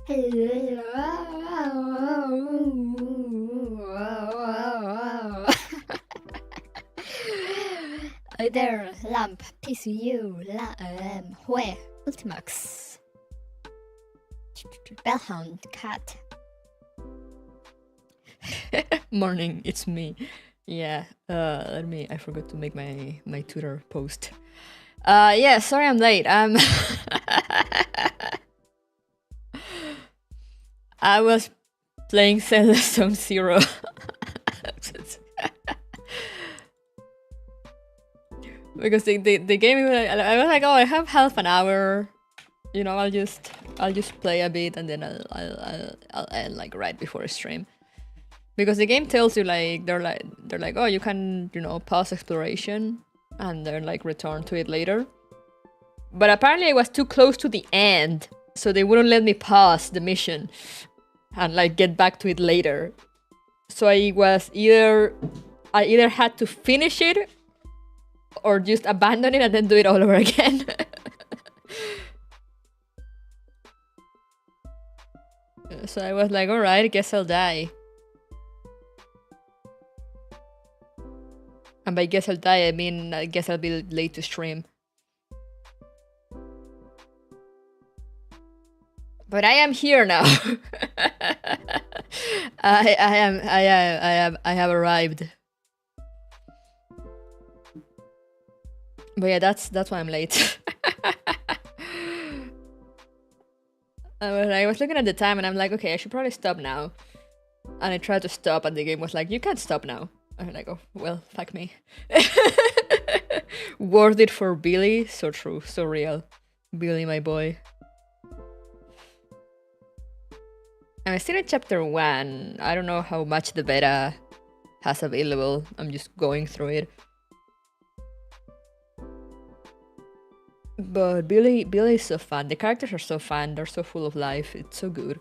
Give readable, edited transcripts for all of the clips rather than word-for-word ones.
Hey there, lamp, PCU, where, Ultimax, Bellhound, cat. Morning, it's me. Yeah, I forgot to make my Twitter post. Yeah, sorry I'm late. I was playing Zelda Zone Zero. Because the game, I was like, oh, I have half an hour. You know, I'll just play a bit and then I'll end like right before a stream. Because the game tells you like they're like, oh, you can, you know, pause exploration and then like return to it later. But apparently I was too close to the end, so they wouldn't let me pause the mission and like get back to it later. So I either had to finish it or just abandon it and then do it all over again. So I was like, alright, I guess I'll die. And by guess I'll die, I mean, I guess I'll be late to stream. But I am here now. I have arrived. But yeah, that's why I'm late. I was looking at the time and I'm like, okay, I should probably stop now. And I tried to stop and the game was like, you can't stop now. I'm like, oh, well, fuck me. Worth it for Billy? So true, so real. Billy, my boy. I'm still in chapter 1. I don't know how much the beta has available. I'm just going through it. But Billy is so fun. The characters are so fun. They're so full of life. It's so good.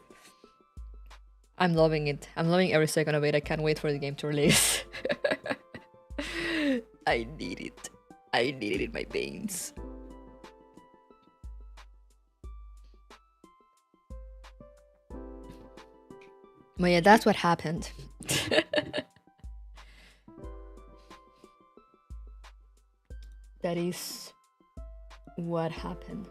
I'm loving it. I'm loving every second of it. I can't wait for the game to release. I need it. I need it in my veins. Well, yeah, that's what happened. That is what happened.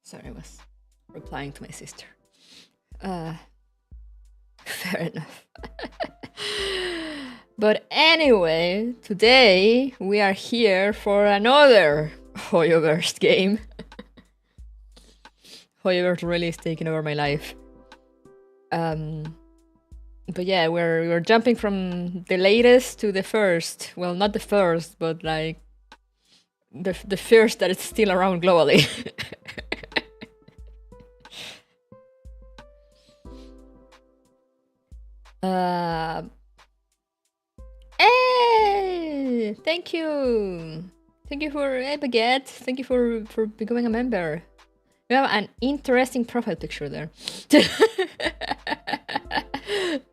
Sorry, I was replying to my sister. Fair enough. But anyway, today we are here for another Hoyoverse game. Hoyoverse really is taking over my life. But yeah, we're jumping from the latest to the first. Well, not the first, but like the first that is still around globally. Hey! Thank you! Thank you for Baguette. Thank you for becoming a member. You have an interesting profile picture there.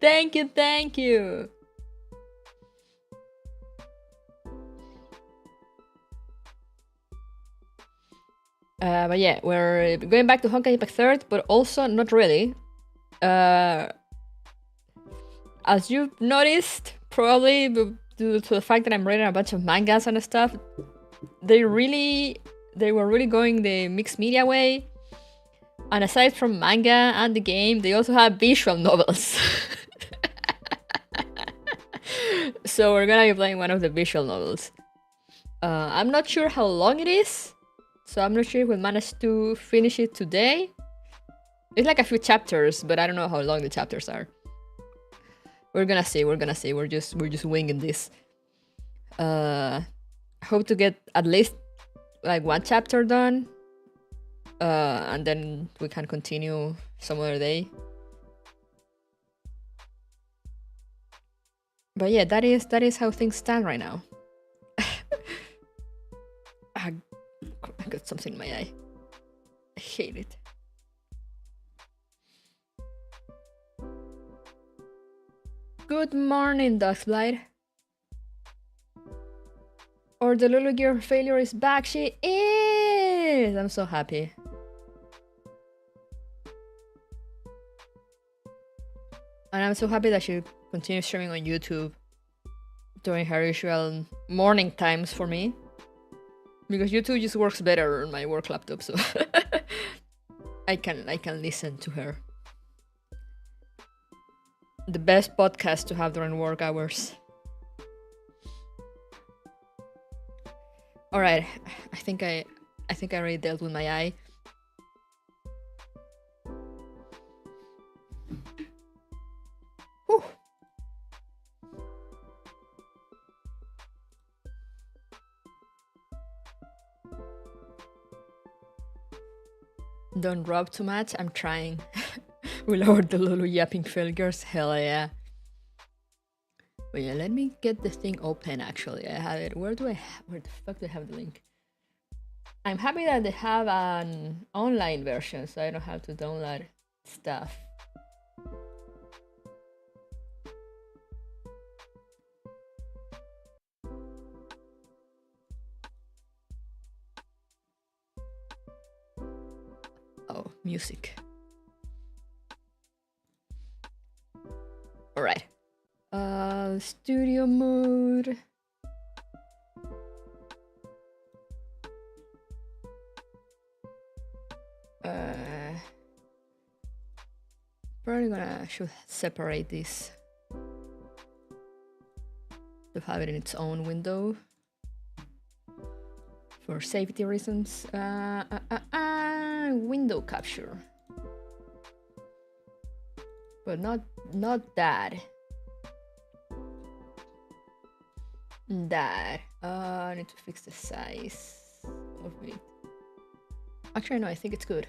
Thank you, thank you! But yeah, we're going back to Honkai Impact 3rd, but also not really. As you've noticed, probably due to the fact that I'm reading a bunch of mangas and stuff, they were really going the mixed media way. And aside from manga and the game, they also have visual novels. So we're gonna be playing one of the visual novels. I'm not sure how long it is, so I'm not sure if we'll manage to finish it today. It's like a few chapters, but I don't know how long the chapters are. We're gonna see. We're just winging this. Hope to get at least like one chapter done. And then we can continue some other day. But yeah, that is how things stand right now. I got something in my eye. I hate it. Good morning, Duskblight. Or the Lulu Gear failure is back. She is! I'm so happy. And I'm so happy that she continues streaming on YouTube during her usual morning times for me. Because YouTube just works better on my work laptop, so I can listen to her. The best podcast to have during work hours. All right, I think I already dealt with my eye. Whew. Don't rub too much. I'm trying. We lowered the Lulu yapping failures. Hell yeah. But yeah, let me get the thing open. Actually, I have it. Where the fuck do I have the link? I'm happy that they have an online version, so I don't have to download stuff. Oh, music. All right. Studio mode. Probably should separate this to have it in its own window for safety reasons. Window capture, but not that. I need to fix the size of it. Actually, no, I think it's good.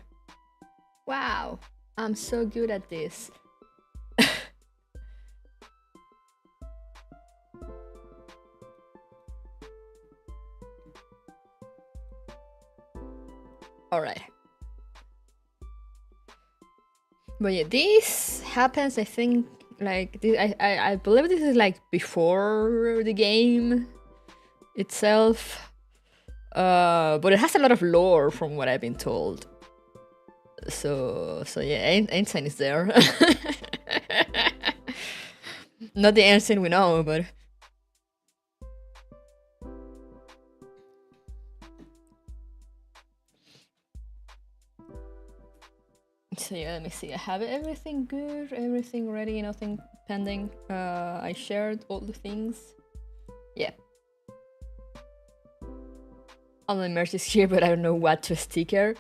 Wow, I'm so good at this. All right. But yeah, this happens, I think, like, I believe this is like before the game itself. But it has a lot of lore from what I've been told. So yeah, Einstein is there. Not the Einstein we know, but... So yeah, let me see. I have everything good, everything ready, nothing pending. I shared all the things. Yeah. All the merch is here, but I don't know what to sticker.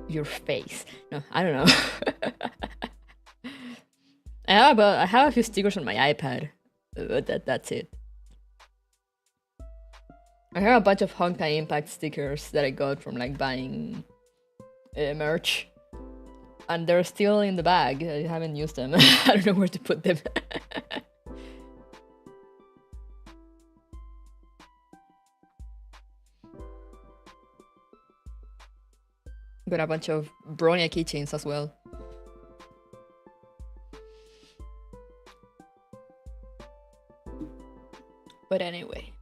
Your face. No, I don't know. I have a few stickers on my iPad, but that's it. I have a bunch of Honkai Impact stickers that I got from like buying merch, and they're still in the bag. I haven't used them. I don't know where to put them. Got a bunch of Bronya keychains as well. But anyway,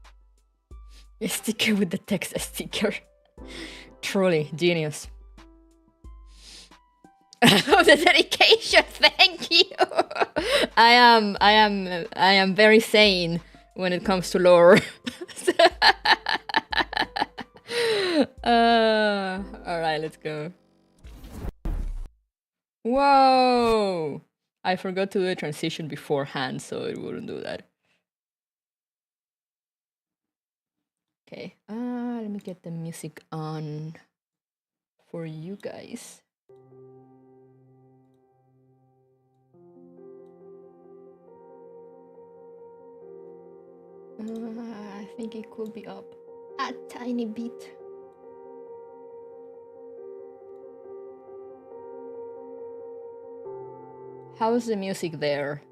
a sticker with the text sticker. Truly genius. The dedication, thank you. I am very sane when it comes to lore. All right, let's go. Whoa! I forgot to do the transition beforehand, so it wouldn't do that. Okay, let me get the music on for you guys. I think it could be up a tiny bit. How's the music there?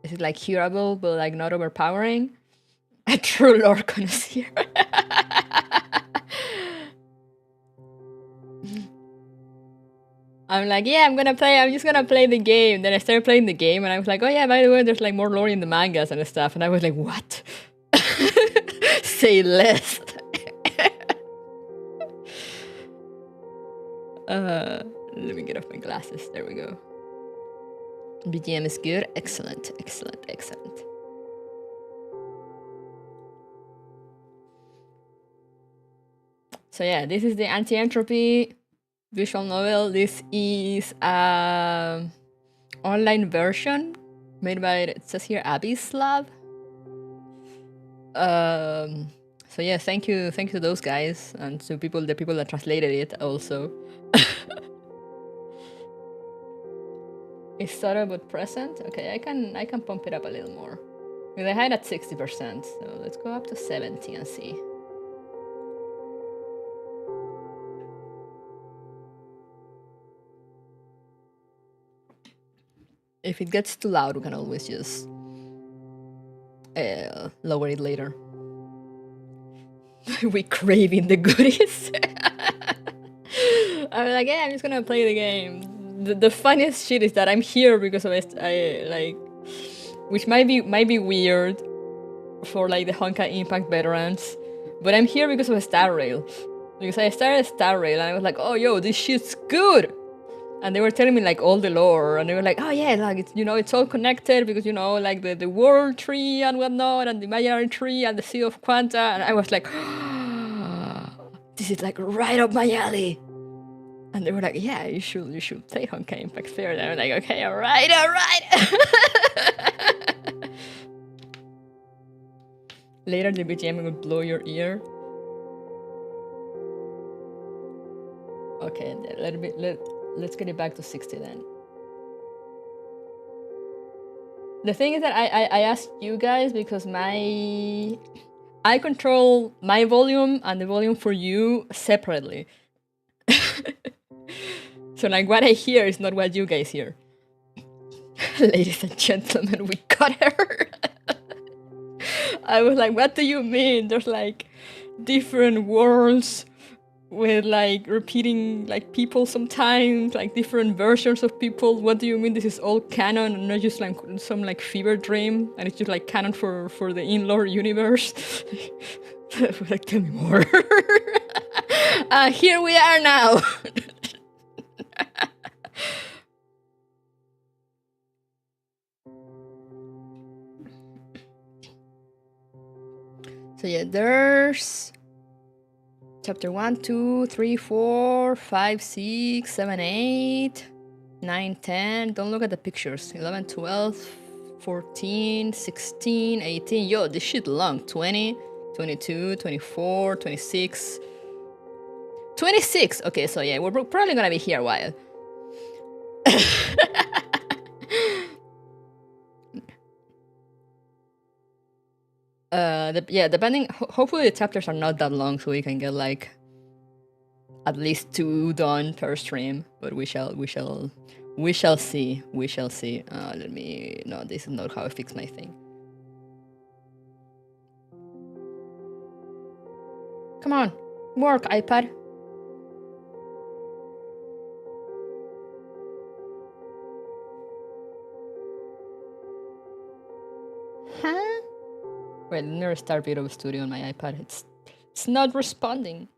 Is it like hearable but like not overpowering? A true lore connoisseur. I'm like, yeah, I'm just gonna play the game. Then I started playing the game, and I was like, oh yeah, by the way, there's like more lore in the mangas and stuff. And I was like, what? Say less. Let me get off my glasses. There we go. BGM is good. Excellent, excellent, excellent. So yeah, this is the Anti-Entropy visual novel. This is online version made by, it says here, Abyss Lab. So yeah, thank you to those guys and to the people that translated it also. It's subtle but present. Okay, I can pump it up a little more. Because I had at 60%, so let's go up to 70 and see. If it gets too loud, we can always just lower it later. We craving the goodies. I'm like, yeah, I'm just gonna play the game. The funniest shit is that I'm here because of it. I like, which might be weird for like the Honkai Impact veterans, but I'm here because of a Star Rail. Because I started a Star Rail and I was like, oh yo, this shit's good. And they were telling me like all the lore, and they were like, oh yeah, like it's, you know, it's all connected because, you know, like the world tree and whatnot, and the imaginary tree and the sea of Quanta, and I was like, oh, this is like right up my alley. And they were like, yeah, you should play Honkai Impact Fair. And I was like, okay, all right. Later the BGM will blow your ear. Okay, let's get it back to 60 then. The thing is that I asked you guys because I control my volume and the volume for you separately. So like what I hear is not what you guys hear. Ladies and gentlemen, we got her. I was like, what do you mean? There's like different worlds with like repeating like people sometimes, like different versions of people. What do you mean this is all canon and not just like some like fever dream and it's just like canon for the in-lore universe? Like, tell me more. Here we are now. So yeah, there's chapter 1, 2, 3, 4, 5, 6, 7, 8, 9, 10. Don't look at the pictures. 11, 12, 14, 16, 18. Yo, this shit long. 20, 22, 24, 26. 26! Okay, so yeah, we're probably gonna be here a while. Depending. Hopefully the chapters are not that long, so we can get like at least 2 done per stream. But we shall see. We shall see. No, this is not how I fix my thing. Come on, work, iPad. Huh? Wait, let me restart Visual Studio on my iPad. It's not responding.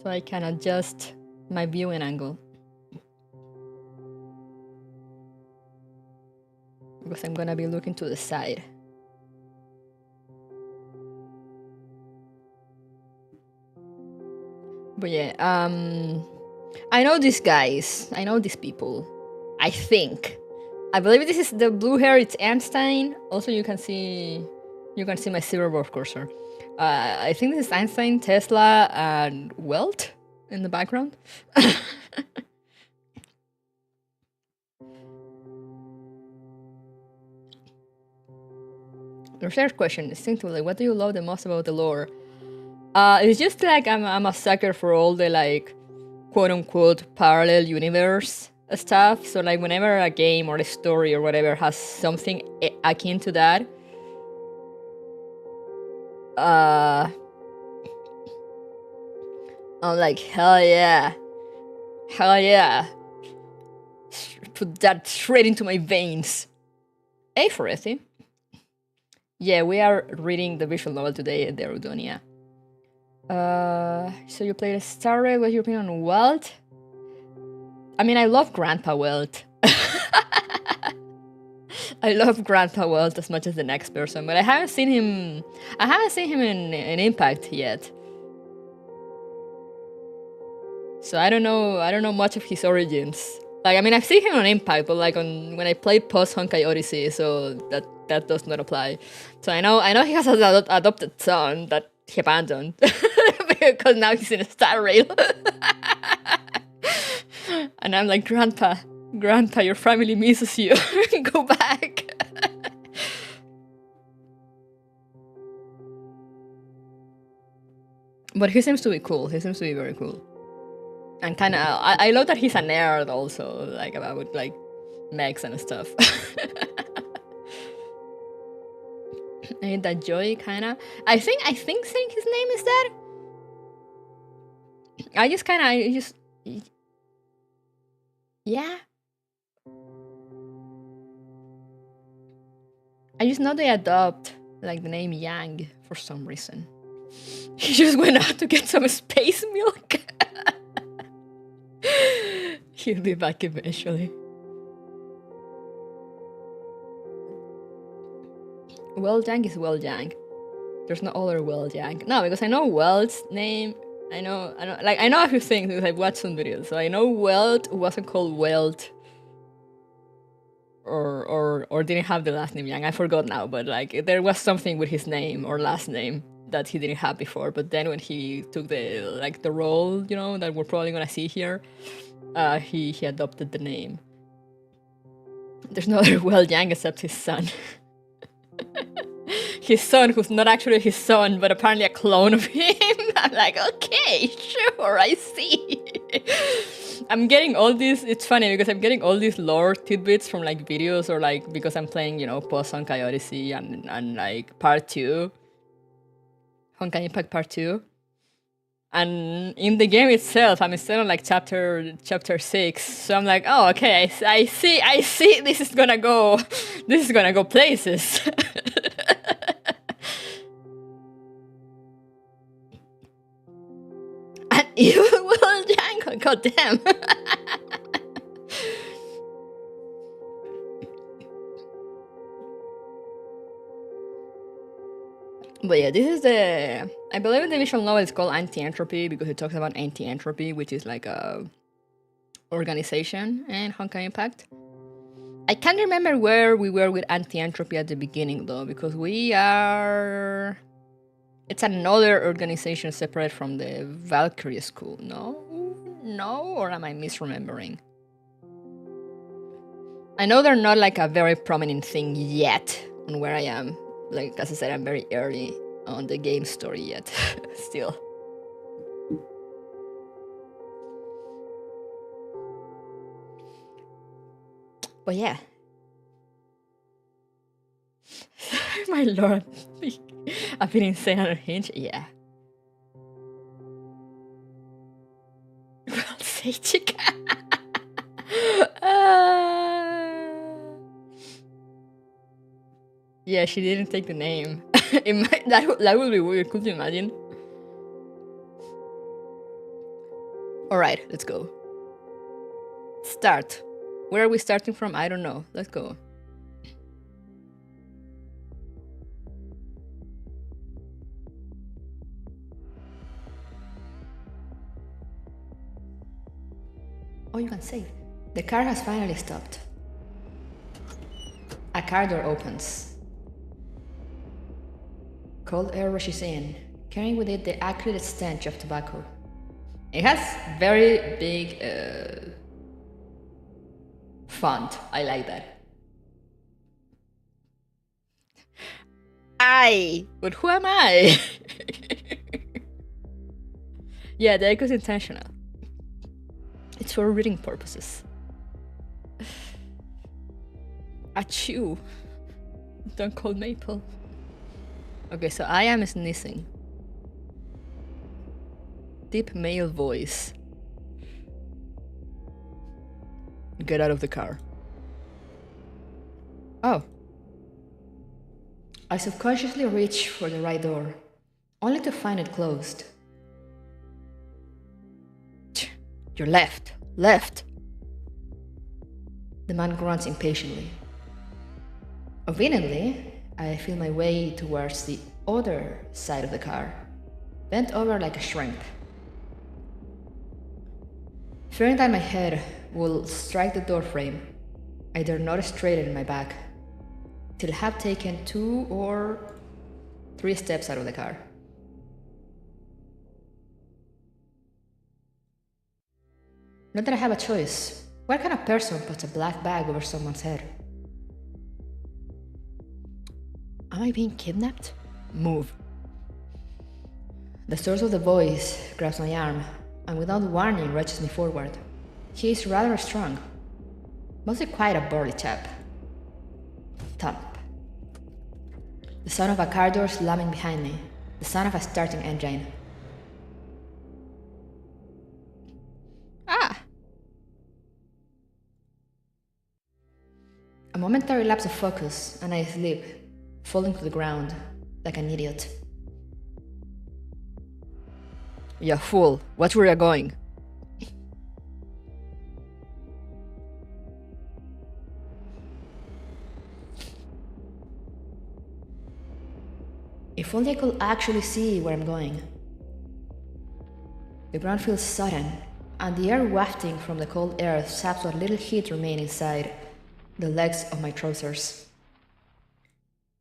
So I can adjust my viewing angle. Because I'm gonna be looking to the side. But yeah, I know these guys. I know these people. I think. I believe this is the blue hair. It's Einstein. Also, you can see my silverboard cursor. I think this is Einstein, Tesla, and Welt in the background. The third question, distinctively, what do you love the most about the lore? It's just like I'm a sucker for all the like quote-unquote parallel universe stuff. So like whenever a game or a story or whatever has something akin to that, I'm like, hell yeah. Hell yeah. Put that straight into my veins. Hey, Foresti. Yeah, we are reading the visual novel today at the Rudonia. So you played a Star Rail. What's your opinion on Welt? I mean, I love Grandpa Welt. I love Grandpa Welt as much as the next person, but I haven't seen him. I haven't seen him in Impact yet. So I don't know much of his origins. Like, I mean, I've seen him on Impact, but like when I played post Honkai Odyssey, so that does not apply. So I know he has an adopted son that he abandoned because now he's in a Star Rail. And I'm like, Grandpa, your family misses you. Go back. But he seems to be cool. He seems to be very cool. And kind of, I love that he's a nerd also, like about like mechs and stuff. Ain't that Joy, kind of? I think saying his name is that. Yeah. I just know they adopt like the name Yang for some reason. He just went out to get some space milk. He'll be back eventually. Yang is Yang. There's no other Yang. No, because I know Welt's name. I know a few things because I've watched some videos. So I know Welt wasn't called Welt. Or didn't have the last name Yang. I forgot now, but like there was something with his name or last name that he didn't have before. But then when he took the role, you know, that we're probably gonna see here, he adopted the name. There's no other Yang except his son. His son, who's not actually his son, but apparently a clone of him. I'm like, okay, sure, I see. I'm getting all these, it's funny because I'm getting all these lore tidbits from like videos or like because I'm playing, you know, post Honkai Odyssey and like part 2. Honkai Impact part 2. And in the game itself, I'm still on like chapter 6. So I'm like, oh, okay, I see this is gonna go places. An evil Yang, goddamn. But yeah, this is I believe the visual novel is called Anti-Entropy because it talks about Anti-Entropy, which is like a organization in Honkai Impact. I can't remember where we were with Anti-Entropy at the beginning though, because it's another organization separate from the Valkyrie School. No, or am I misremembering? I know they're not like a very prominent thing yet on where I am. Like, as I said, I'm very early on the game story yet, still. But yeah. My lord. I've been insane on a hinge? Yeah. Well, say chica. Yeah, she didn't take the name. That would be weird, could you imagine? Alright, let's go. Start. Where are we starting from? I don't know. Let's go. Oh, you can save. The car has finally stopped. A car door opens. Cold air rushes in, carrying with it the acrid stench of tobacco. It has very big font. I like that. But who am I? Yeah, the echo is intentional. It's for reading purposes. Achoo. Don't call Maple. Okay, so I am sneezing. Deep male voice. Get out of the car. Oh. I subconsciously reach for the right door, only to find it closed. Your left, left. The man grunts impatiently. Obediently, I feel my way towards the other side of the car, bent over like a shrimp. Fearing that my head will strike the door frame, I dare not straighten my back, till I have taken 2 or 3 steps out of the car. Not that I have a choice. What kind of person puts a black bag over someone's head? Am I being kidnapped? Move. The source of the voice grabs my arm, and without warning reaches me forward. He is rather strong, mostly quite a burly chap. Thump. The sound of a car door slamming behind me, the sound of a starting engine. Ah! A momentary lapse of focus, and I slip, falling to the ground, like an idiot. You fool, watch where you're going. If only I could actually see where I'm going. The ground feels sudden, and the air wafting from the cold earth saps what little heat remains inside the legs of my trousers.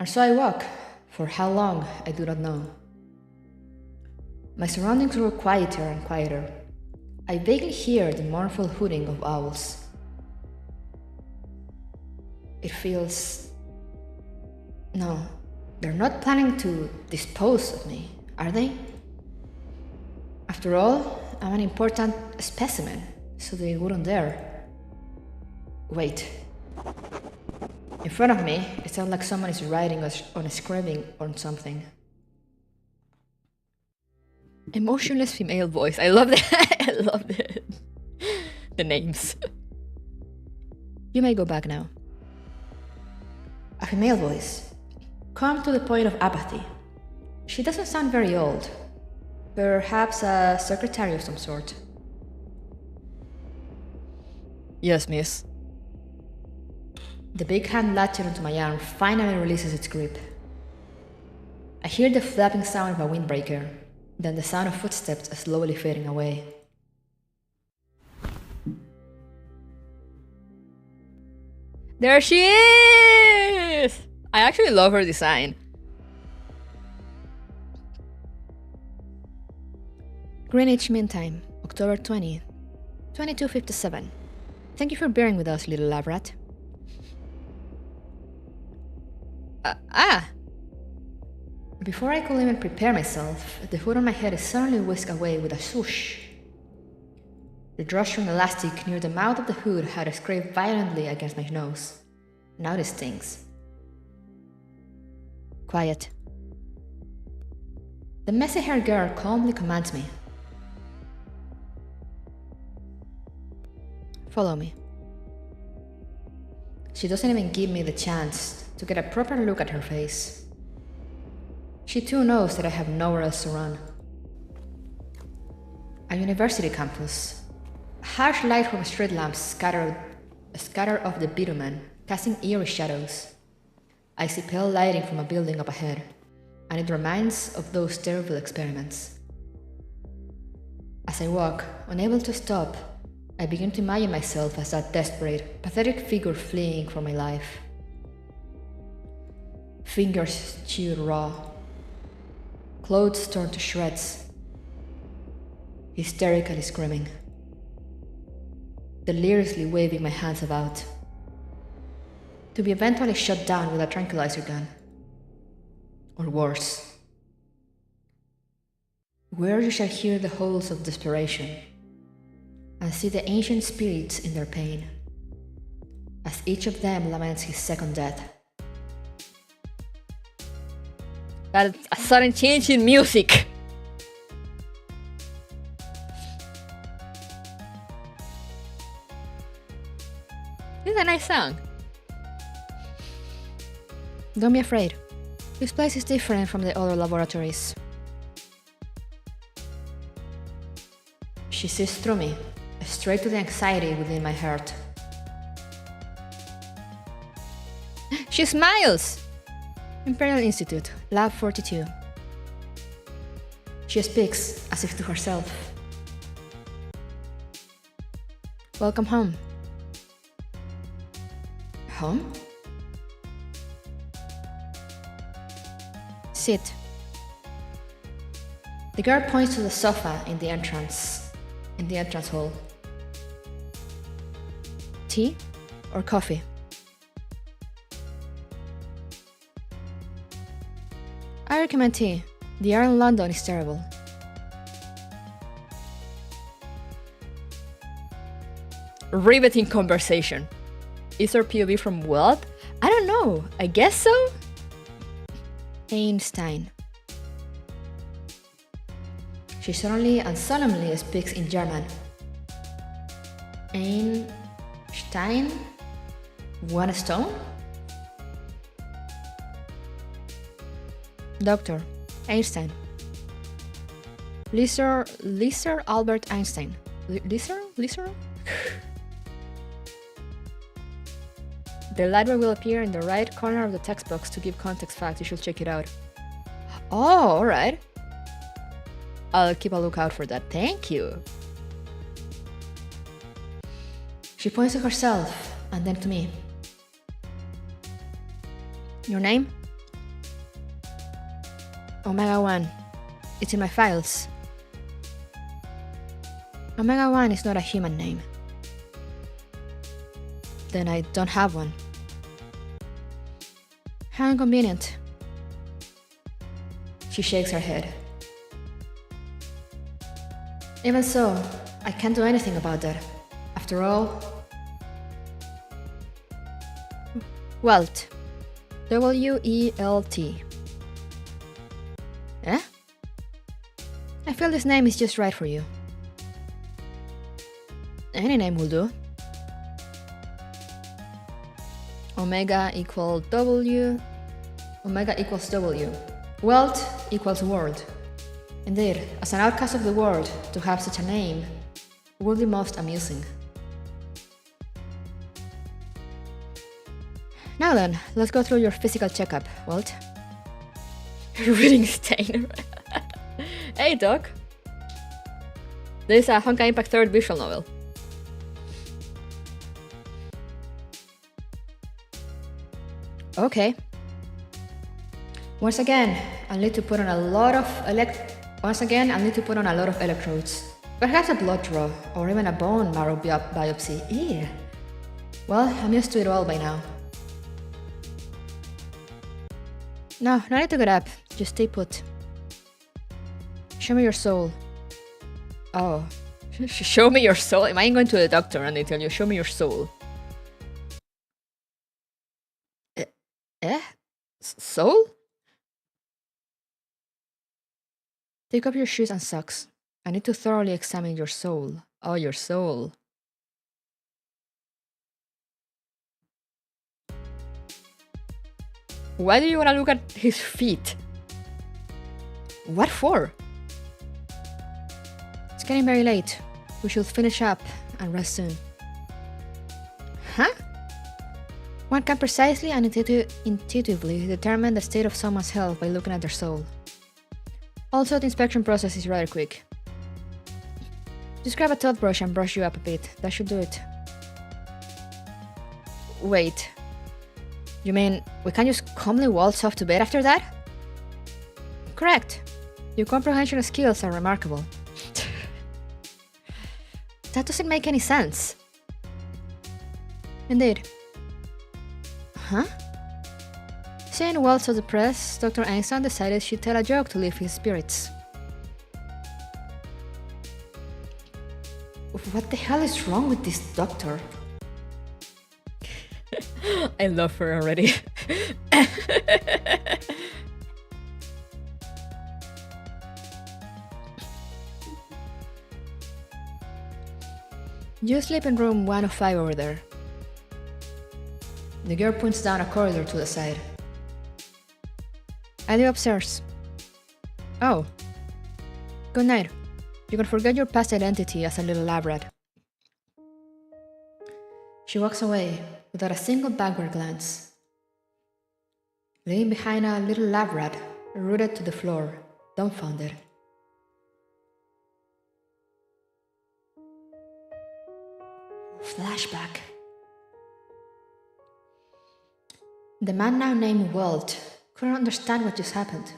And so I walk, for how long I do not know. My surroundings grow quieter and quieter. I vaguely hear the mournful hooting of owls. It feels... No, they're not planning to dispose of me, are they? After all, I'm an important specimen, so they wouldn't dare. Wait. In front of me, it sounds like someone is writing on a scribbling on something. Emotionless female voice. I love that. I love the names. You may go back now. A female voice. Calm to the point of apathy. She doesn't sound very old. Perhaps a secretary of some sort. Yes, miss. The big hand latched onto my arm finally releases its grip. I hear the flapping sound of a windbreaker, then the sound of footsteps slowly fading away. There she is! I actually love her design. Greenwich Mean Time, October 20, 22:57. Thank you for bearing with us, little lab rat. Before I could even prepare myself, the hood on my head is suddenly whisked away with a swoosh. The drawstring elastic near the mouth of the hood had scraped violently against my nose. Now this stings. Quiet. The messy-haired girl calmly commands me. Follow me. She doesn't even give me the chance to get a proper look at her face. She too knows that I have nowhere else to run. A university campus. Harsh light from street lamps scatter off the bitumen, casting eerie shadows. I see pale lighting from a building up ahead, and it reminds of those terrible experiments. As I walk, unable to stop, I begin to imagine myself as that desperate, pathetic figure fleeing for my life. Fingers chewed raw, clothes torn to shreds, hysterically screaming, deliriously waving my hands about, to be eventually shot down with a tranquilizer gun. Or worse. Where you shall hear the howls of desperation, and see the ancient spirits in their pain, as each of them laments his second death. That's a sudden change in music! song. Don't be afraid. This place is different from the other laboratories. She sees through me, straight to the anxiety within my heart. She smiles! Imperial Institute, Lab 42. She speaks as if to herself. Welcome home. Home? Sit. The girl points to the sofa in the entrance hall. Tea or coffee? I recommend tea. The air in London is terrible. Riveting conversation. Is her POV from wealth? I don't know. I guess so? Einstein. She suddenly and solemnly speaks in German. Einstein? One stone? Doctor, Einstein. Lisa Albert Einstein. Lisa? The library will appear in the right corner of the text box to give context facts. You should check it out. Oh, alright. I'll keep a lookout for that. Thank you. She points to herself and then to me. Your name? Omega 1. It's in my files. Omega 1 is not a human name. Then I don't have one. How inconvenient. She shakes her head. Even so, I can't do anything about that. After all... Welt. W-E-L-T. Eh? I feel this name is just right for you. Any name will do. Omega equals W. Omega equals W. Welt equals world. Indeed, as an outcast of the world, to have such a name would be most amusing. Now then, let's go through your physical checkup, Welt. Reading Steiner. Hey, Doc. This is a Honkai Impact 3rd visual novel. Okay. Once again, I'll need to put on a lot of electrodes. Perhaps a blood draw, or even a bone marrow biopsy. Ew. Well, I'm used to it all by now. No need to get up. Just stay put. Show me your soul. Oh. Show me your soul? Am I going to the doctor and they tell you, show me your soul? Soul? Take off your shoes and socks. I need to thoroughly examine your soul. Oh, your soul. Why do you want to look at his feet? What for? It's getting very late. We should finish up and rest soon. Huh? One can precisely and intuitively determine the state of someone's health by looking at their soul. Also, the inspection process is rather quick. Just grab a toothbrush and brush you up a bit. That should do it. Wait. You mean we can just calmly waltz off to bed after that? Correct. Your comprehension skills are remarkable. That doesn't make any sense. Indeed. Huh? Seeing Walt so depressed, Dr. Einstein decided she'd tell a joke to lift his spirits. What the hell is wrong with this doctor? I love her already. You sleep in room 105 over there. The girl points down a corridor to the side. I live upstairs. Oh. Good night. You can forget your past identity as a little lab rat. She walks away without a single backward glance, leaving behind a little lab rat rooted to the floor, dumbfounded. Flashback. The man now named Walt couldn't understand what just happened.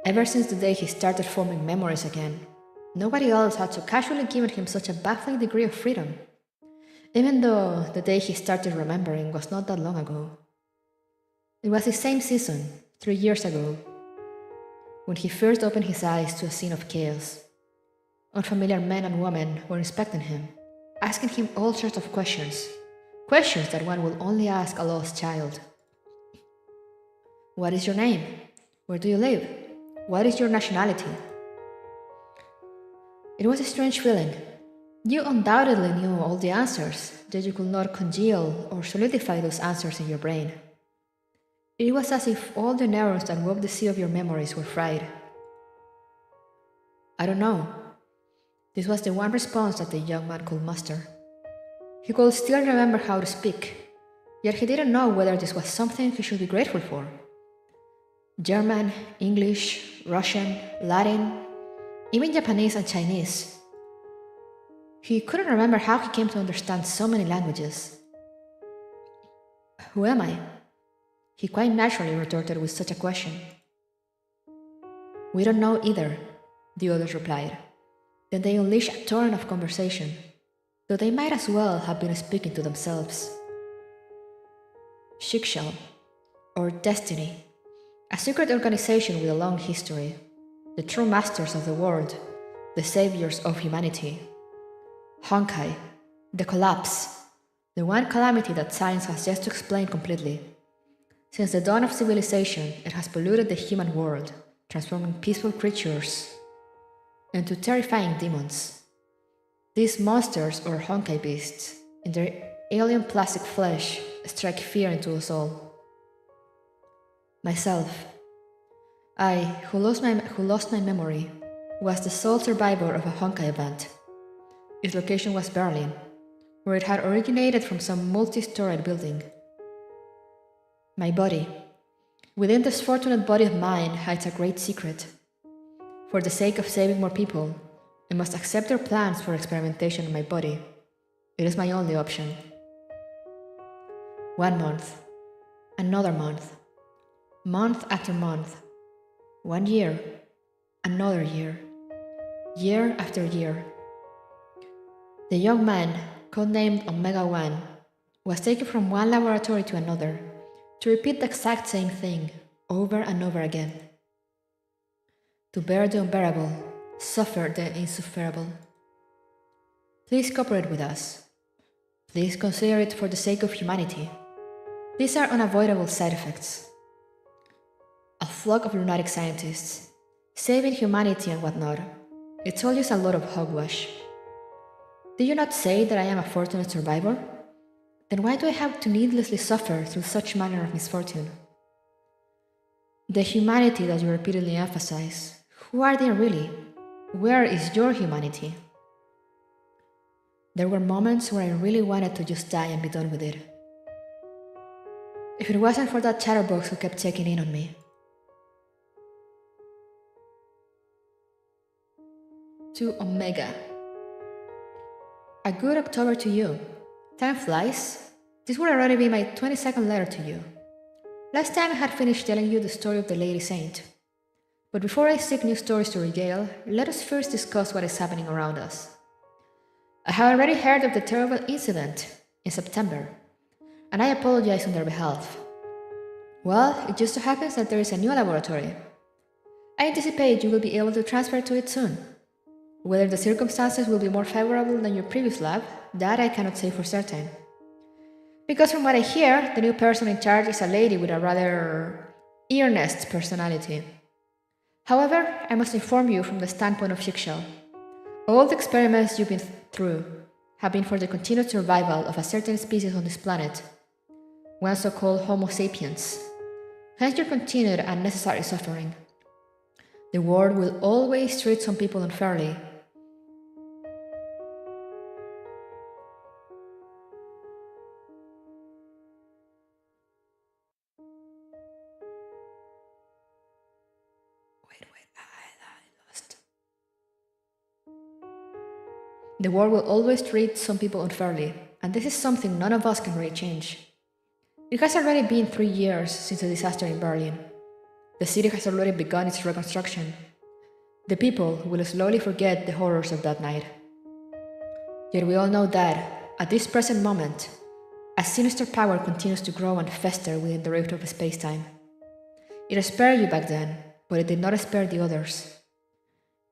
Ever since the day he started forming memories again, nobody else had so casually given him such a baffling degree of freedom, even though the day he started remembering was not that long ago. It was the same season, 3 years ago, when he first opened his eyes to a scene of chaos. Unfamiliar men and women were inspecting him, asking him all sorts of questions that one will only ask a lost child. What is your name? Where do you live? What is your nationality? It was a strange feeling. You undoubtedly knew all the answers, yet you could not congeal or solidify those answers in your brain. It was as if all the neurons that wove the sea of your memories were fried. I don't know. This was the one response that the young man could muster. He could still remember how to speak, yet he didn't know whether this was something he should be grateful for. German, English, Russian, Latin, even Japanese and Chinese. He couldn't remember how he came to understand so many languages. Who am I? He quite naturally retorted with such a question. We don't know either, the others replied. Then they unleashed a torrent of conversation, though they might as well have been speaking to themselves. Schicksal, or destiny, a secret organization with a long history, the true masters of the world, the saviors of humanity. Honkai, the collapse, the one calamity that science has yet to explain completely. Since the dawn of civilization, it has polluted the human world, transforming peaceful creatures into terrifying demons. These monsters, or Honkai beasts, in their alien plastic flesh, strike fear into us all. Myself, I, who lost my memory, was the sole survivor of a Honkai event. Its location was Berlin, where it had originated from some multi-storied building. My body, within this fortunate body of mine, hides a great secret. For the sake of saving more people, I must accept their plans for experimentation on my body. It is my only option. 1 month, another month, month after month, 1 year, another year, year after year. The young man, codenamed Omega-1, was taken from one laboratory to another to repeat the exact same thing over and over again. To bear the unbearable, suffer the insufferable. Please cooperate with us. Please consider it for the sake of humanity. These are unavoidable side effects. A flock of lunatic scientists, saving humanity and whatnot. It's all just a lot of hogwash. Did you not say that I am a fortunate survivor? Then why do I have to needlessly suffer through such manner of misfortune? The humanity that you repeatedly emphasize, who are they really? Where is your humanity? There were moments where I really wanted to just die and be done with it. If it wasn't for that chatterbox who kept checking in on me. To Omega. A good October to you. Time flies. This would already be my 22nd letter to you. Last time I had finished telling you the story of the Lady Saint. But before I seek new stories to regale, let us first discuss what is happening around us. I have already heard of the terrible incident in September, and I apologize on their behalf. Well, it just so happens that there is a new laboratory. I anticipate you will be able to transfer to it soon. Whether the circumstances will be more favorable than your previous lab, that I cannot say for certain. Because from what I hear, the new person in charge is a lady with a rather earnest personality. However, I must inform you from the standpoint of Schicksal. All the experiments you've been through have been for the continued survival of a certain species on this planet. one so-called Homo sapiens. Hence your continued unnecessary suffering. The world will always treat some people unfairly. The world will always treat some people unfairly, and this is something none of us can really change. It has already been 3 years since the disaster in Berlin. The city has already begun its reconstruction. The people will slowly forget the horrors of that night. Yet we all know that, at this present moment, a sinister power continues to grow and fester within the rift of space-time. It spared you back then, but it did not spare the others.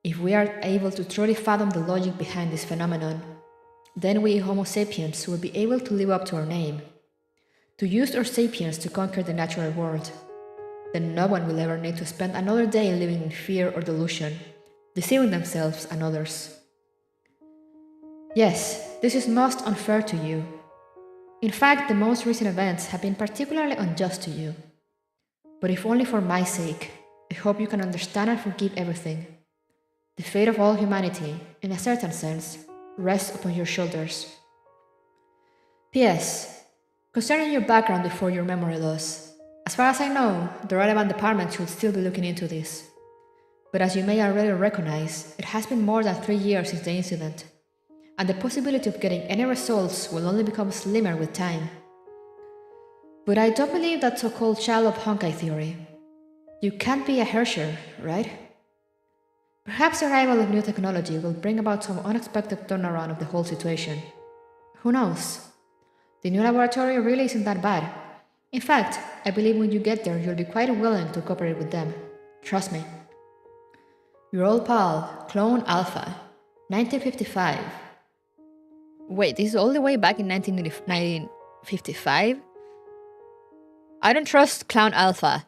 If we are able to truly fathom the logic behind this phenomenon, then we Homo sapiens will be able to live up to our name, to use our sapience to conquer the natural world. Then no one will ever need to spend another day living in fear or delusion, deceiving themselves and others. Yes, this is most unfair to you. In fact, the most recent events have been particularly unjust to you. But if only for my sake, I hope you can understand and forgive everything. The fate of all humanity, in a certain sense, rests upon your shoulders. P.S. Concerning your background before your memory loss, as far as I know, the relevant department should still be looking into this. But as you may already recognize, it has been more than 3 years since the incident, and the possibility of getting any results will only become slimmer with time. But I don't believe that so-called child of Honkai theory. You can't be a Herrscher, right? Perhaps the arrival of new technology will bring about some unexpected turnaround of the whole situation. Who knows? The new laboratory really isn't that bad. In fact, I believe when you get there, you'll be quite willing to cooperate with them. Trust me. Your old pal, Clone Alpha, 1955. Wait, this is all the way back in 1955? I don't trust Clown Alpha.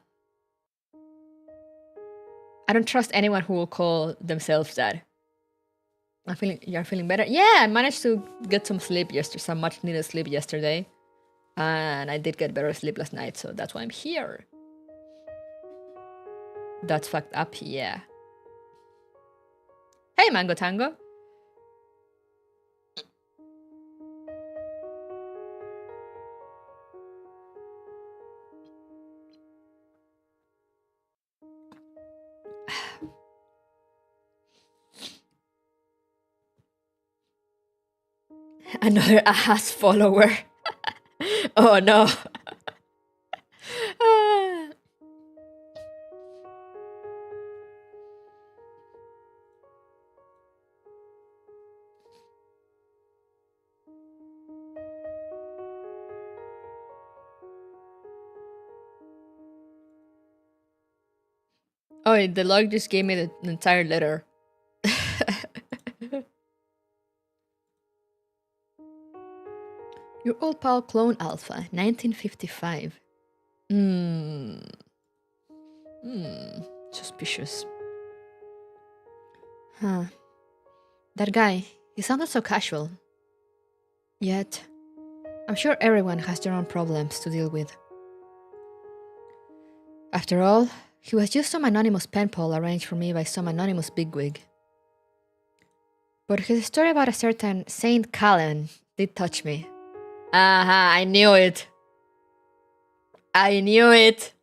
I don't trust anyone who will call themselves that. You're feeling better? Yeah, I managed to get some sleep yesterday, some much needed sleep yesterday. And I did get better sleep last night, so that's why I'm here. That's fucked up, yeah. Hey, Mango Tango. Another ass follower. Oh no. Oh, the log just gave me the entire letter. Your old pal Clone Alpha, 1955. Suspicious. Huh. That guy, he sounded so casual. Yet, I'm sure everyone has their own problems to deal with. After all, he was just some anonymous pen pal arranged for me by some anonymous bigwig. But his story about a certain Saint Callan did touch me. Aha, I knew it. I knew it.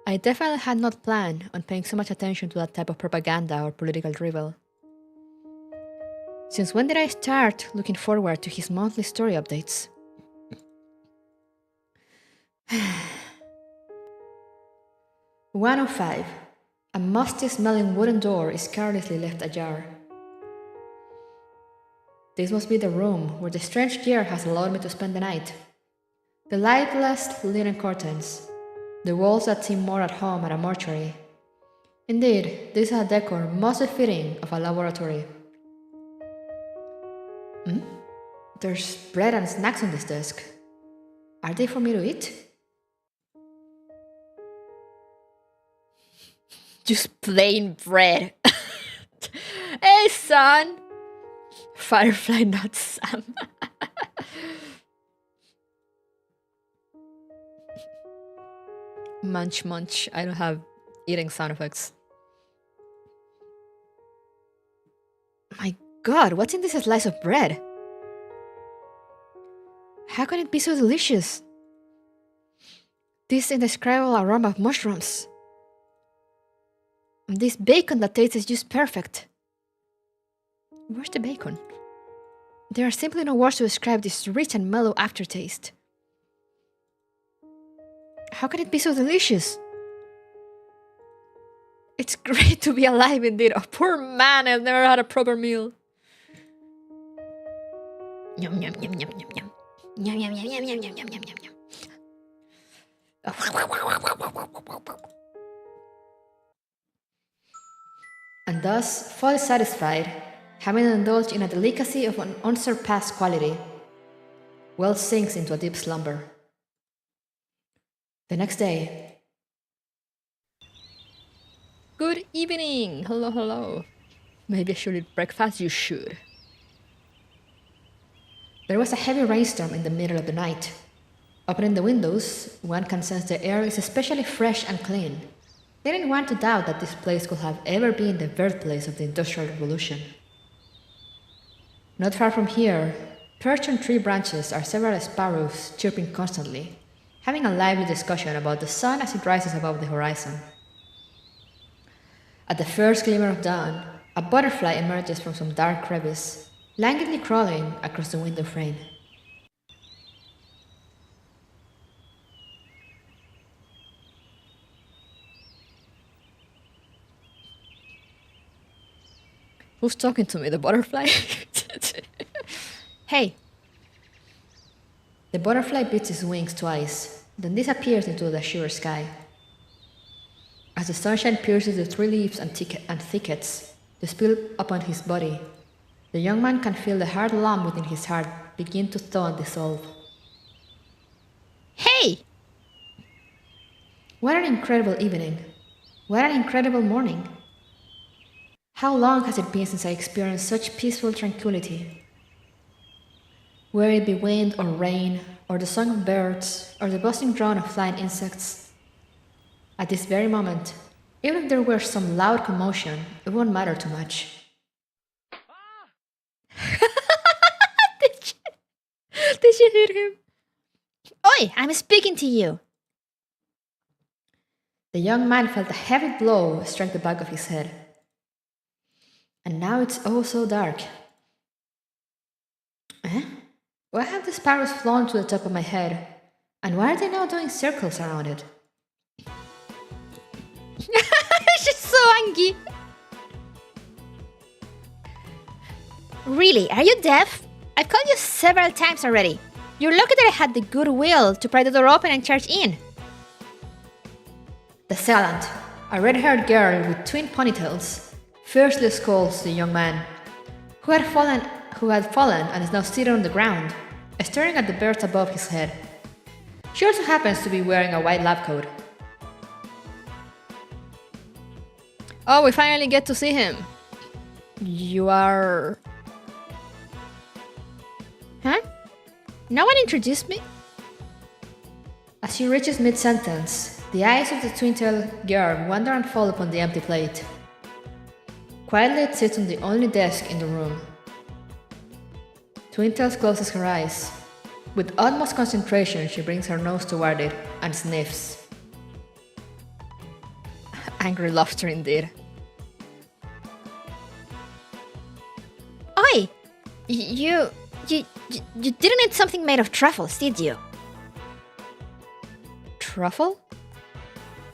I definitely had not planned on paying so much attention to that type of propaganda or political drivel. Since when did I start looking forward to his monthly story updates? 105. A musty-smelling wooden door is carelessly left ajar. This must be the room where the strange gear has allowed me to spend the night. The lightless linen curtains, the walls that seem more at home at a mortuary. Indeed, this is a decor most befitting of a laboratory. There's bread and snacks on this desk. Are they for me to eat? Just plain bread. Hey, son! Firefly, not Sam. Munch, munch. I don't have eating sound effects. My god, what's in this slice of bread? How can it be so delicious? This indescribable aroma of mushrooms. And this bacon that tastes just perfect. Where's the bacon? There are simply no words to describe this rich and mellow aftertaste. How can it be so delicious? It's great to be alive indeed. Oh, poor man, I've never had a proper meal. Yum, yum, yum, yum, yum, yum. Yum, yum, yum, yum, yum, yum, yum, yum, yum. And thus, fully satisfied, having indulged in a delicacy of an unsurpassed quality, Wells sinks into a deep slumber. The next day. Good evening! Hello, hello. Maybe I should eat breakfast? You should. There was a heavy rainstorm in the middle of the night. Opening the windows, one can sense the air is especially fresh and clean. They didn't want to doubt that this place could have ever been the birthplace of the Industrial Revolution. Not far from here, perched on tree branches are several sparrows chirping constantly, having a lively discussion about the sun as it rises above the horizon. At the first glimmer of dawn, a butterfly emerges from some dark crevice, languidly crawling across the window frame. Who's talking to me? The butterfly? Hey! The butterfly beats its wings twice, then disappears into the azure sky. As the sunshine pierces the tree leaves and thickets to spill upon his body, the young man can feel the hard lump within his heart begin to thaw and dissolve. Hey! What an incredible evening! What an incredible morning! How long has it been since I experienced such peaceful tranquility? Whether it be wind or rain, or the song of birds, or the buzzing drone of flying insects, at this very moment, even if there were some loud commotion, it won't matter too much. Did you hear him? Oi, I'm speaking to you! The young man felt a heavy blow strike the back of his head. And now it's oh so dark. Eh? Why have the sparrows flown to the top of my head? And why are they now doing circles around it? She's so angry! Really, are you deaf? I've called you several times already. You're lucky that I had the goodwill to pry the door open and charge in. The assailant, a red-haired girl with twin ponytails, fiercely scolds the young man, who had fallen and is now seated on the ground, staring at the birds above his head. She also happens to be wearing a white lab coat. Oh, we finally get to see him. You are... Huh? No one introduced me? As she reaches mid-sentence, the eyes of the twin-tailed girl wander and fall upon the empty plate. Quietly it sits on the only desk in the room. Twintails closes her eyes. With utmost concentration, she brings her nose toward it and sniffs. Angry laughter indeed. Oi! You didn't eat something made of truffles, did you? Truffle?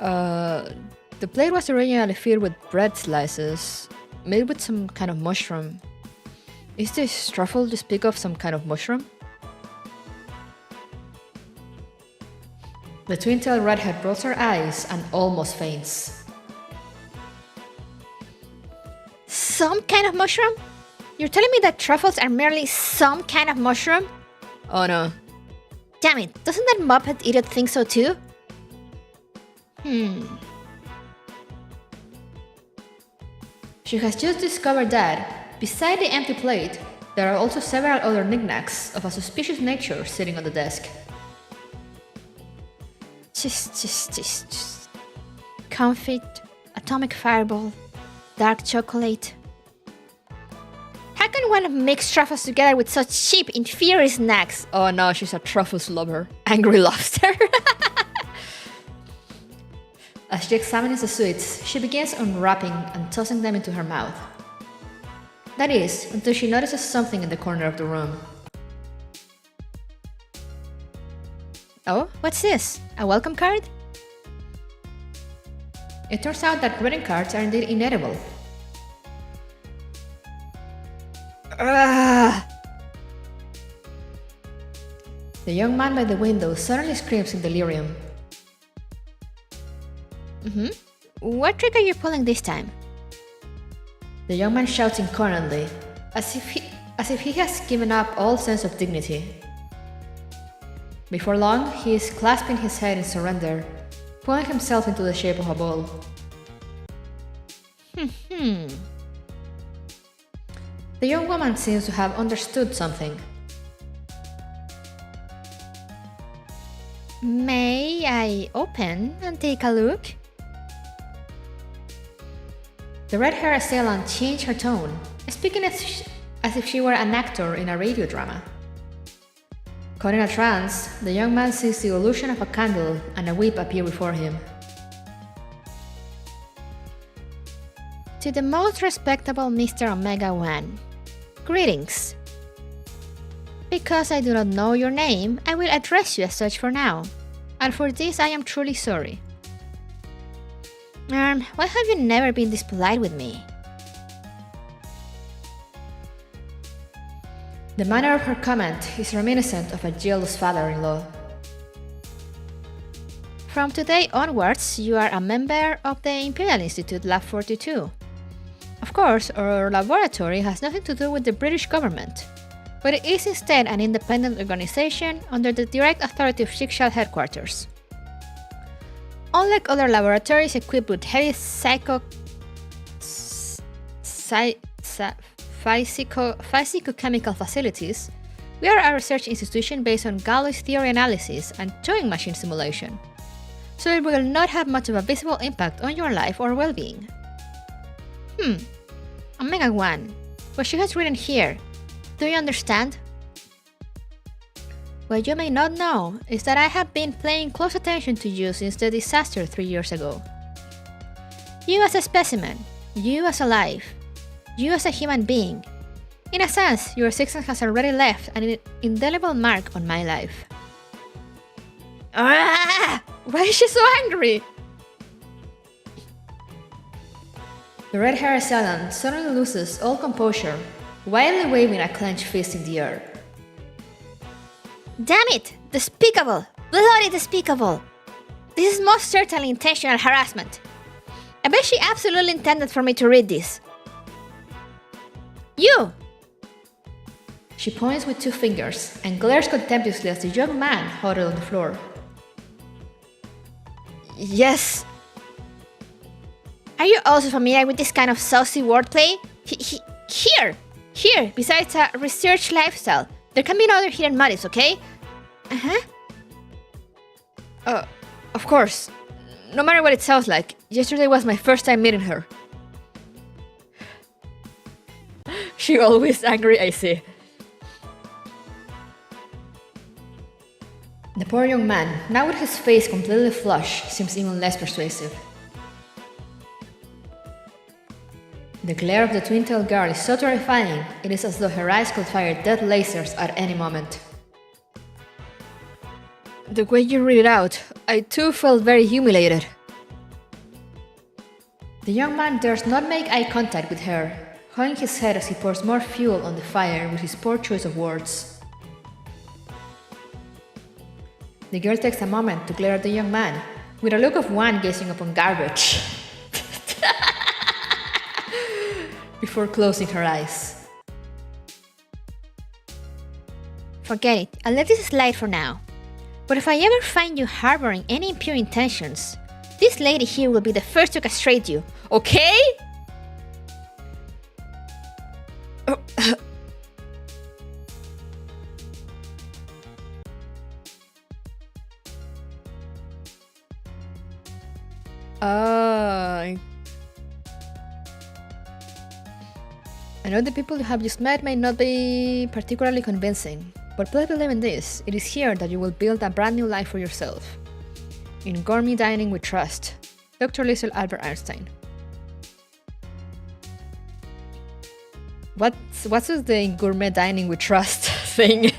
The plate was originally filled with bread slices, made with some kind of mushroom. Is this truffle to speak of some kind of mushroom? The twin-tailed redhead rolls her eyes and almost faints. Some kind of mushroom? You're telling me that truffles are merely some kind of mushroom? Oh no. Damn it, doesn't that Muppet idiot think so too? She has just discovered that, beside the empty plate, There are also several other knickknacks of a suspicious nature sitting on the desk. Just. Confit, atomic fireball, dark chocolate. How can one mix truffles together with such cheap, inferior snacks? Oh no, she's a truffles lover. Angry lobster. As she examines the sweets, she begins unwrapping and tossing them into her mouth. That is, until she notices something in the corner of the room. Oh, what's this? A welcome card? It turns out that greeting cards are indeed inedible. Ugh. The young man by the window suddenly screams in delirium. What trick are you pulling this time? The young man shouts incoherently, as if he has given up all sense of dignity. Before long, he is clasping his head in surrender, pulling himself into the shape of a ball. The young woman seems to have understood something. May I open and take a look? The red-haired assailant changed her tone, speaking as if she were an actor in a radio drama. Caught in a trance, the young man sees the illusion of a candle and a whip appear before him. To the most respectable Mr. Omega 1. Greetings. Because I do not know your name, I will address you as such for now. And for this I am truly sorry. Why have you never been this polite with me? The manner of her comment is reminiscent of a jealous father-in-law. From today onwards, you are a member of the Imperial Institute Lab 42. Of course, our laboratory has nothing to do with the British government, but it is instead an independent organization under the direct authority of Shikshal headquarters. Unlike other laboratories equipped with heavy physicochemical facilities, we are a research institution based on Galois theory analysis and Turing machine simulation, so it will not have much of a visible impact on your life or well-being. Omega 1, what she has written here, do you understand? What you may not know is that I have been paying close attention to you since the disaster 3 years ago. You as a specimen, you as a life, you as a human being. In a sense, your existence has already left an indelible mark on my life. Why is she so angry? The red-haired assailant suddenly loses all composure, wildly waving a clenched fist in the air. Damn it! Despicable! Bloody despicable! This is most certainly intentional harassment. I bet she absolutely intended for me to read this. You! She points with 2 fingers and glares contemptuously as the young man huddled on the floor. Yes. Are you also familiar with this kind of saucy wordplay? Here, besides a research lifestyle, there can be no other hidden motives, okay? Of course. No matter what it sounds like, yesterday was my first time meeting her. She always angry, I see. The poor young man, now with his face completely flushed, seems even less persuasive. The glare of the twin-tailed girl is so terrifying, it is as though her eyes could fire death lasers at any moment. The way you read it out, I too felt very humiliated. The young man dares not make eye contact with her, hanging his head as he pours more fuel on the fire with his poor choice of words. The girl takes a moment to glare at the young man, with a look of one gazing upon garbage, before closing her eyes. Forget it, I'll let this slide for now. But if I ever find you harboring any impure intentions, this lady here will be the first to castrate you, okay? I know the people you have just met may not be particularly convincing, but please believe in this. It is here that you will build a brand new life for yourself. In Gourmet Dining with Trust, Dr. Liesel Albert Einstein. What's with the Gourmet Dining with Trust thing?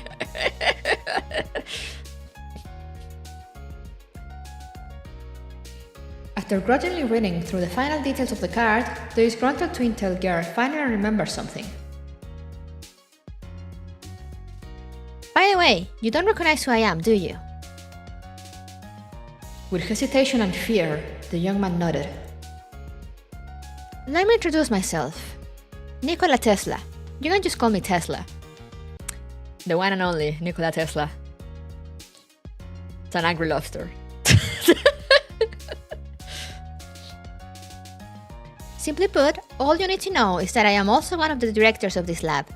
After grudgingly reading through the final details of the card, the disgruntled twin-tailed girl finally remembers something. By the way, you don't recognize who I am, do you? With hesitation and fear, the young man nodded. Let me introduce myself. Nikola Tesla. You can just call me Tesla. The one and only Nikola Tesla. It's an angry lobster. Simply put, all you need to know is that I am also one of the directors of this lab.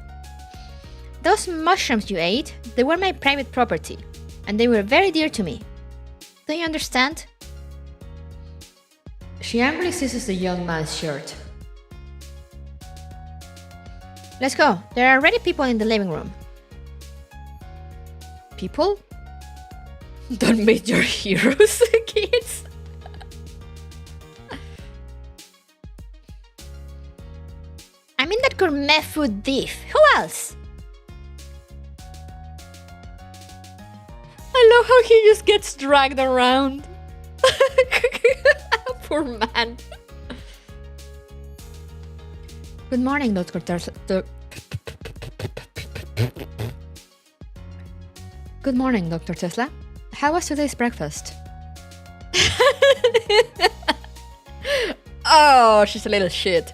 Those mushrooms you ate, they were my private property, and they were very dear to me. Do you understand? She angrily seizes the young man's shirt. Let's go. There are already people in the living room. People? Don't meet your heroes, kids. I mean that gourmet food thief. Who else? I love how he just gets dragged around. Poor man. Good morning, Dr. Good morning, Dr. Tesla. How was today's breakfast? Oh, she's a little shit.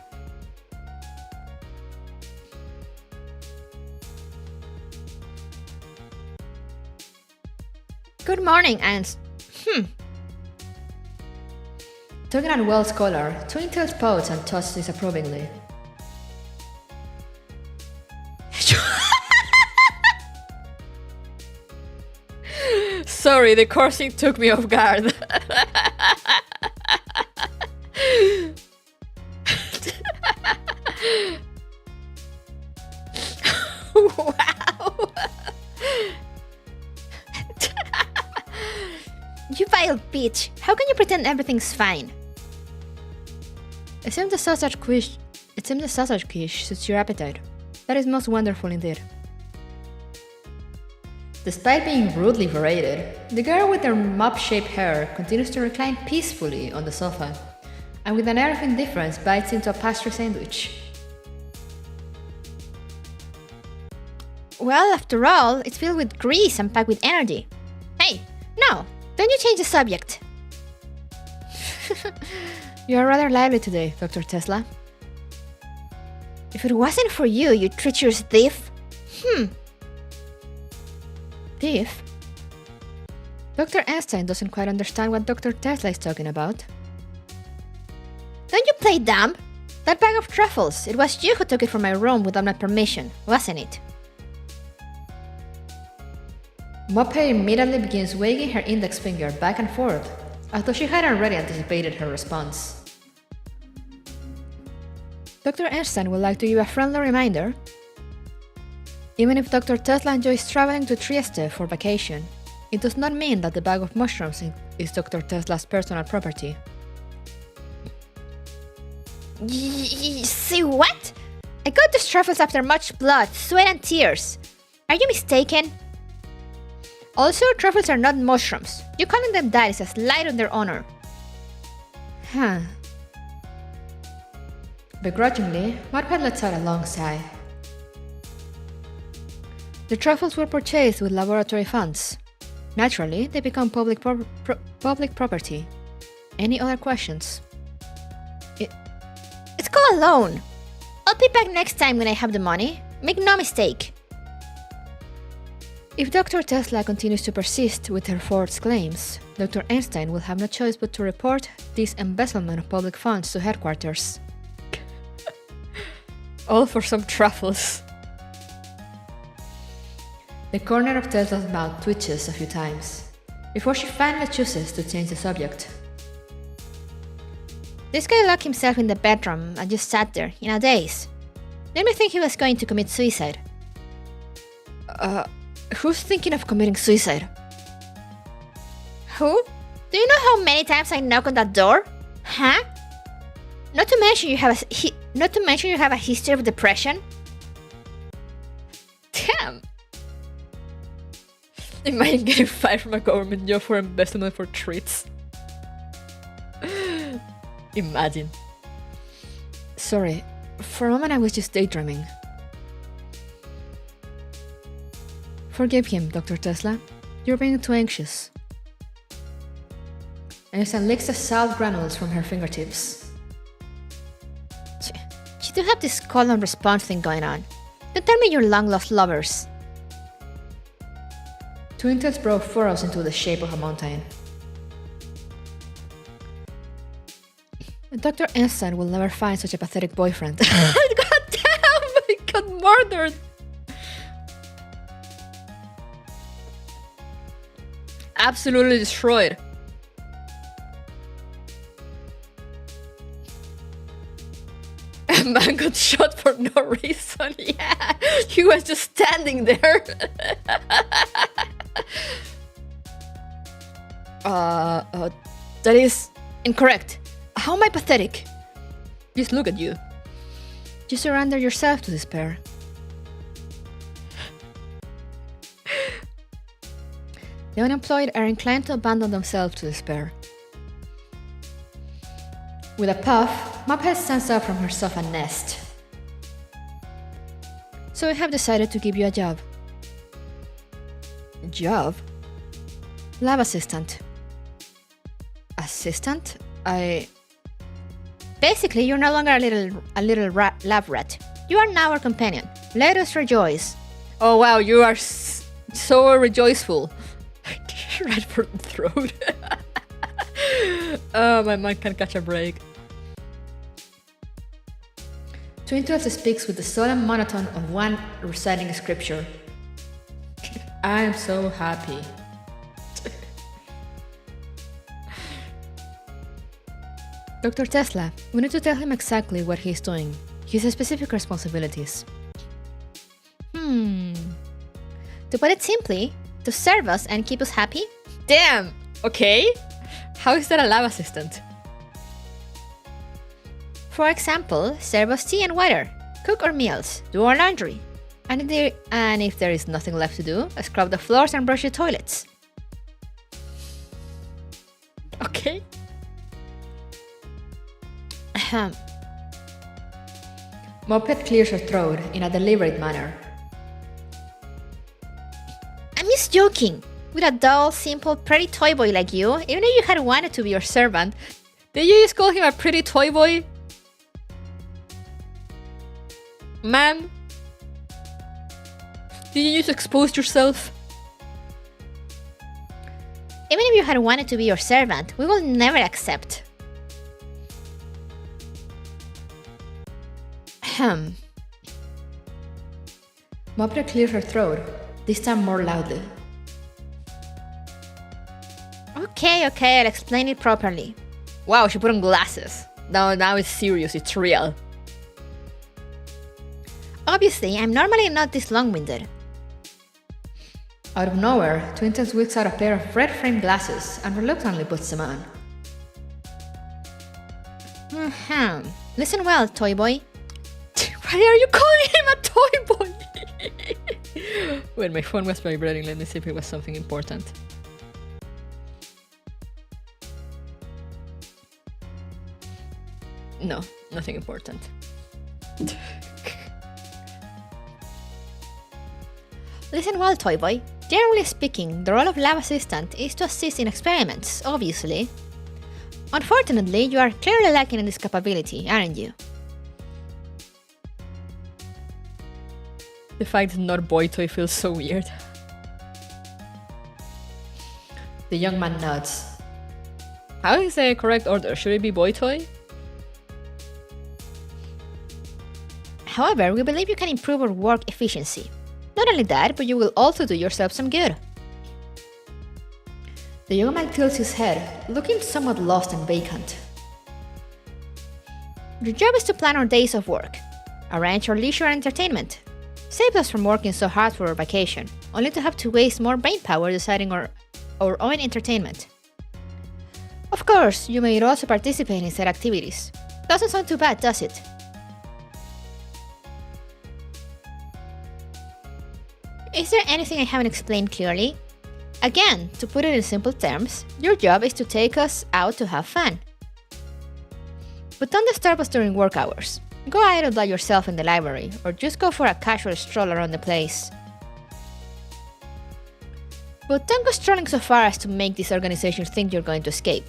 Good morning, and Tugging at Wells' collar, Twin-Tails pouts and tosses disapprovingly. Sorry, the coursing took me off guard. wow! You vile bitch! How can you pretend everything's fine? It seems the sausage quiche suits your appetite. That is most wonderful indeed. Despite being rudely berated, the girl with her mop-shaped hair continues to recline peacefully on the sofa, and with an air of indifference bites into a pastry sandwich. Well, after all, it's filled with grease and packed with energy. Hey, no! Don't you change the subject! You are rather lively today, Dr. Tesla. If it wasn't for you, you treacherous thief! Thief? Dr. Einstein doesn't quite understand what Dr. Tesla is talking about. Don't you play dumb? That bag of truffles, it was you who took it from my room without my permission, wasn't it? Moppe immediately begins wagging her index finger back and forth, as though she had already anticipated her response. Dr. Einstein would like to give a friendly reminder. Even if Dr. Tesla enjoys traveling to Trieste for vacation, it does not mean that the bag of mushrooms is Dr. Tesla's personal property. See what? I got those truffles after much blood, sweat and tears. Are you mistaken? Also, truffles are not mushrooms. You calling them that is a slight on their honor. Begrudgingly, Mudpie lets out a long sigh. The truffles were purchased with laboratory funds. Naturally, they become public property. Any other questions? Let's go alone. I'll be back next time when I have the money. Make no mistake. If Dr. Tesla continues to persist with her false claims, Dr. Einstein will have no choice but to report this embezzlement of public funds to headquarters. All for some truffles. The corner of Tesla's mouth twitches a few times, before she finally chooses to change the subject. This guy locked himself in the bedroom and just sat there, in a daze. Let me think he was going to commit suicide. Who's thinking of committing suicide? Who? Do you know how many times I knock on that door? Huh? Not to mention you have a history of depression. Damn! Imagine getting fired from a government job for embezzlement for treats. Imagine. Sorry, for a moment I was just daydreaming. Forgive him, Dr. Tesla. You're being too anxious. Einstein licks the salt granules from her fingertips. You do have this call and response thing going on. Don't tell me you're long-lost lovers. Twinkle's brow furrows into the shape of a mountain. Dr. Einstein will never find such a pathetic boyfriend. God damn! I got murdered! Absolutely destroyed. A man got shot for no reason. Yeah, he was just standing there. That is incorrect. How am I pathetic? Just look at you. You surrender yourself to despair. The unemployed are inclined to abandon themselves to despair. With a puff, Mophead stands up from her sofa nest. So I have decided to give you a job. Job? Lab assistant. Assistant? Basically, you're no longer a little lab rat. You are now our companion. Let us rejoice. Oh wow, you are so rejoiceful. Right for the throat. Oh, my mind can't catch a break. Twinkles speaks with the solemn monotone of one reciting scripture. I am so happy. Dr. Tesla, we need to tell him exactly what he's doing. His specific responsibilities. To put it simply, to serve us and keep us happy? Damn! Okay. How is that a lab assistant? For example, serve us tea and water, cook our meals, do our laundry, and if there is nothing left to do, scrub the floors and brush the toilets. Okay. Moped clears her throat in a deliberate manner. I'm just joking. With a dull, simple, pretty toy boy like you, even if you had wanted to be your servant, did you just call him a pretty toy boy? Ma'am? Did you just expose yourself? Even if you had wanted to be your servant, we will never accept. Moped clears her throat, this time more loudly. Okay, I'll explain it properly. Wow, she put on glasses. Now it's serious, it's real. Obviously, I'm normally not this long-winded. Out of nowhere, Twinkles whips out a pair of red-framed glasses and reluctantly puts them on. Listen well, toy boy. Why are you calling him a toy boy? Wait, my phone was vibrating. Let me see if it was something important. No, nothing important. Listen well, toy boy. Generally speaking, the role of lab assistant is to assist in experiments, obviously. Unfortunately, you are clearly lacking in this capability, aren't you? The fact that not boy toy feels so weird. The young man nods. How is the correct order? Should it be boy toy? However, we believe you can improve our work efficiency. Not only that, but you will also do yourself some good. The young man tilts his head, looking somewhat lost and vacant. Your job is to plan our days of work, arrange our leisure and entertainment, save us from working so hard for our vacation, only to have to waste more brain power deciding our own entertainment. Of course, you may also participate in said activities. Doesn't sound too bad, does it? Is there anything I haven't explained clearly? Again, to put it in simple terms, your job is to take us out to have fun. But don't disturb us during work hours. Go idle by yourself in the library, or just go for a casual stroll around the place. But don't go strolling so far as to make this organization think you're going to escape.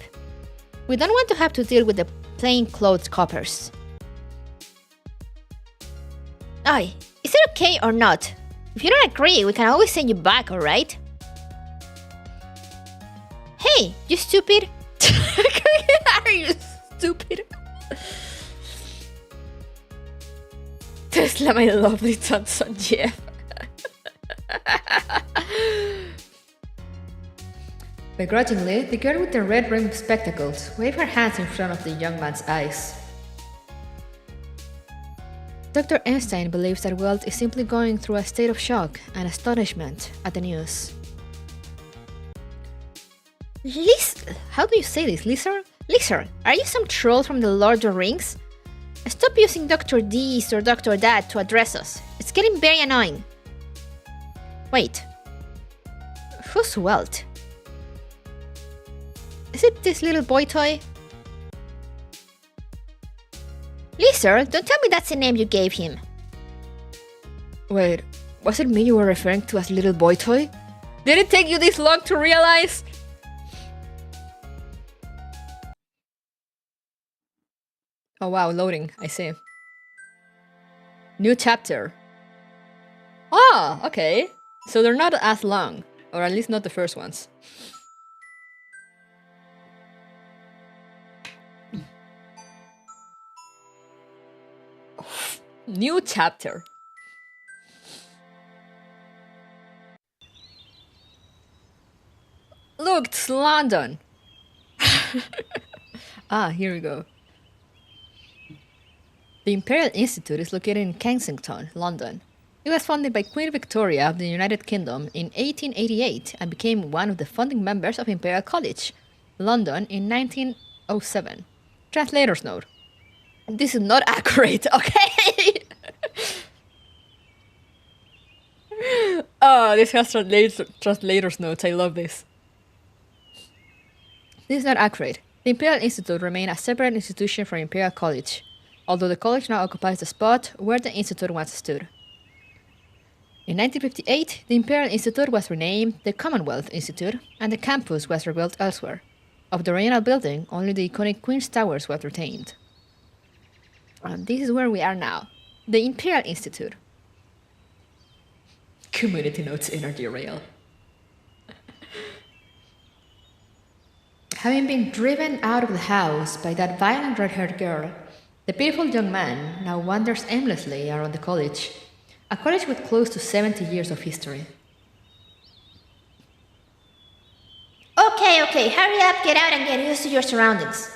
We don't want to have to deal with the plainclothes coppers. Oi, is it okay or not? If you don't agree, we can always send you back, alright? Hey, you stupid! Are you stupid? Tesla, my lovely son, Jeff. Begrudgingly, the girl with the red-rimmed spectacles waved her hands in front of the young man's eyes. Dr. Einstein believes that world is simply going through a state of shock and astonishment at the news. How do you say this, Lizard? Lizard, are you some troll from the Lord of the Rings? Stop using Dr. This or Dr. That to address us. It's getting very annoying. Wait. Who's Welt? Is it this little boy toy? Lizard, don't tell me that's the name you gave him. Wait, was it me you were referring to as little boy toy? Did it take you this long to realize? Oh wow, loading, I see. New chapter. Ah, okay. So they're not as long, or at least not the first ones. New chapter. Look, it's London. Ah, here we go. The Imperial Institute is located in Kensington, London. It was founded by Queen Victoria of the United Kingdom in 1888 and became one of the founding members of Imperial College, London in 1907. Translator's note. This is not accurate, okay? Oh, this has translator's notes. I love this. This is not accurate. The Imperial Institute remained a separate institution from Imperial College, although the college now occupies the spot where the institute once stood. In 1958, the Imperial Institute was renamed the Commonwealth Institute, and the campus was rebuilt elsewhere. Of the original building, only the iconic Queen's Towers was retained. And this is where we are now, the Imperial Institute. Community notes energy rail. Having been driven out of the house by that violent red-haired girl, the beautiful young man now wanders aimlessly around the college, a college with close to 70 years of history. Okay, hurry up, get out and get used to your surroundings.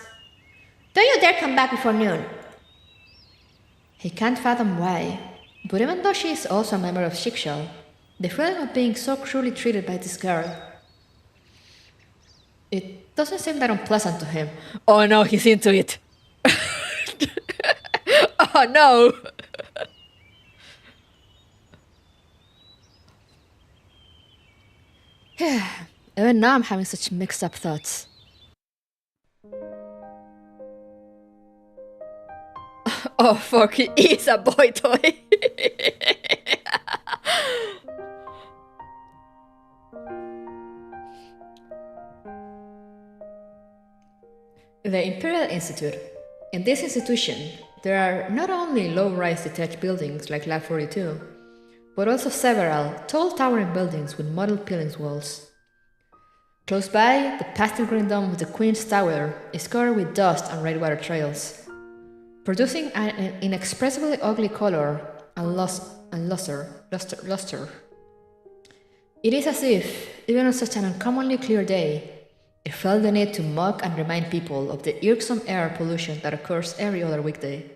Don't you dare come back before noon. He can't fathom why, but even though she is also a member of Shiksha, the feeling of being so cruelly treated by this girl, it doesn't seem that unpleasant to him. Oh no, he's into it. Oh no. Even now I'm having such mixed up thoughts. Oh fuck, he is a boy toy. The Imperial Institute. In this institution, there are not only low-rise detached buildings like Lab 42, but also several tall towering buildings with mottled peeling walls. Close by, the pastel green dome of the Queen's Tower is covered with dust and red water trails, producing an inexpressibly ugly color and luster. It is as if, even on such an uncommonly clear day, It felt the need to mock and remind people of the irksome air pollution that occurs every other weekday.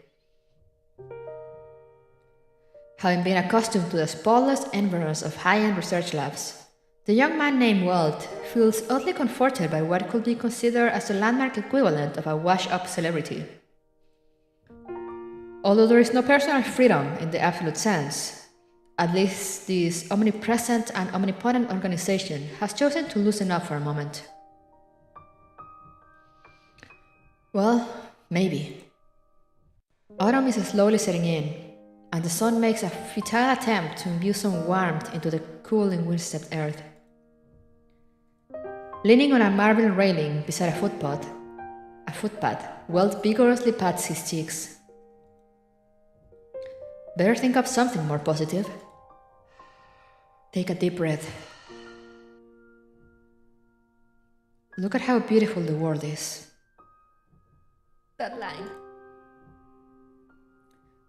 Having been accustomed to the spotless environs of high-end research labs, the young man named Walt feels oddly comforted by what could be considered as the landmark equivalent of a washed-up celebrity. Although there is no personal freedom in the absolute sense, at least this omnipresent and omnipotent organization has chosen to loosen up for a moment. Well, maybe. Autumn is slowly setting in, and the sun makes a futile attempt to imbue some warmth into the cool and wind-swept earth. Leaning on a marble railing beside a footpath, Walt vigorously pats his cheeks. Better think of something more positive. Take a deep breath. Look at how beautiful the world is. That line.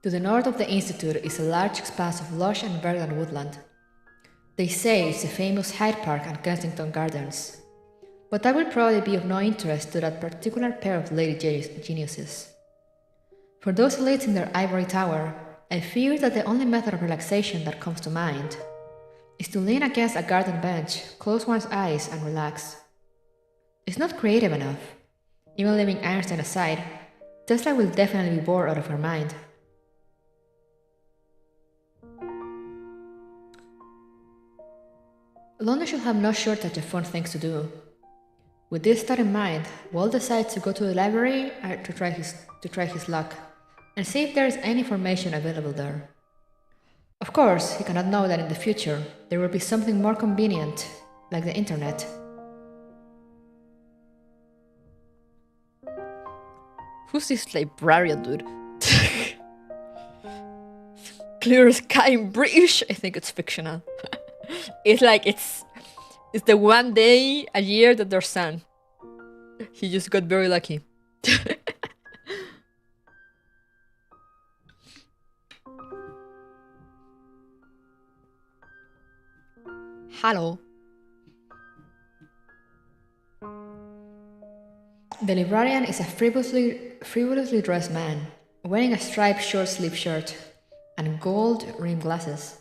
To the north of the Institute is a large expanse of lush and verdant woodland. They say it's the famous Hyde Park and Kensington Gardens, but that will probably be of no interest to that particular pair of lady geniuses. For those elites in their ivory tower, I fear that the only method of relaxation that comes to mind is to lean against a garden bench, close one's eyes, and relax. It's not creative enough. Even leaving Einstein aside, Tesla will definitely be bored out of her mind. London should have no shortage of fun things to do. With this thought in mind, Walt decides to go to the library to try his luck and see if there is any information available there. Of course, he cannot know that in the future there will be something more convenient, like the internet. Who's this librarian dude? Clear sky in British? I think it's fictional. It's the one day a year that there's sun. He just got very lucky. Hello. The librarian is a frivolously dressed man, wearing a striped short-sleeved shirt and gold-rimmed glasses.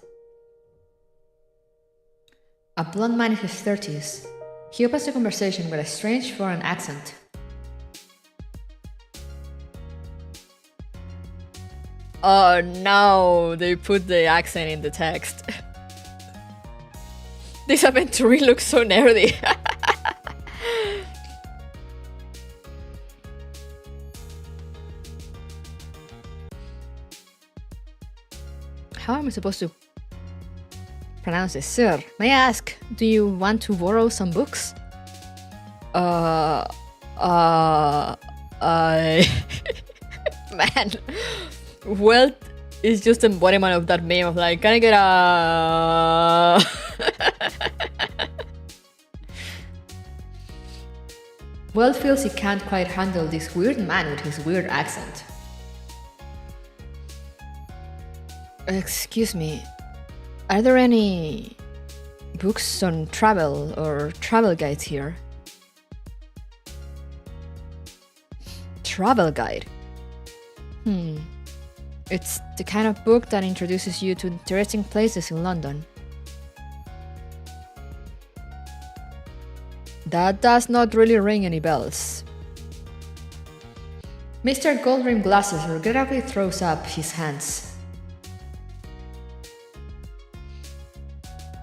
A blond man in his 30s, he opens the conversation with a strange foreign accent. Oh no, they put the accent in the text. This aventurine looks so nerdy. How am I supposed to pronounce this? Sir, may I ask, do you want to borrow some books? Man, wealth is just embodiment of that meme of like, can I get a... Walt feels he can't quite handle this weird man with his weird accent. Excuse me, are there any books on travel or travel guides here? Travel guide? It's the kind of book that introduces you to interesting places in London. That does not really ring any bells. Mr. Goldrim Glasses regrettably throws up his hands.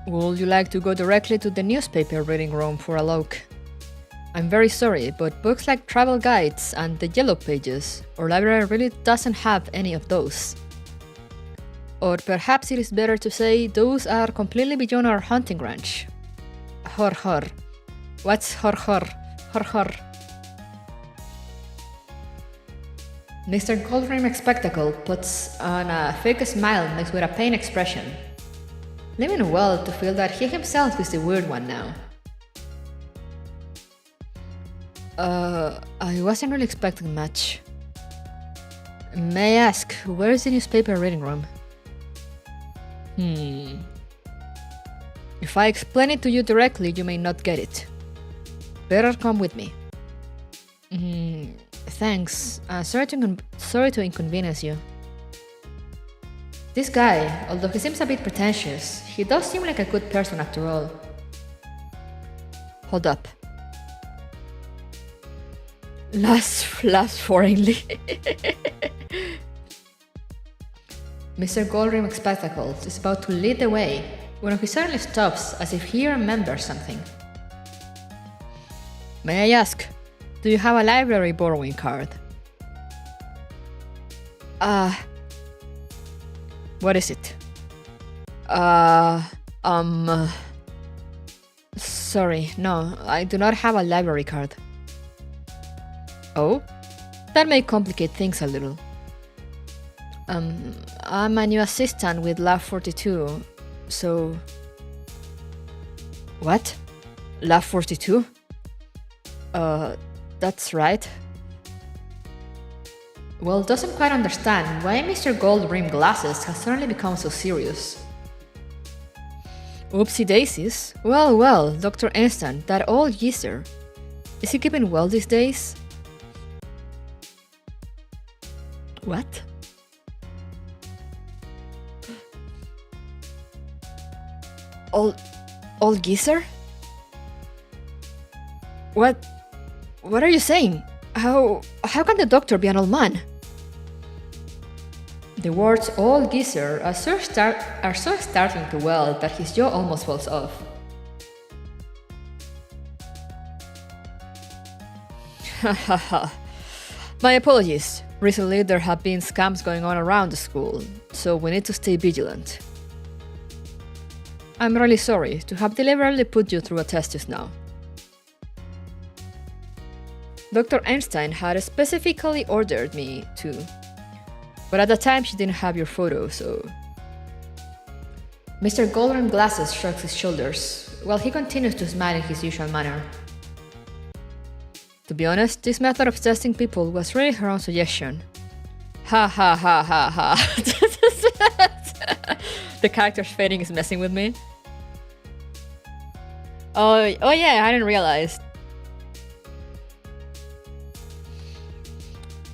Would you like to go directly to the newspaper reading room for a look? I'm very sorry, but books like travel guides and the yellow pages, our library really doesn't have any of those. Or perhaps it is better to say those are completely beyond our hunting range. Hor hor. What's hor hor? Hor hor. Mr. Goldrim Spectacle puts on a fake smile mixed with a pain expression, leaving Walt to feel that he himself is the weird one now. I wasn't really expecting much. May I ask, where is the newspaper reading room? If I explain it to you directly, you may not get it. Better come with me. Thanks. Sorry to inconvenience you. This guy, although he seems a bit pretentious, he does seem like a good person after all. Hold up. Laughs foreignly. Mr. Goldrim Spectacles is about to lead the way when he suddenly stops as if he remembers something. May I ask, do you have a library borrowing card? What is it? Sorry, no, I do not have a library card. Oh? That may complicate things a little. I'm a new assistant with Lab 42, so... What? Lab 42? That's right. Well, doesn't quite understand why Mr. Gold Rim Glasses has suddenly become so serious. Oopsie daisies. Well, Dr. Einstein, that old geezer. Is he keeping well these days? What? Old geezer? What are you saying? How can the doctor be an old man? The words old geezer are so startling to Well that his jaw almost falls off. Hahaha. My apologies. Recently there have been scams going on around the school, so we need to stay vigilant. I'm really sorry to have deliberately put you through a test just now. Dr. Einstein had specifically ordered me to, but at the time she didn't have your photo, so... Mr. Goldrim Glasses shrugs his shoulders, while he continues to smile in his usual manner. To be honest, this method of testing people was really her own suggestion. Ha ha ha ha ha. The character's fading is messing with me. Oh yeah, I didn't realize.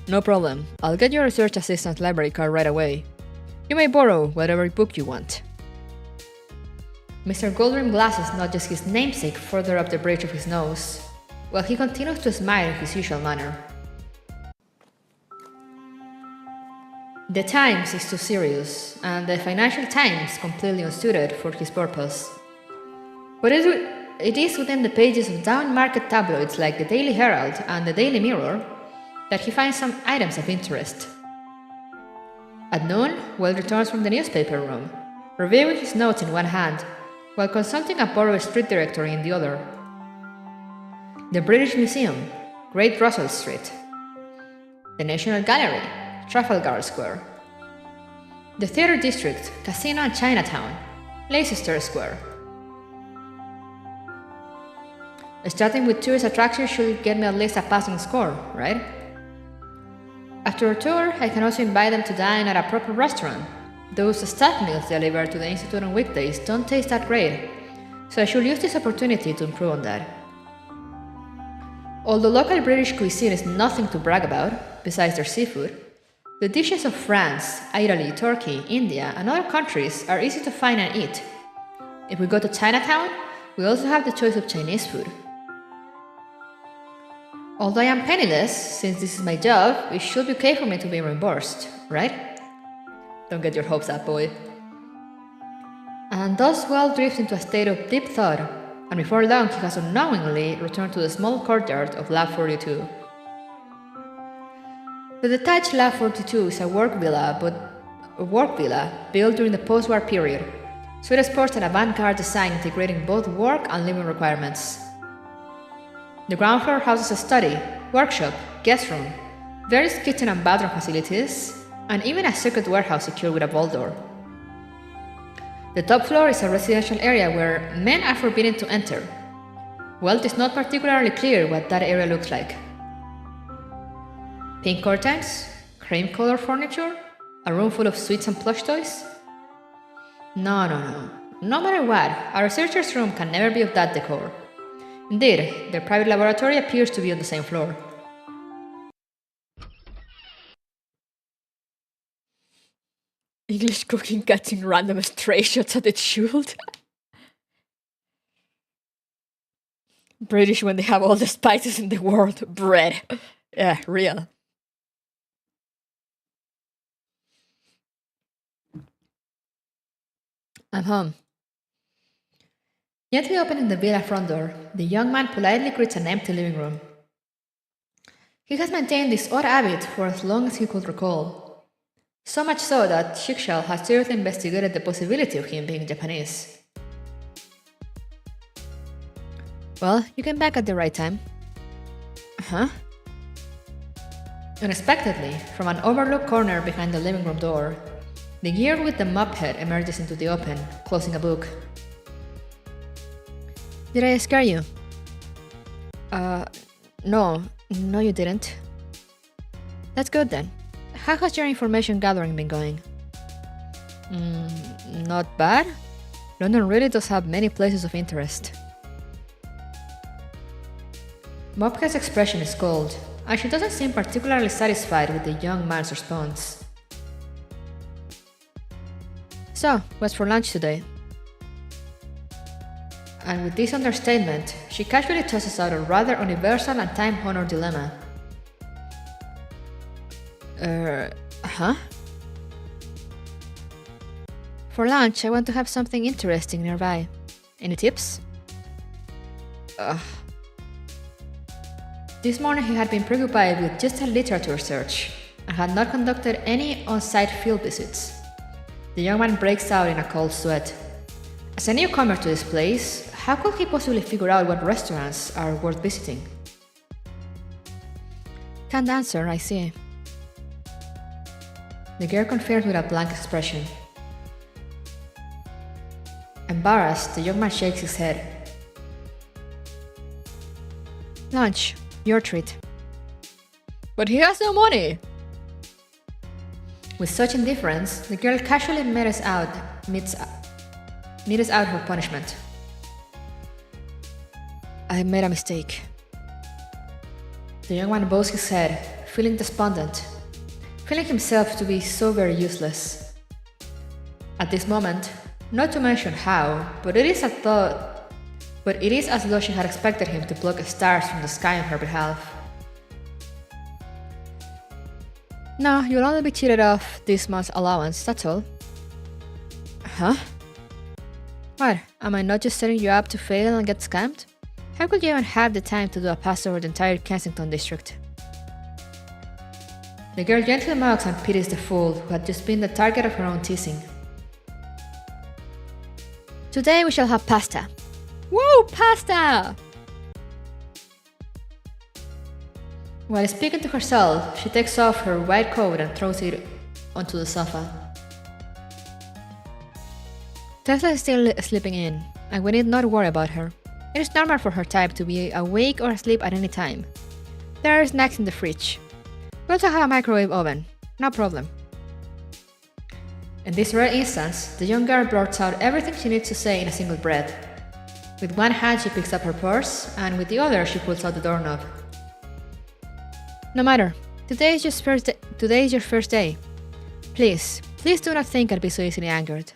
No problem. I'll get your research assistant library card right away. You may borrow whatever book you want. Mr. Goldrim Glasses nudges his namesake further up the bridge of his nose, while he continues to smile in his usual manner. The Times is too serious, and the Financial Times completely unsuited for his purpose. But it is within the pages of down-market tabloids like the Daily Herald and the Daily Mirror that he finds some items of interest. At noon, Will returns from the newspaper room, reviewing his notes in one hand, while consulting a borrowed street directory in the other. The British Museum, Great Russell Street. The National Gallery, Trafalgar Square. The Theatre District, Casino and Chinatown, Leicester Square. Starting with tourist attractions should get me at least a passing score, right? After a tour, I can also invite them to dine at a proper restaurant. Those staff meals delivered to the Institute on weekdays don't taste that great, so I should use this opportunity to improve on that. Although local British cuisine is nothing to brag about, besides their seafood, the dishes of France, Italy, Turkey, India, and other countries are easy to find and eat. If we go to Chinatown, we also have the choice of Chinese food. Although I am penniless, since this is my job, it should be okay for me to be reimbursed, right? Don't get your hopes up, boy. And thus Well drifts into a state of deep thought, and before long he has unknowingly returned to the small courtyard of Lab 42. The detached Lab 42 is a work villa built during the post-war period, so it sports an avant-garde design integrating both work and living requirements. The ground floor houses a study, workshop, guest room, various kitchen and bathroom facilities, and even a secret warehouse secured with a vault door. The top floor is a residential area where men are forbidden to enter. Well, it is not particularly clear what that area looks like. Pink curtains, cream-colored furniture, a room full of sweets and plush toys? No. No matter what, a researcher's room can never be of that decor. Indeed, their private laboratory appears to be on the same floor. English cooking getting random stray shots at its should. British when they have all the spices in the world. Bread. Yeah, real. I'm home. Gently opening the villa front door, the young man politely greets an empty living room. He has maintained this odd habit for as long as he could recall. So much so that Shiksha has seriously investigated the possibility of him being Japanese. Well, you came back at the right time. Huh? Unexpectedly, from an overlooked corner behind the living room door, the gear with the mop head emerges into the open, closing a book. Did I scare you? No, you didn't. That's good then. How has your information gathering been going? Not bad. London really does have many places of interest. Mopka's expression is cold, and she doesn't seem particularly satisfied with the young man's response. So, what's for lunch today? And with this understatement, she casually tosses out a rather universal and time-honored dilemma. Huh? For lunch, I want to have something interesting nearby. Any tips? This morning he had been preoccupied with just a literature search and had not conducted any on-site field visits. The young man breaks out in a cold sweat. As a newcomer to this place, how could he possibly figure out what restaurants are worth visiting? Can't answer, I see. The girl confirms with a blank expression. Embarrassed, the young man shakes his head. Lunch, your treat. But he has no money! With such indifference, the girl casually metes out her punishment. I made a mistake. The young man bows his head, feeling despondent, feeling himself to be so very useless. At this moment, not to mention how, but it is as though she had expected him to pluck stars from the sky on her behalf. No, you'll only be cheated off this month's allowance, that's all. Huh? What, am I not just setting you up to fail and get scammed? How could you even have the time to do a pass over the entire Kensington district? The girl gently mocks and pities the fool who had just been the target of her own teasing. Today we shall have pasta. Woo, pasta! While speaking to herself, she takes off her white coat and throws it onto the sofa. Tesla is still sleeping in, and we need not worry about her. It is normal for her type to be awake or asleep at any time. There are snacks in the fridge. We also have a microwave oven. No problem. In this rare instance, the young girl blurts out everything she needs to say in a single breath. With one hand she picks up her purse, and with the other she pulls out the doorknob. No matter. Today is your first day. Please do not think I'll be so easily angered.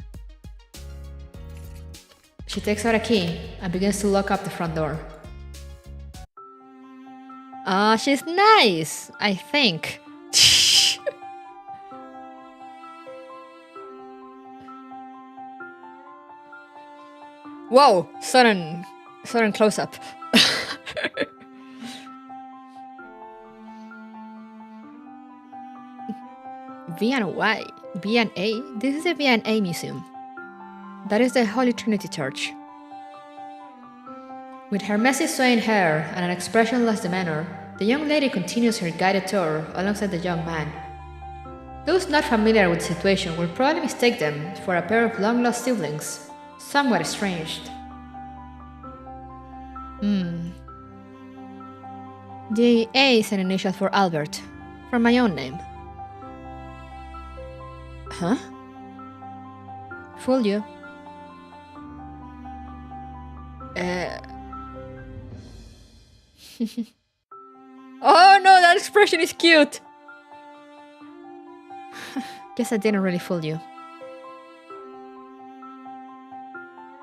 She takes out a key and begins to lock up the front door. She's nice, I think. Whoa, sudden close-up. V&Y? V&A? This is a V&A museum. That is the Holy Trinity Church. With her messy swaying hair and an expressionless demeanor, the young lady continues her guided tour alongside the young man. Those not familiar with the situation will probably mistake them for a pair of long-lost siblings, somewhat estranged. The A is an initial for Albert, from my own name. Huh? Fooled you. Oh no, that expression is cute! Guess I didn't really fool you.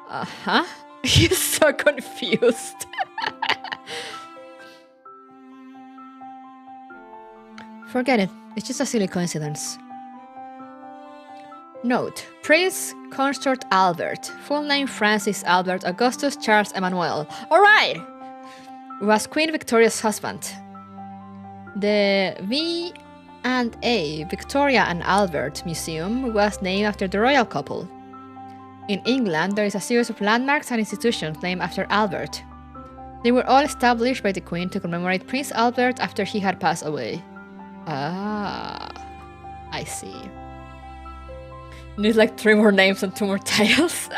Uh-huh. He's so confused. Forget it. It's just a silly coincidence. Note: Prince Consort Albert, full name Francis Albert Augustus Charles Emmanuel. Alright! Was Queen Victoria's husband. The V&A Victoria and Albert Museum was named after the royal couple. In England, there is a series of landmarks and institutions named after Albert. They were all established by the Queen to commemorate Prince Albert after he had passed away. Ah, I see. Need like 3 more names and 2 more titles.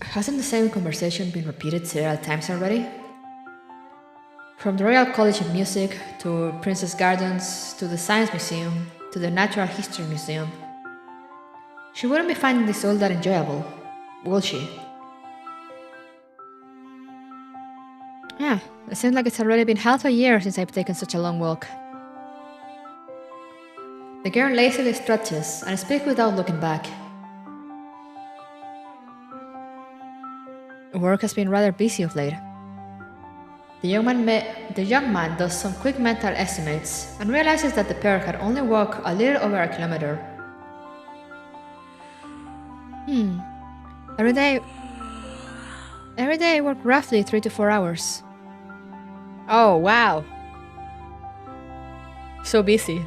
Hasn't the same conversation been repeated several times already? From the Royal College of Music, to Princess Gardens, to the Science Museum, to the Natural History Museum. She wouldn't be finding this all that enjoyable, will she? Yeah, it seems like it's already been half a year since I've taken such a long walk. The girl lazily stretches and speaks without looking back. Work has been rather busy of late. The young man does some quick mental estimates and realizes that the pair had only walked a little over a kilometer. Every day I work roughly 3 to 4 hours. Oh, wow. So busy.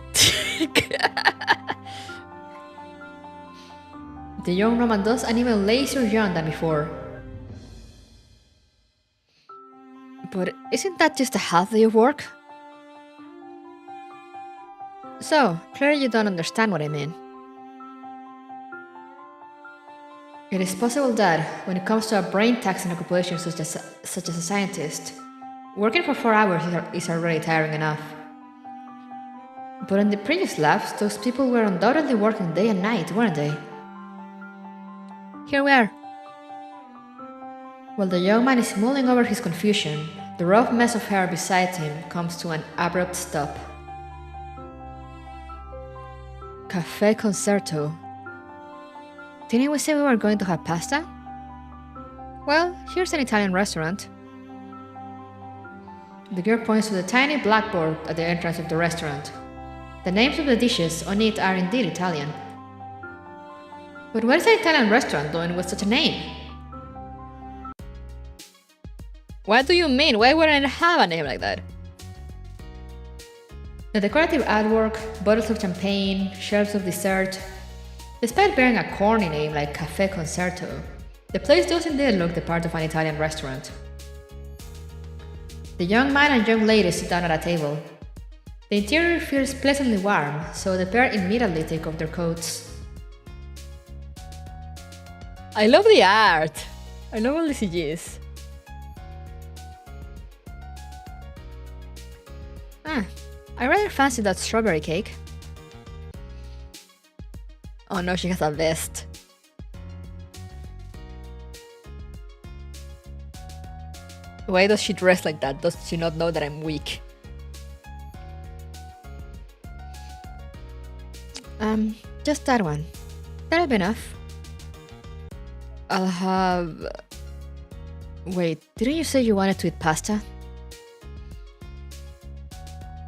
The young woman does an even lazier yawn than before. But isn't that just a half day of work? So, clearly you don't understand what I mean. It is possible that, when it comes to a brain-taxing occupation such as a scientist, working for 4 hours is already tiring enough. But in the previous labs, those people were undoubtedly working day and night, weren't they? Here we are. While the young man is mulling over his confusion, the rough mess of hair beside him comes to an abrupt stop. Cafe Concerto. Didn't we say we were going to have pasta? Well, here's an Italian restaurant. The girl points to the tiny blackboard at the entrance of the restaurant. The names of the dishes on it are indeed Italian. But what is an Italian restaurant doing with such a name? What do you mean? Why wouldn't it have a name like that? The decorative artwork, bottles of champagne, shelves of dessert. Despite bearing a corny name like Cafe Concerto, the place does indeed look the part of an Italian restaurant. The young man and young lady sit down at a table. The interior feels pleasantly warm, so the pair immediately take off their coats. I love the art. I love all the CGs. I rather fancy that strawberry cake. Oh no, she has a vest. Why does she dress like that? Does she not know that I'm weak? Just that one. That'll be enough. I'll have... Wait, didn't you say you wanted to eat pasta?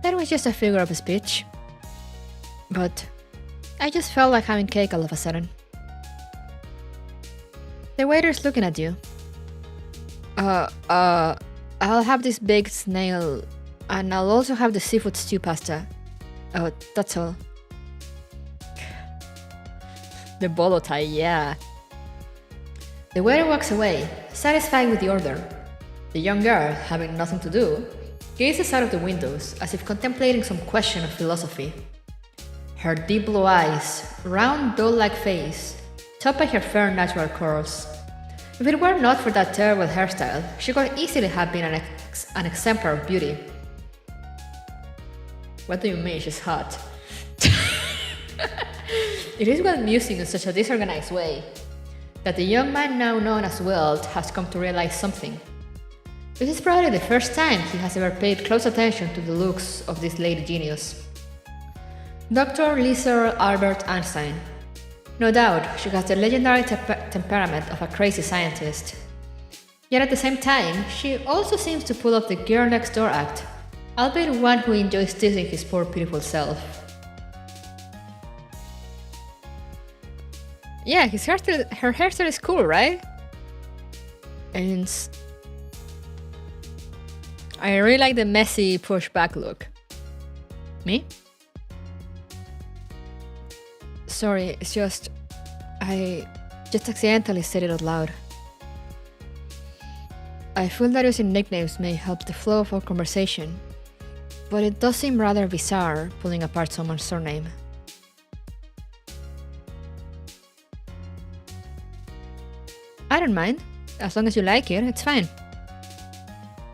That was just a figure of speech. But I just felt like having cake all of a sudden. The waiter's looking at you. I'll have this baked snail, and I'll also have the seafood stew pasta. Oh, that's all. The bolo tie, yeah. The waiter walks away, satisfied with the order. The young girl, having nothing to do, gazes out of the windows as if contemplating some question of philosophy. Her deep blue eyes, round doll-like face, topped by her fair natural curls. If it were not for that terrible hairstyle, she could easily have been an exemplar of beauty. What do you mean she's hot? It is well musing in such a disorganized way. that the young man now known as Weld has come to realize something. This is probably the first time he has ever paid close attention to the looks of this lady genius. Dr. Lisa Albert Einstein. No doubt, she has the legendary temperament of a crazy scientist. Yet at the same time, she also seems to pull off the girl next door act, albeit one who enjoys teasing his poor pitiful self. Yeah, her hairstyle is cool, right? And I really like the messy pushback look. Me? Sorry, it's just... I just accidentally said it out loud. I feel that using nicknames may help the flow of our conversation, but it does seem rather bizarre pulling apart someone's surname. I don't mind. As long as you like it, it's fine.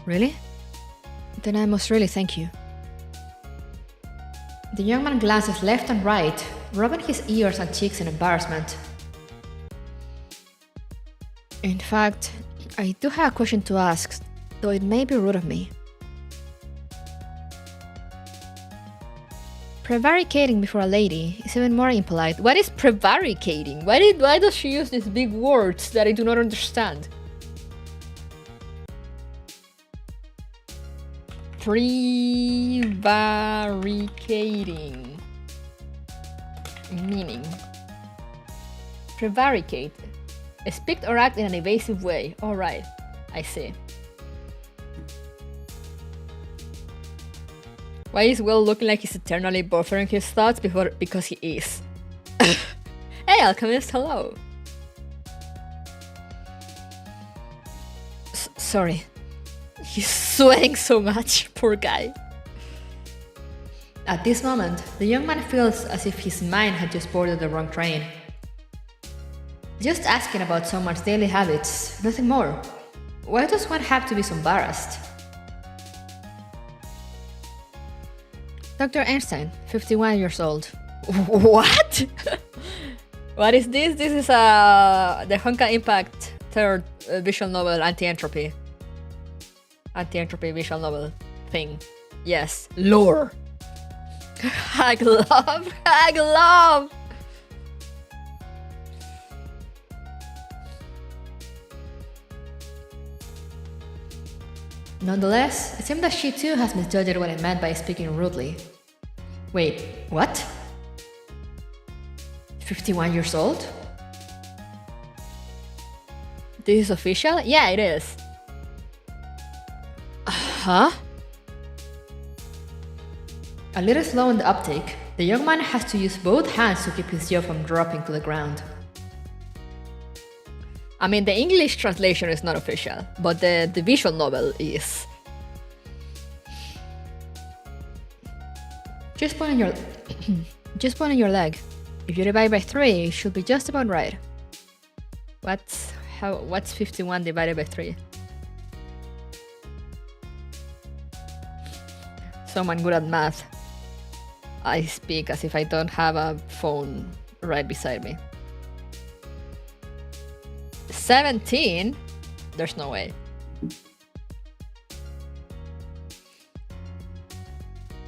Really? Then I must really thank you. The young man glances left and right, rubbing his ears and cheeks in embarrassment. In fact, I do have a question to ask, though it may be rude of me. Prevaricating before a lady is even more impolite. What is prevaricating? Why does she use these big words that I do not understand? Prevaricating. Meaning. Prevaricate. Speak or act in an evasive way. Alright, I see. Why is Will looking like he's eternally buffering his thoughts because he is? Hey, Alchemist, hello. Sorry. He's sweating so much, poor guy. At this moment, the young man feels as if his mind had just boarded the wrong train. Just asking about someone's daily habits, nothing more. Why does one have to be so embarrassed? Dr. Einstein, 51 years old. What? What is this? This is the Honkai Impact third visual novel, Anti-Entropy. Anti-Entropy visual novel thing. Yes, lore. Hag love! Nonetheless, it seems that she too has misjudged what I meant by speaking rudely. Wait, what? 51 years old? This is official? Yeah, it is. Huh? A little slow in the uptake, the young man has to use both hands to keep his jaw from dropping to the ground. I mean, the English translation is not official, but the visual novel is. Just point on your your leg. If you divide by 3, it should be just about right. What's 51 divided by 3? Someone good at math. I speak as if I don't have a phone right beside me. 17? There's no way.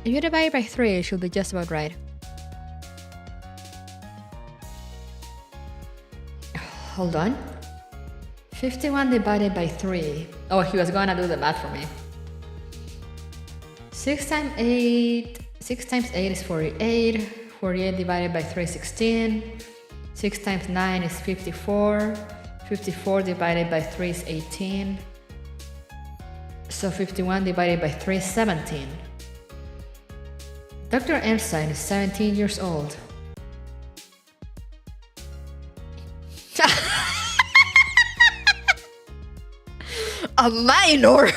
If you divide by 3, it should be just about right. Hold on. 51 divided by 3. Oh, he was gonna do the math for me. 6 times 8 is 48. 48 divided by 3 is 16. 6 times 9 is 54. 54 divided by 3 is 18. So 51 divided by 3 is 17. Dr. Einstein is 17 years old. A minor!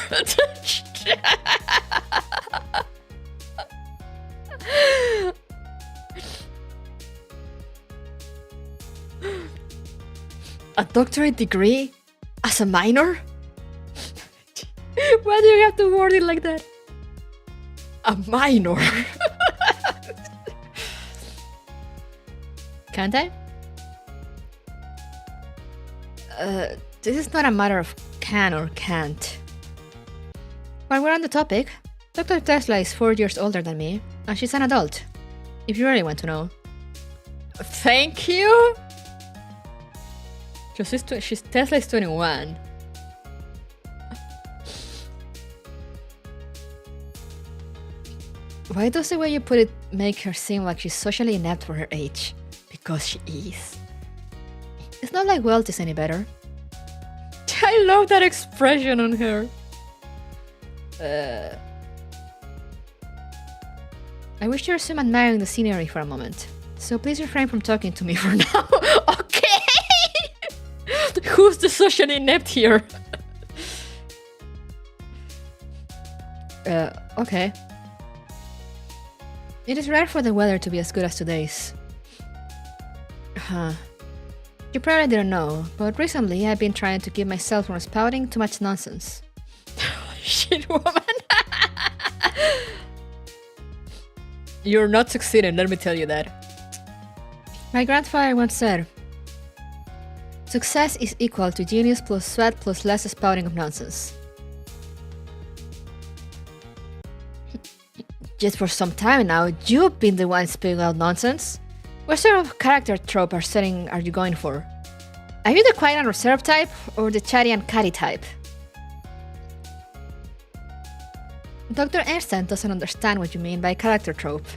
A doctorate degree as a minor? Why do you have to word it like that? A minor. Can't I? This is not a matter of can or can't. While we're on the topic, Dr. Tesla is 4 years older than me, and she's an adult, if you really want to know. Thank you? Tesla is 21. Why does the way you put it make her seem like she's socially inept for her age? Because she is. It's not like wealth is any better. I love that expression on her. I wish to resume admiring the scenery for a moment, so please refrain from talking to me for now. Okay! Who's the socially inept here? Okay. It is rare for the weather to be as good as today's. You probably didn't know, but recently I've been trying to keep myself from spouting too much nonsense. Shit, woman. You're not succeeding, let me tell you that. My grandfather once said, "Success is equal to genius plus sweat plus less spouting of nonsense." Just for some time now, you've been the one spewing out nonsense. What sort of character trope or setting are you going for? Are you the quiet and reserved type, or the chatty and catty type? Dr. Einstein doesn't understand what you mean by character trope.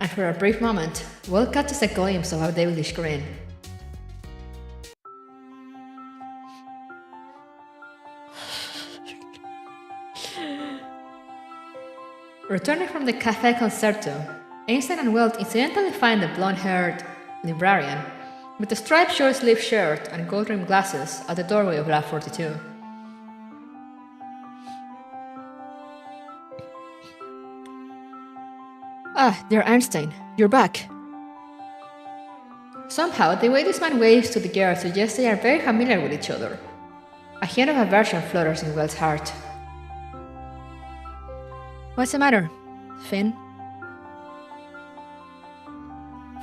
And for a brief moment, Will catches a glimpse of a devilish grin. Returning from the Café Concerto, Einstein and Welt incidentally find the blonde-haired librarian with a striped short-sleeved shirt and gold-rimmed glasses at the doorway of Lab 42. "Ah, dear Einstein, you're back." Somehow, the way this man waves to the girl suggests they are very familiar with each other. A hint of aversion flutters in Welt's heart. "What's the matter, Finn?"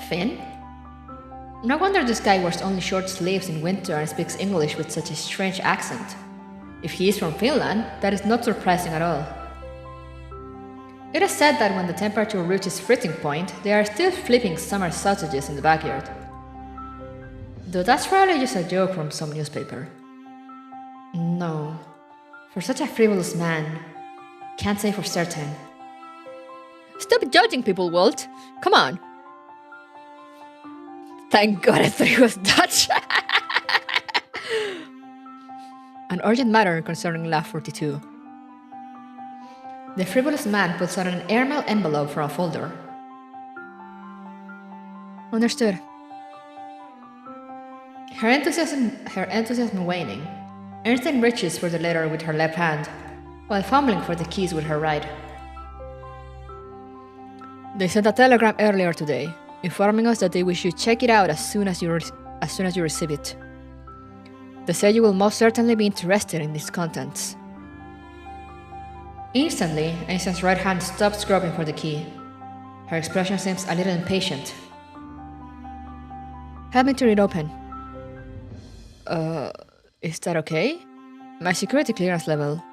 Finn? No wonder this guy wears only short sleeves in winter and speaks English with such a strange accent. If he is from Finland, that is not surprising at all. It is said that when the temperature reaches freezing point, they are still flipping summer sausages in the backyard. Though that's probably just a joke from some newspaper. No. For such a frivolous man, can't say for certain. Stop judging people, Walt. Come on. Thank God I thought he was Dutch. An urgent matter concerning Lab 42. The frivolous man puts out an airmail envelope from a folder. Understood. Her enthusiasm waning, Einstein reaches for the letter with her left hand, while fumbling for the keys with her right. "They sent a telegram earlier today, informing us that they wish you check it out as soon as you receive it. They say you will most certainly be interested in its contents." Instantly, Einstein's right hand stops groping for the key. Her expression seems a little impatient. "Help me tear it open." Is that okay? My security clearance level.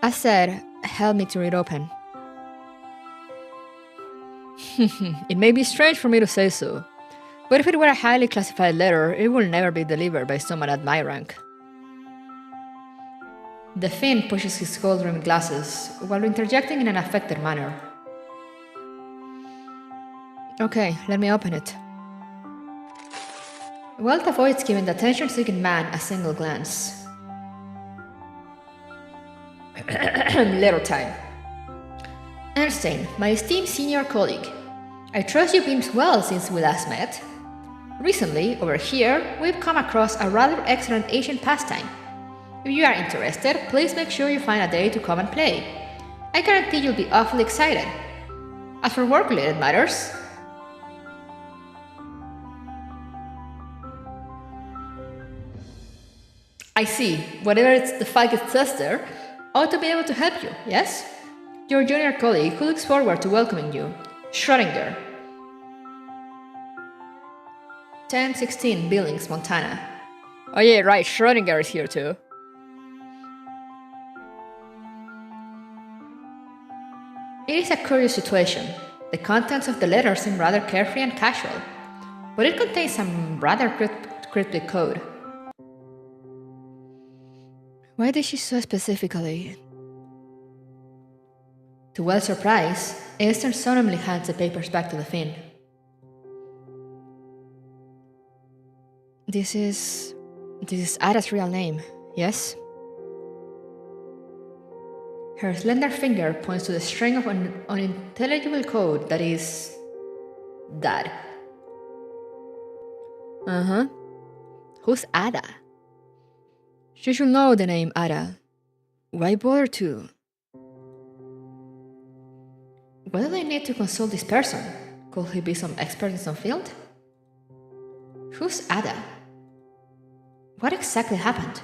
I said, help me tear it open. It may be strange for me to say so, but if it were a highly classified letter, it will never be delivered by someone at my rank. The Finn pushes his gold-rimmed glasses while interjecting in an affected manner. Okay, let me open it. Welt avoids giving the attention-seeking man a single glance. Letter time. Einstein, my esteemed senior colleague. I trust you've been well since we last met. Recently, over here, we've come across a rather excellent Asian pastime. If you are interested, please make sure you find a day to come and play. I guarantee you'll be awfully excited. As for work-related matters, I see. Whatever it's the fact it says there, ought to be able to help you, yes? Your junior colleague who looks forward to welcoming you, Schrödinger. 1016 Billings, Montana. Oh yeah, right, Schrödinger is here too. It is a curious situation. The contents of the letter seem rather carefree and casual, but it contains some rather cryptic code. Why did she so specifically? To Wells' surprise, Einstein solemnly hands the papers back to the Finn. This is Ada's real name, yes? Her slender finger points to the string of unintelligible code that is... Dad. Uh-huh. Who's Ada? She should know the name Ada. Why bother to? Why do they need to consult this person? Could he be some expert in some field? Who's Ada? What exactly happened?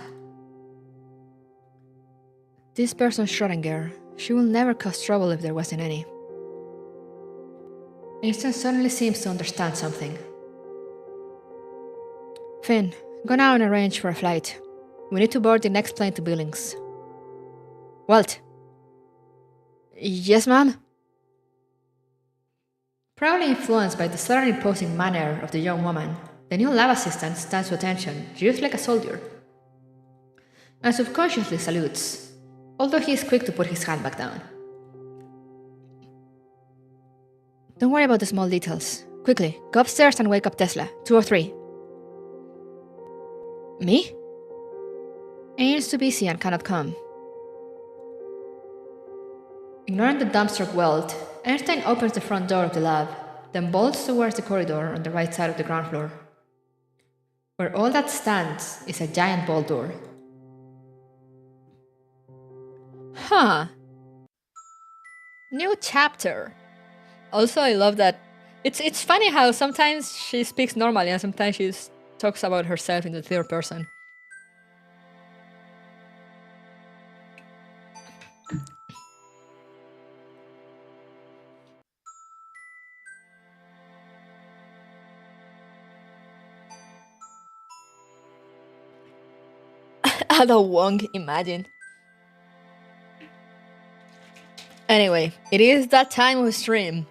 This person's Schrödinger. She will never cause trouble if there wasn't any. Einstein suddenly seems to understand something. Finn, go now and arrange for a flight. We need to board the next plane to Billings. Walt. Yes, ma'am? Probably influenced by the sudden imposing manner of the young woman, the new lab assistant stands to attention, just like a soldier, and subconsciously salutes, although he is quick to put his hand back down. Don't worry about the small details. Quickly, go upstairs and wake up Tesla, 203. Me? Ains too busy and cannot come. Ignoring the dumbstruck Welt, Einstein opens the front door of the lab, then bolts towards the corridor on the right side of the ground floor. Where all that stands is a giant vault door. Huh. New chapter. Also, I love that. It's funny how sometimes she speaks normally and sometimes she talks about herself in the third person. Ada Wong, imagine. Anyway, it is that time of stream.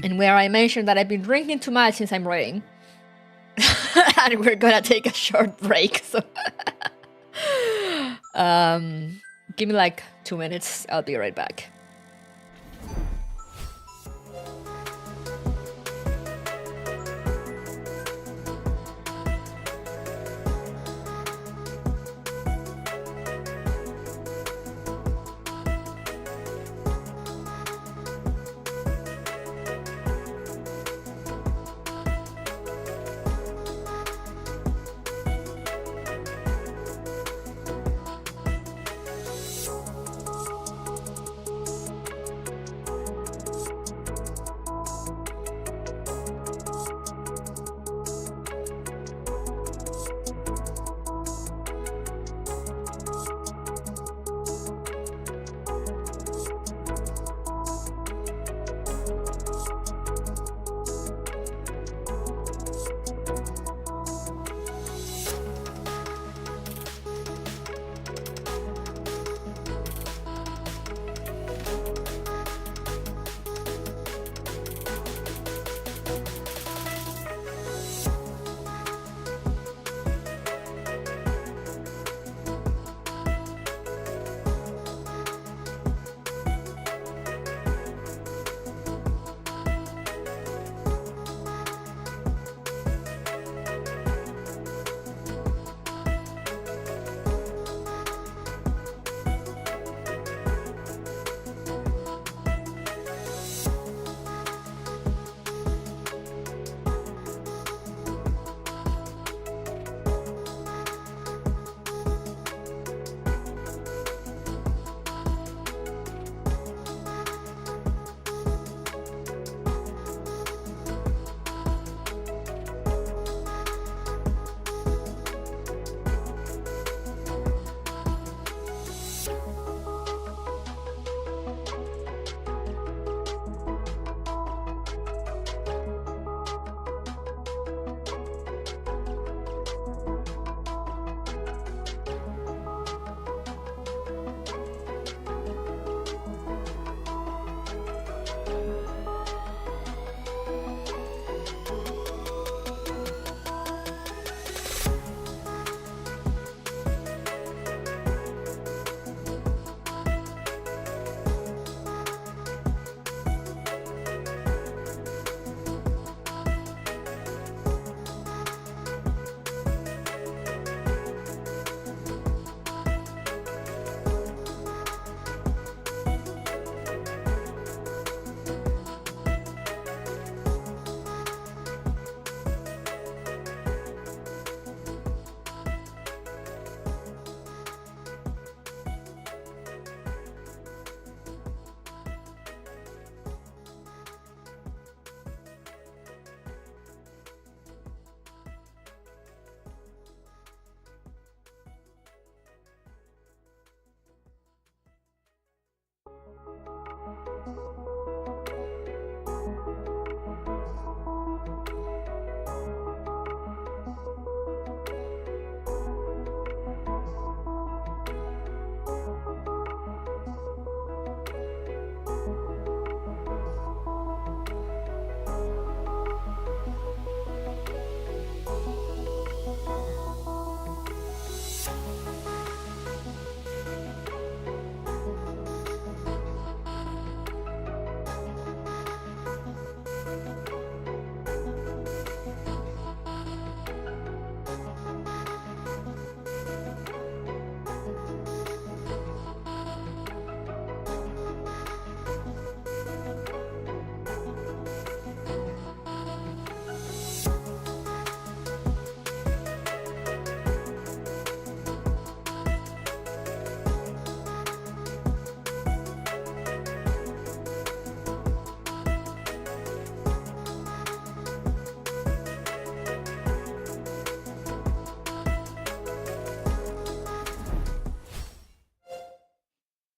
And where I mentioned that I've been drinking too much since I'm writing. And we're gonna take a short break, so... give me like 2 minutes, I'll be right back.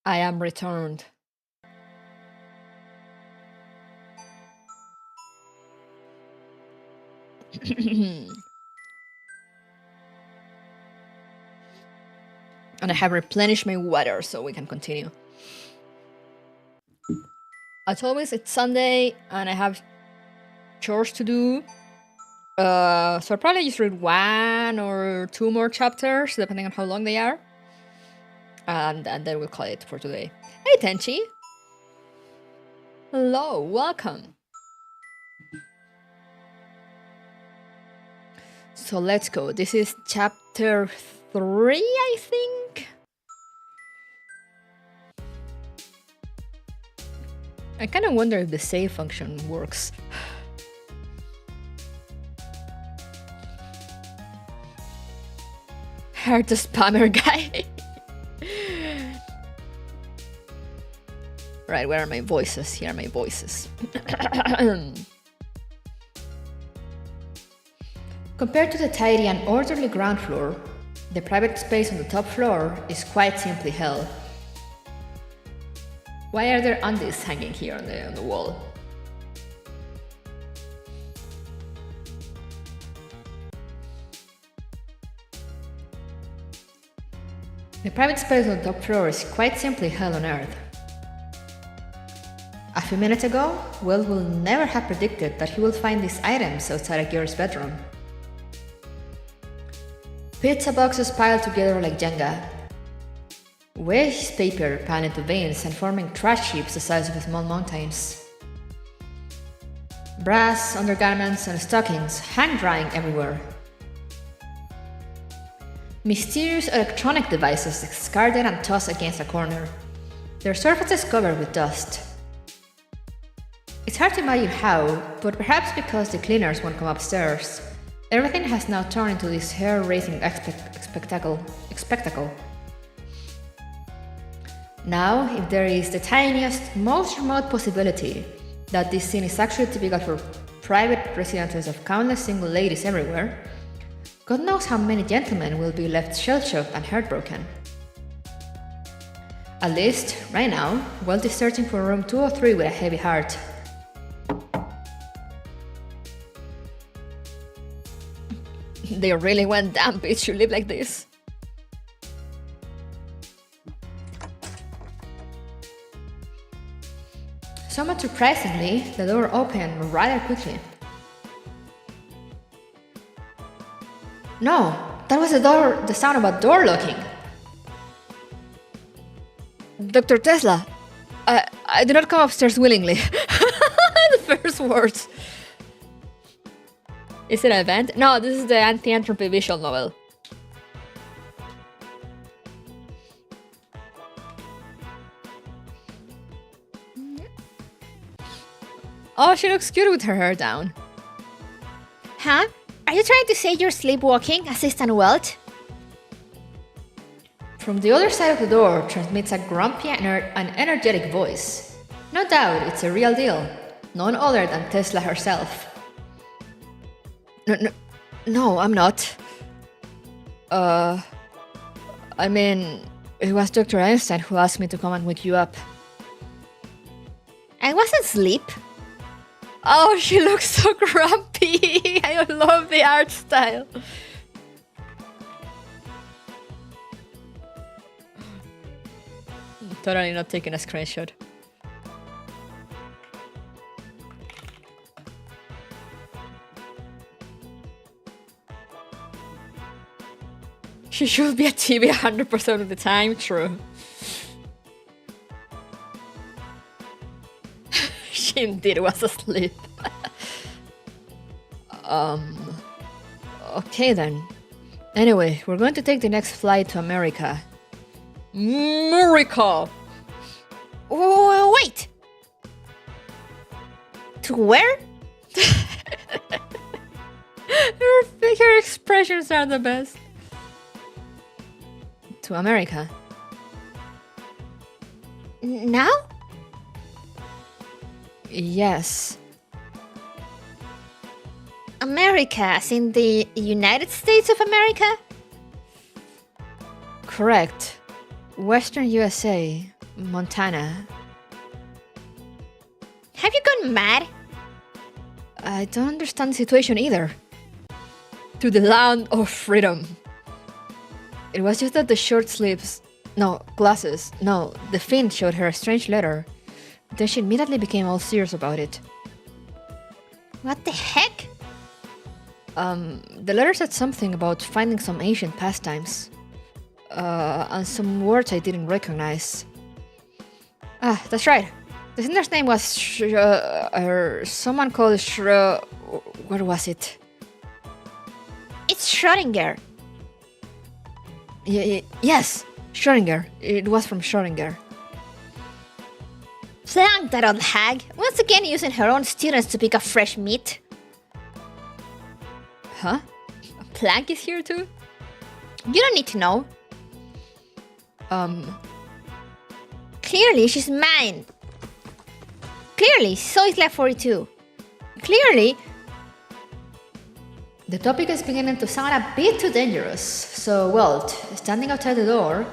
I am returned. And I have replenished my water so we can continue. As always, it's Sunday and I have chores to do. So I'll probably just read 1 or 2 more chapters, depending on how long they are. And then we'll call it for today. Hey, Tenchi! Hello, welcome! So let's go. This is chapter 3, I think? I kind of wonder if the save function works. Heard the spammer guy. Right, where are my voices? Here are my voices. Compared to the tidy and orderly ground floor, the private space on the top floor is quite simply hell. Why are there undies hanging here on the wall? The private space on the top floor is quite simply hell on earth. A few minutes ago, Will never have predicted that he will find these items outside a girl's bedroom. Pizza boxes piled together like Jenga. Waste paper piled into veins and forming trash heaps the size of small mountains. Brass, undergarments, and stockings hang drying everywhere. Mysterious electronic devices discarded and tossed against a corner, their surfaces covered with dust. It's hard to imagine how, but perhaps because the cleaners won't come upstairs, everything has now turned into this hair-raising spectacle. Now, if there is the tiniest, most remote possibility that this scene is actually typical for private residences of countless single ladies everywhere, God knows how many gentlemen will be left shell-shocked and heartbroken. At least, right now, Walt is searching for room 203 with a heavy heart. They really went, damn bitch, you live like this. Somewhat surprisingly, the door opened rather quickly. No, that was the sound of a door locking. Dr. Tesla, I did not come upstairs willingly. The first words. Is it an event? No, this is the Anti-Entropy visual novel. Oh, she looks cute with her hair down. Huh? Are you trying to say you're sleepwalking, Assistant Welt? From the other side of the door transmits a grumpy and energetic voice. No doubt it's a real deal. None other than Tesla herself. No, I'm not. I mean, it was Dr. Einstein who asked me to come and wake you up. I wasn't asleep. Oh, she looks so grumpy. I love the art style. Totally not taking a screenshot. She should be at TV 100% of the time, true. She indeed was asleep. Okay then. Anyway, we're going to take the next flight to America. America! Oh, wait! To where? Her expressions are the best. To America. Now? Yes. America, as in the United States of America? Correct. Western USA. Montana. Have you gone mad? I don't understand the situation either. To the land of freedom. It was just that the short sleeves, glasses, the Finn showed her a strange letter. Then she immediately became all serious about it. What the heck? The letter said something about finding some ancient pastimes. And some words I didn't recognize. Ah, that's right. The sender's name was someone called what was it? It's Schrödinger. Yes, Schrödinger. It was from Schrödinger. Flank that old hag, once again using her own students to pick up fresh meat. Huh? Plank is here too? You don't need to know. Clearly, she's mine. Clearly, so is Lab 42. Clearly, the topic is beginning to sound a bit too dangerous, so Walt, standing outside the door,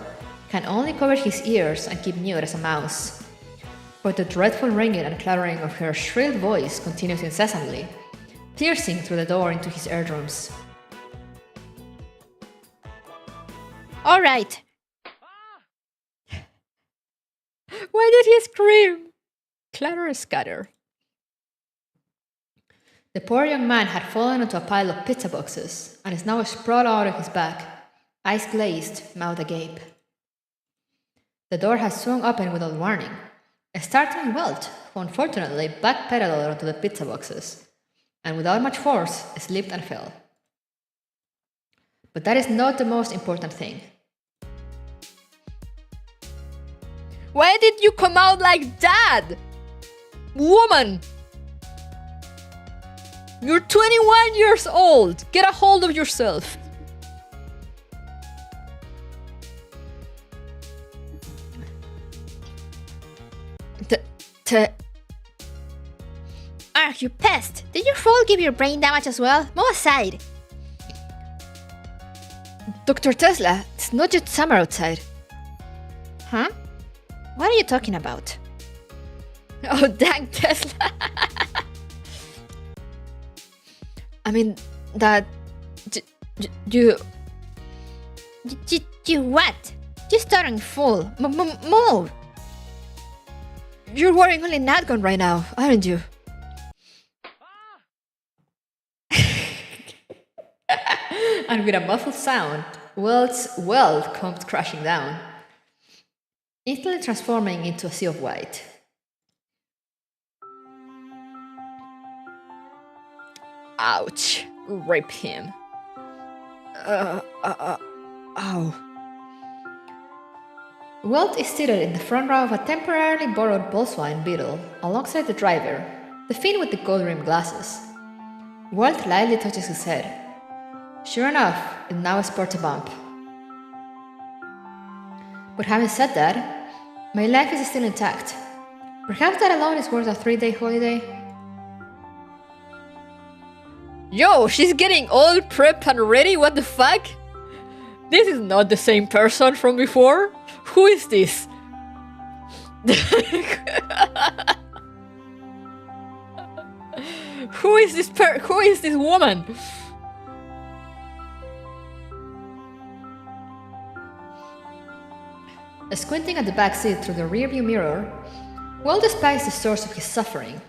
can only cover his ears and keep mute as a mouse. But the dreadful ringing and clattering of her shrill voice continues incessantly, piercing through the door into his eardrums. All right. Why did he scream? Clatter scatter. The poor young man had fallen into a pile of pizza boxes and is now sprawled out on his back, eyes glazed, mouth agape. The door had swung open without warning, startling Walt, who unfortunately backpedaled onto the pizza boxes, and without much force slipped and fell. But that is not the most important thing. Why did you come out like that? Woman! You're 21 years old! Get a hold of yourself! Are you pissed? Did your fall give you brain damage as well? Move aside. Dr. Tesla, it's not yet summer outside. Huh? What are you talking about? Oh, dang Tesla! I mean, that... You what? You stuttering fool. Move! You're wearing only Natgon right now, aren't you? And with a muffled sound, Walt's wealth comes crashing down, instantly transforming into a sea of white. Ouch! Rip him. Ow. Walt is seated in the front row of a temporarily borrowed Volkswagen Beetle alongside the driver, the Finn with the gold-rimmed glasses. Walt lightly touches his head. Sure enough, it now sports a bump. But having said that, my life is still intact. Perhaps that alone is worth a 3-day holiday? Yo, she's getting all prepped and ready, what the fuck? This is not the same person from before. Who is this? Who is this woman? Squinting at the back seat through the rearview mirror, Walt espies the source of his suffering,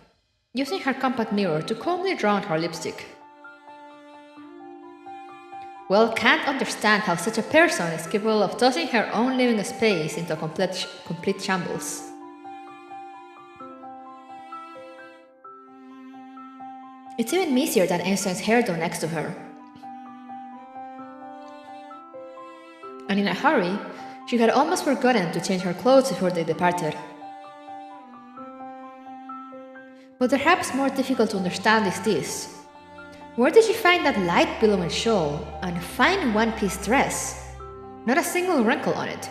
using her compact mirror to calmly draw on her lipstick. Walt can't understand how such a person is capable of tossing her own living space into a complete shambles. It's even messier than Einstein's hairdo next to her. And in a hurry, she had almost forgotten to change her clothes before they departed. But perhaps more difficult to understand is this. Where did she find that light billowing shawl and fine one-piece dress? Not a single wrinkle on it.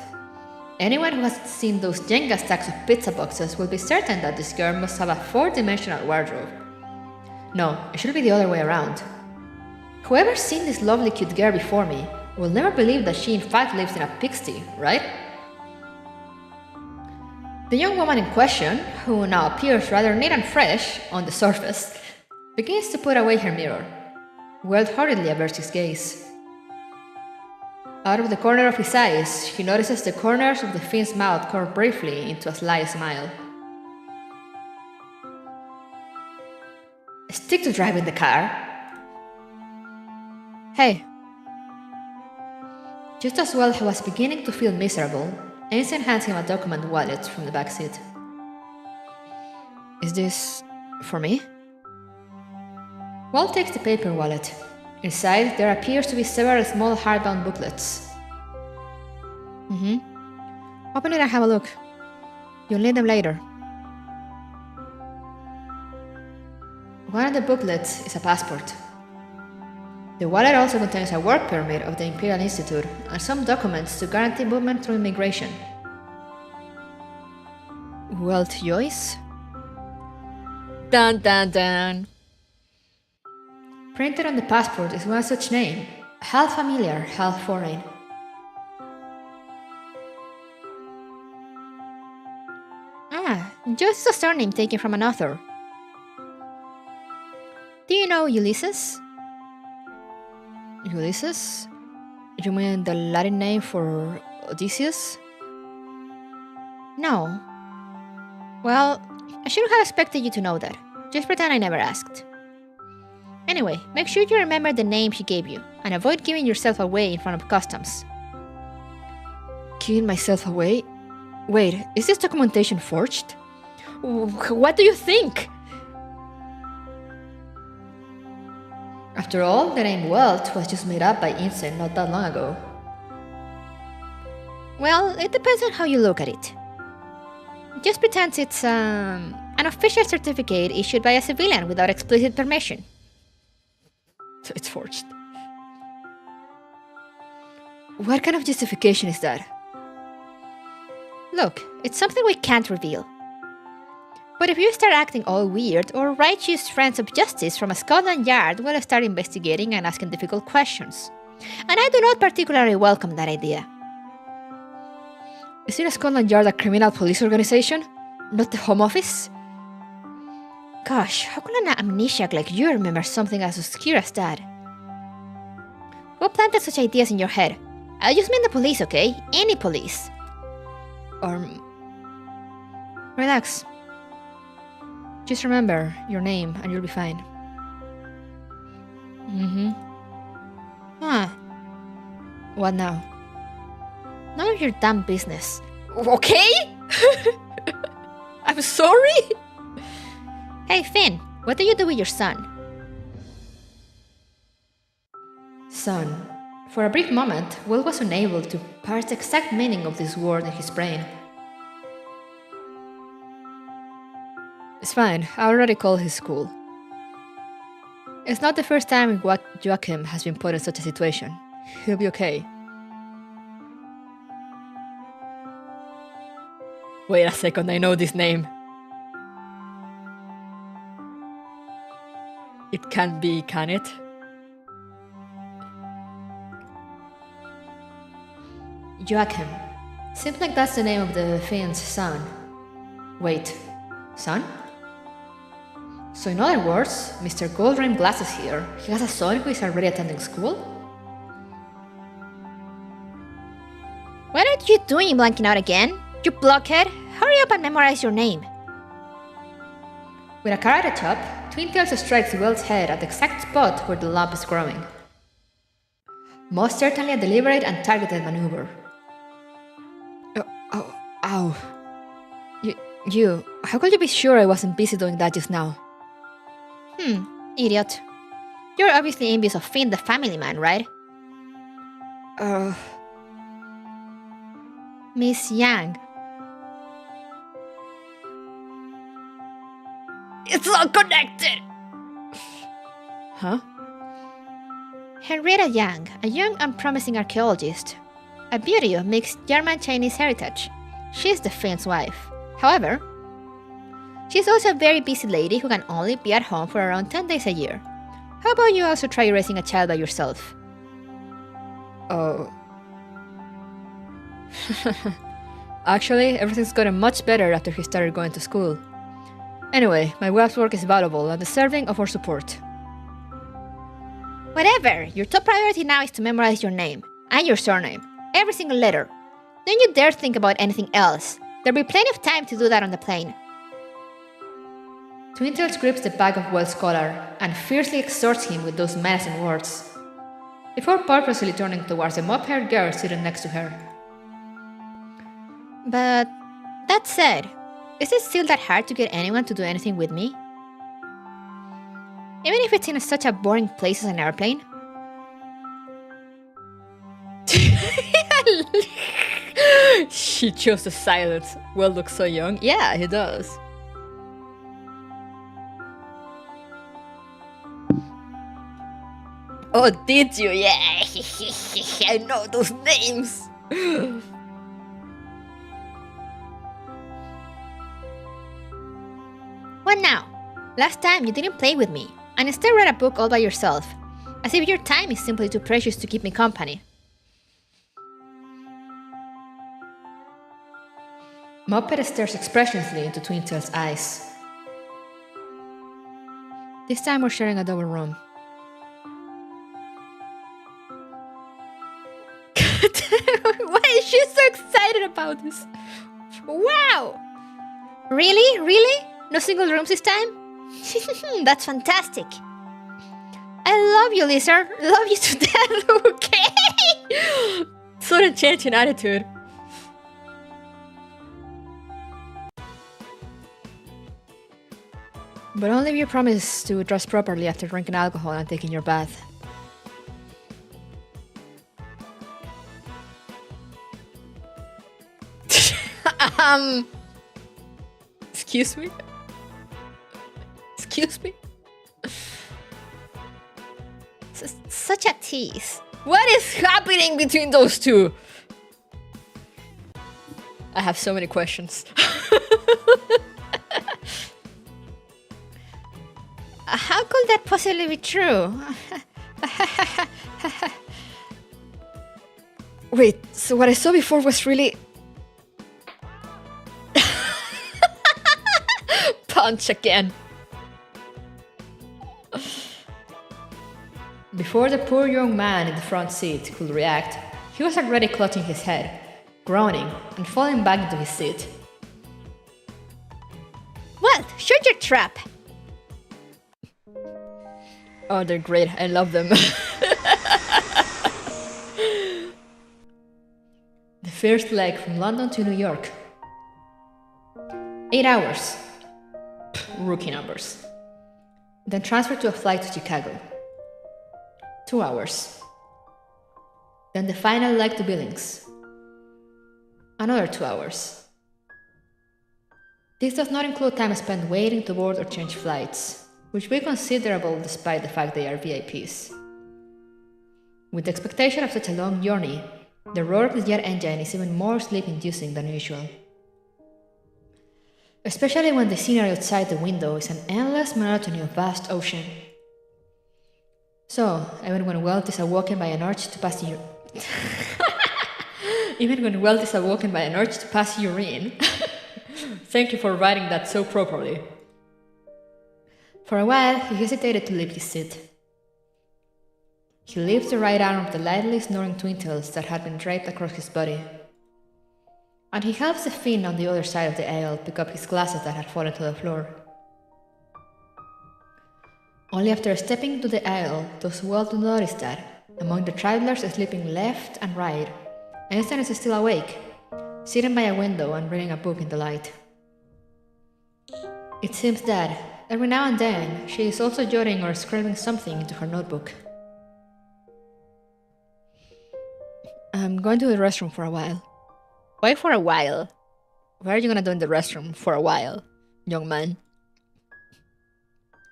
Anyone who has seen those Jenga stacks of pizza boxes will be certain that this girl must have a 4-dimensional wardrobe. No, it should be the other way around. Whoever's seen this lovely cute girl before me will never believe that she in fact lives in a pigsty, right? The young woman in question, who now appears rather neat and fresh on the surface, begins to put away her mirror. Weld hurriedly averts his gaze. Out of the corner of his eyes, he notices the corners of the fiend's mouth curve briefly into a sly smile. Stick to driving the car. Hey. Just as Weld was beginning to feel miserable, Einstein hands him a document wallet from the back seat. Is this for me? Weld takes the paper wallet. Inside, there appears to be several small hardbound booklets. Open it and have a look. You'll need them later. One of the booklets is a passport. The wallet also contains a work permit of the Imperial Institute and some documents to guarantee movement through immigration. Weld Joyce? Dun dun dun. Printed on the passport is one such name, half familiar, half foreign. Joyce is a surname taken from an author. Do you know Ulysses? Ulysses? You mean the Latin name for Odysseus? No. Well, I shouldn't have expected you to know that. Just pretend I never asked. Anyway, make sure you remember the name she gave you, and avoid giving yourself away in front of customs. Giving myself away? Wait, is this documentation forged? What do you think? After all, the name Weld was just made up by Einstein not that long ago. Well, it depends on how you look at it. Just pretend it's an official certificate issued by a civilian without explicit permission. So it's forged. What kind of justification is that? Look, it's something we can't reveal. But if you start acting all weird, our righteous friends of justice from Scotland Yard will start investigating and asking difficult questions. And I do not particularly welcome that idea. Isn't Scotland Yard a criminal police organization? Not the Home Office? Gosh, how could an amnesiac like you remember something as obscure as that? Who planted such ideas in your head? I just mean the police, okay? Any police. Relax. Just remember your name and you'll be fine. What now? None of your damn business. Okay? I'm sorry? Hey Finn, what do you do with your son? Son. For a brief moment, Will was unable to parse the exact meaning of this word in his brain. It's fine, I already called his school. It's not the first time Joachim has been put in such a situation. He'll be okay. Wait a second, I know this name. It can't be, can it? Joachim. Seems like that's the name of the fiend's son. Wait, son? So in other words, Mr. Gold-rimmed Glasses here, he has a son who is already attending school? What are you doing blanking out again? You blockhead! Hurry up and memorize your name! With a karate chop, Twin Tails strikes Will's head at the exact spot where the lump is growing. Most certainly a deliberate and targeted maneuver. Ow. You, how could you be sure I wasn't busy doing that just now? Idiot. You're obviously envious of Finn the family man, right? Miss Yang. It's all connected! Huh? Henrietta Yang, a young and promising archaeologist. A beauty of mixed German-Chinese heritage. She's the Finn's wife. However, she's also a very busy lady who can only be at home for around 10 days a year. How about you also try raising a child by yourself? Oh. Actually, everything's gotten much better after he started going to school. Anyway, my wife's work is valuable and deserving of our support. Whatever, your top priority now is to memorize your name and your surname, every single letter. Don't you dare think about anything else. There'll be plenty of time to do that on the plane. Twintails grips the back of Wells' collar and fiercely exhorts him with those menacing words, before purposely turning towards the mop-haired girl sitting next to her. But that said, is it still that hard to get anyone to do anything with me? Even if it's in such a boring place as an airplane? She chose the silence. Will looks so young. Yeah, he does. Oh, did you? Yeah, I know those names. What now? Last time you didn't play with me, and instead read a book all by yourself, as if your time is simply too precious to keep me company. Muppet stares expressionlessly into Twintails' eyes. This time we're sharing a double room. Why is she so excited about this? Wow! Really? Really? No single rooms this time? That's fantastic. I love you, Lizard. Love you to death, okay? Sudden change in attitude. But only if you promise to dress properly after drinking alcohol and taking your bath. Excuse me? Excuse me? Such a tease. What is happening between those two? I have so many questions. How could that possibly be true? Wait, so what I saw before was really... Punch again. Before the poor young man in the front seat could react, he was already clutching his head, groaning, and falling back into his seat. Well, shoot your trap! Oh, they're great. I love them. The first leg from London to New York. 8 hours. Rookie numbers. Then transfer to a flight to Chicago. 2 hours. Then the final leg to Billings. Another 2 hours. This does not include time spent waiting to board or change flights, which will be considerable despite the fact they are VIPs. With the expectation of such a long journey, the roar of the jet engine is even more sleep-inducing than usual. Especially when the scenery outside the window is an endless monotony of vast ocean. So, even when wealth is awoken by an urge to pass urine... Even when wealth is awoken by an urge to pass urine... Thank you for writing that so properly. For a while, he hesitated to leave his seat. He lifts the right arm of the lightly snoring Twintails that had been draped across his body. And he helps the Finn on the other side of the aisle pick up his glasses that had fallen to the floor. Only after stepping to the aisle does Walt notice that, among the travelers sleeping left and right, Einstein is still awake, sitting by a window and reading a book in the light. It seems that, every now and then, she is also jotting or scribbling something into her notebook. I'm going to the restroom for a while. Why for a while? What are you gonna do in the restroom for a while, young man?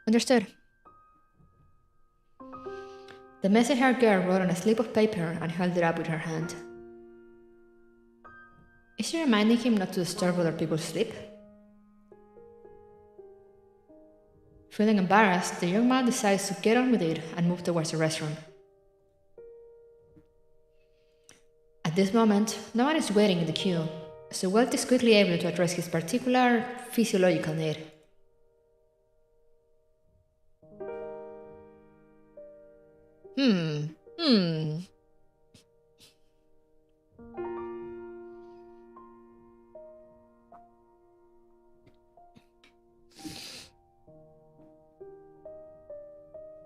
Understood. The messy-haired girl wrote on a slip of paper and held it up with her hand. Is she reminding him not to disturb other people's sleep? Feeling embarrassed, the young man decides to get on with it and move towards the restroom. At this moment, no one is waiting in the queue, so Walt is quickly able to address his particular physiological need.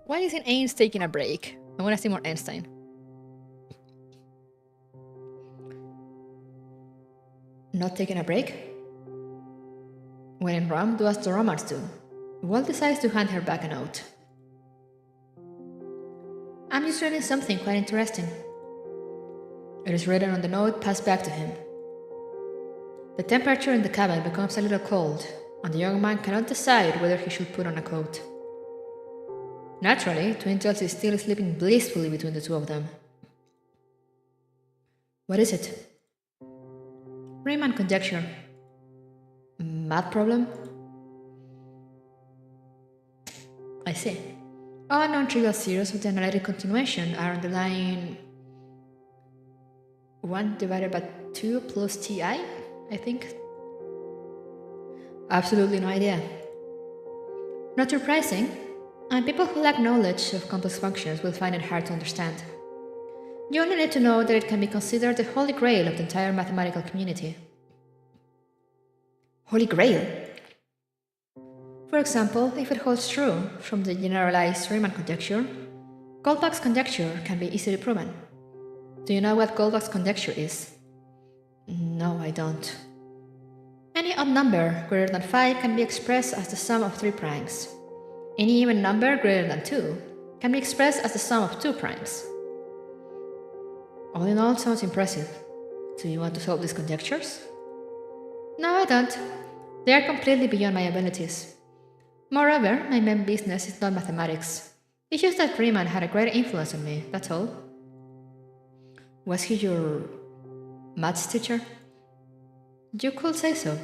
Why isn't Ains taking a break? I want to see more Einstein. Not taking a break? When in Rome, do as the Romans do. Walt decides to hand her back a note. I'm just reading something quite interesting. It is written on the note passed back to him. The temperature in the cabin becomes a little cold, and the young man cannot decide whether he should put on a coat. Naturally, Twintels is still sleeping blissfully between the two of them. What is it? Riemann conjecture. Math problem? I see. All non-trivial series of the analytic continuation are on the line 1 divided by 2 plus ti, I think. Absolutely no idea. Not surprising, and people who lack knowledge of complex functions will find it hard to understand. You only need to know that it can be considered the holy grail of the entire mathematical community. Holy grail? For example, if it holds true from the generalized Riemann conjecture, Goldbach's conjecture can be easily proven. Do you know what Goldbach's conjecture is? No, I don't. Any odd number greater than 5 can be expressed as the sum of 3 primes. Any even number greater than 2 can be expressed as the sum of 2 primes. All in all, sounds impressive. Do you want to solve these conjectures? No, I don't. They are completely beyond my abilities. Moreover, my main business is not mathematics. It's just that Riemann had a great influence on me, that's all. Was he your maths teacher? You could say so.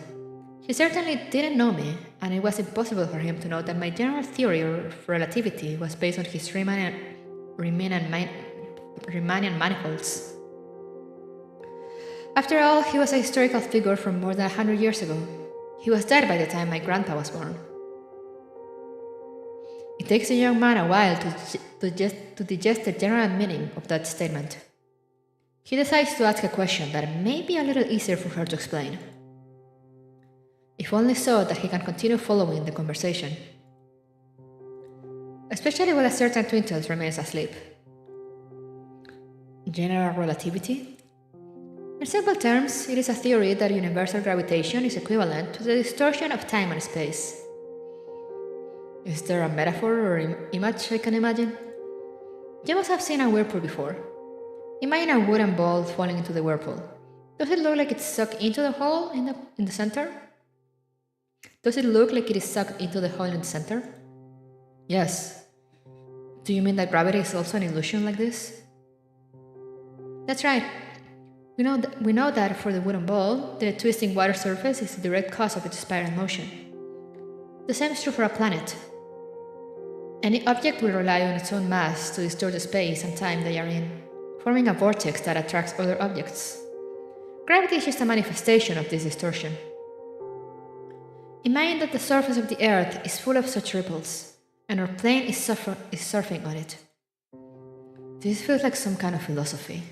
He certainly didn't know me, and it was impossible for him to know that my general theory of relativity was based on his Riemannian manifolds. After all, he was a historical figure from more than 100 years ago. He was dead by the time my grandpa was born. It takes a young man a while to digest the general meaning of that statement. He decides to ask a question that may be a little easier for her to explain. If only so that he can continue following the conversation. Especially while a certain Twintels remains asleep. General relativity? In simple terms, it is a theory that universal gravitation is equivalent to the distortion of time and space. Is there a metaphor or image I can imagine? You must have seen a whirlpool before. Imagine a wooden ball falling into the whirlpool. Does it look like it's sucked into the hole in the center? Does it look like it is sucked into the hole in the center? Yes. Do you mean that gravity is also an illusion like this? That's right. We know that for the wooden ball, the twisting water surface is the direct cause of its spiral motion. The same is true for a planet. Any object will rely on its own mass to distort the space and time they are in, forming a vortex that attracts other objects. Gravity is just a manifestation of this distortion. Imagine that the surface of the Earth is full of such ripples, and our plane is surfing on it. This feels like some kind of philosophy.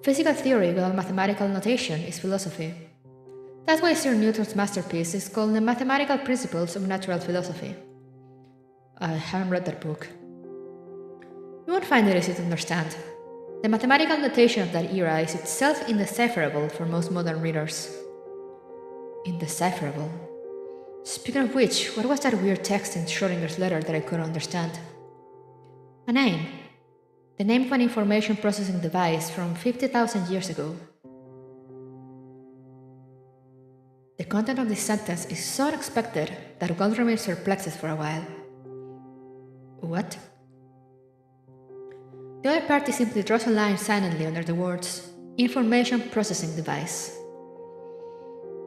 Physical theory without mathematical notation is philosophy. That's why Sir Newton's masterpiece is called The Mathematical Principles of Natural Philosophy. I haven't read that book. You won't find it easy to understand. The mathematical notation of that era is itself indecipherable for most modern readers. Indecipherable? Speaking of which, what was that weird text in Schrodinger's letter that I couldn't understand? A name. The name of an information processing device from 50,000 years ago. The content of this sentence is so unexpected that one remains perplexed for a while. What? The other party simply draws a line silently under the words information processing device.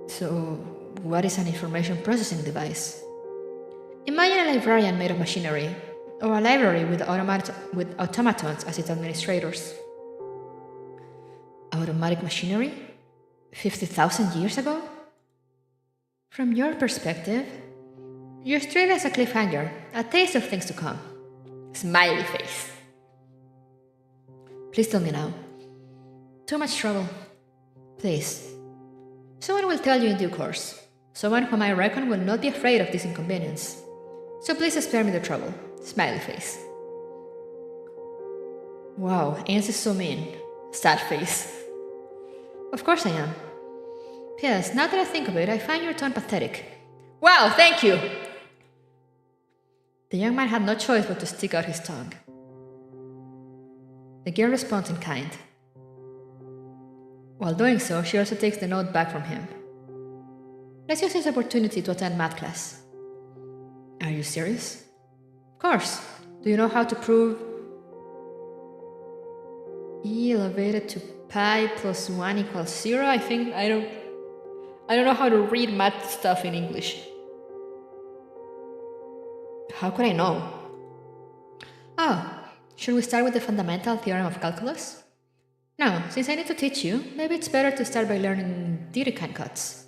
So, what is an information processing device? Imagine a librarian made of machinery, or a library with automatons as its administrators. Automatic machinery? 50,000 years ago? From your perspective, you're straight as a cliffhanger, a taste of things to come. Smiley face. Please tell me now. Too much trouble. Please. Someone will tell you in due course. Someone whom I reckon will not be afraid of this inconvenience. So please spare me the trouble. Smiley face. Wow, Ains is so mean. Sad face. Of course I am. P.S. Now that I think of it, I find your tone pathetic. Wow, thank you! The young man had no choice but to stick out his tongue. The girl responds in kind. While doing so, she also takes the note back from him. Let's use this opportunity to attend math class. Are you serious? Of course. Do you know how to prove e elevated to pi plus 1 equals 0? I don't know how to read math stuff in English. How could I know? Oh, should we start with the fundamental theorem of calculus? No, since I need to teach you, maybe it's better to start by learning Dirichlet cuts.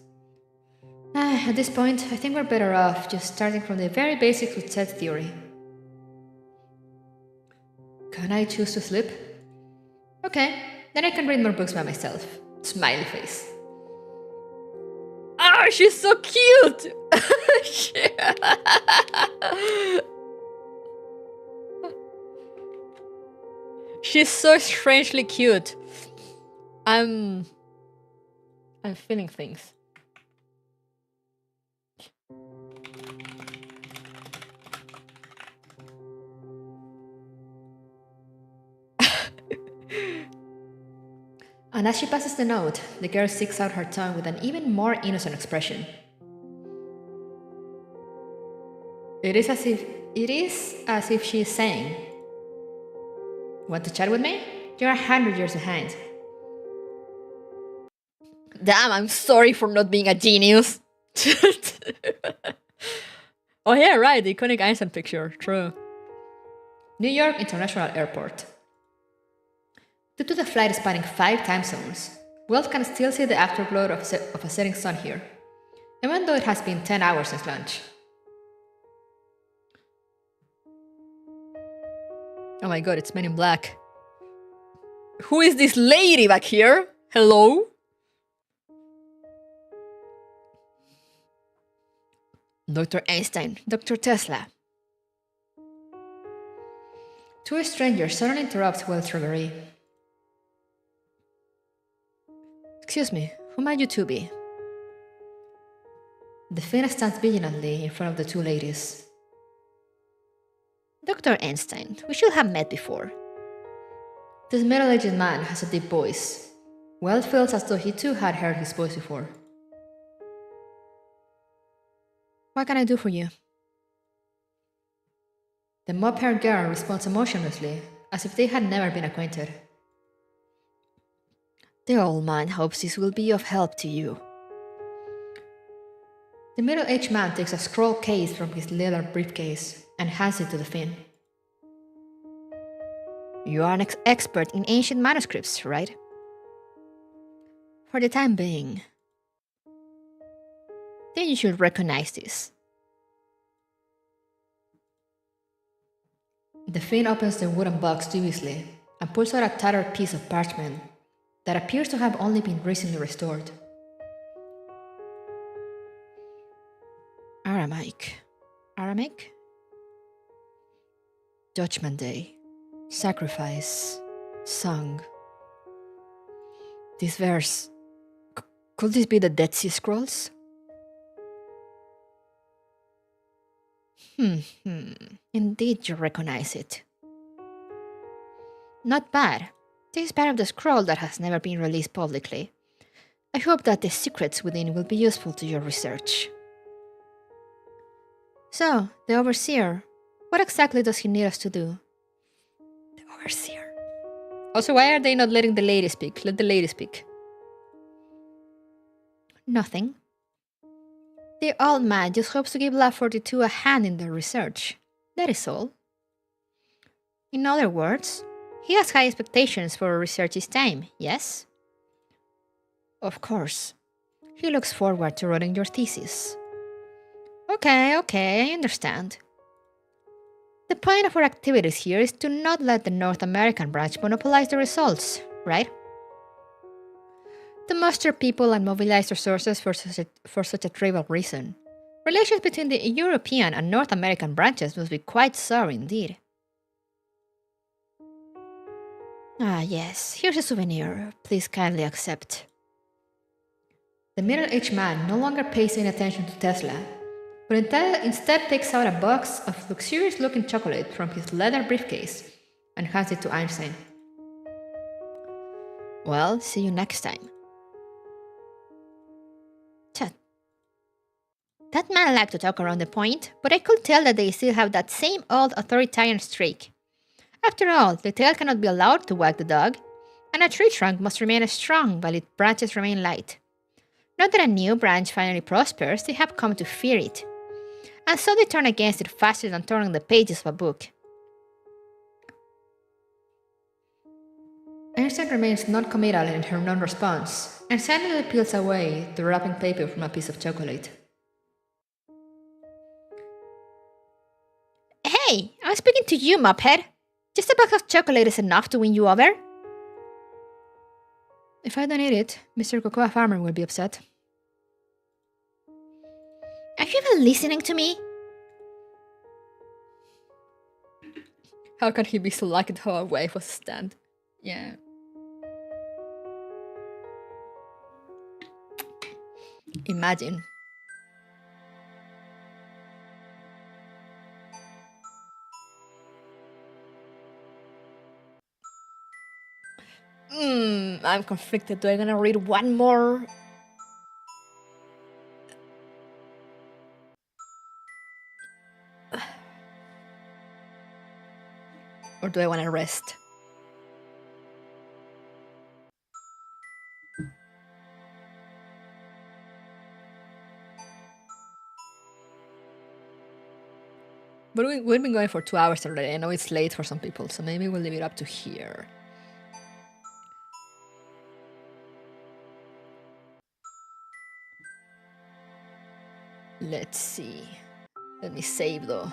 At this point, I think we're better off just starting from the very basics with set theory. Can I choose to sleep? Okay, then I can read more books by myself. Smiley face. Oh, she's so cute! She's so strangely cute. I'm feeling things. And as she passes the note, the girl sticks out her tongue with an even more innocent expression. It is as if she is saying, "Want to chat with me? You're 100 years behind." Damn, I'm sorry for not being a genius. Oh yeah, right, the iconic Einstein picture, true. New York International Airport. Due to the flight spanning 5 time zones, Wells can still see the afterglow of a setting sun here, even though it has been 10 hours since lunch. Oh my god, it's Men in Black. Who is this lady back here? Hello? Dr. Einstein, Dr. Tesla. Two strangers suddenly interrupt Wells' reverie. Excuse me, who might you two be? The Finn stands vigilantly in front of the two ladies. Dr. Einstein, we should have met before. This middle-aged man has a deep voice. Wells feels as though he too had heard his voice before. What can I do for you? The mop-haired girl responds emotionlessly, as if they had never been acquainted. The old man hopes this will be of help to you. The middle-aged man takes a scroll case from his leather briefcase and hands it to the Finn. You are an expert in ancient manuscripts, right? For the time being. Then you should recognize this. The Finn opens the wooden box dubiously and pulls out a tattered piece of parchment that appears to have only been recently restored. Aramaic? Judgment Day. Sacrifice. Song. This verse. Could this be the Dead Sea Scrolls? Indeed, you recognize it. Not bad. This is part of the scroll that has never been released publicly. I hope that the secrets within will be useful to your research. So, the Overseer, what exactly does he need us to do? The Overseer. Also, why are they not letting the lady speak? Let the lady speak. Nothing. The old man just hopes to give Lab 42 a hand in their research. That is all. In other words, he has high expectations for research this time, yes? Of course. He looks forward to writing your thesis. Okay, I understand. The point of our activities here is to not let the North American branch monopolize the results, right? To muster people and mobilize resources for such a trivial reason. Relations between the European and North American branches must be quite sour indeed. Ah, yes, here's a souvenir. Please kindly accept. The middle-aged man no longer pays any attention to Tesla, but instead takes out a box of luxurious-looking chocolate from his leather briefcase and hands it to Einstein. Well, see you next time. Chat. That man liked to talk around the point, but I could tell that they still have that same old authoritarian streak. After all, the tail cannot be allowed to wag the dog, and a tree trunk must remain strong while its branches remain light. Now that a new branch finally prospers, they have come to fear it, and so they turn against it faster than turning the pages of a book. Einstein remains non-committal in her non-response, and silently peels away the wrapping paper from a piece of chocolate. Hey, I'm speaking to you, mophead! Just a box of chocolate is enough to win you over? If I don't eat it, Mr. Cocoa Farmer will be upset. Are you even listening to me? How can he be so lucky to have a wife with a stand? Yeah. Imagine. I'm conflicted. Do I gonna read one more? Or do I wanna rest? But we've been going for 2 hours already. I know it's late for some people, so maybe we'll leave it up to here. Let's see. Let me save though.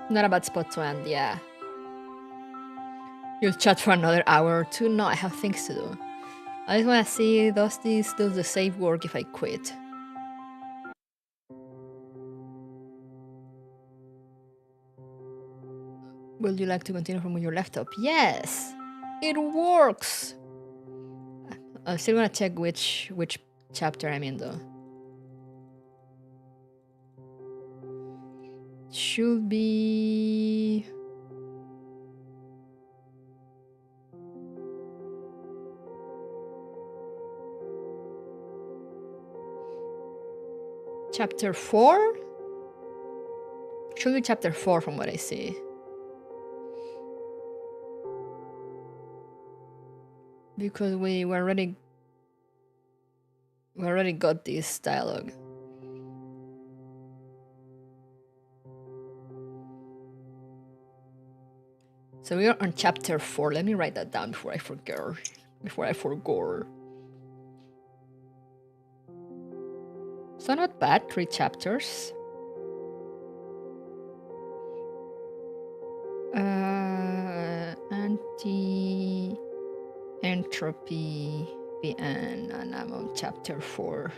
Not a bad spot to end, yeah. You'll chat for another hour or two? No, I have things to do. I just wanna see, does the save work if I quit? Would you like to continue from where you left off? Yes! It works! I'm still gonna check which chapter I'm in though. Should be... Chapter 4? Should be chapter 4 from what I see. Because we already got this dialogue. So we are on chapter 4. Let me write that down before I forget. So not bad, 3 chapters. Anti-Entropy, VN, and I'm on chapter 4.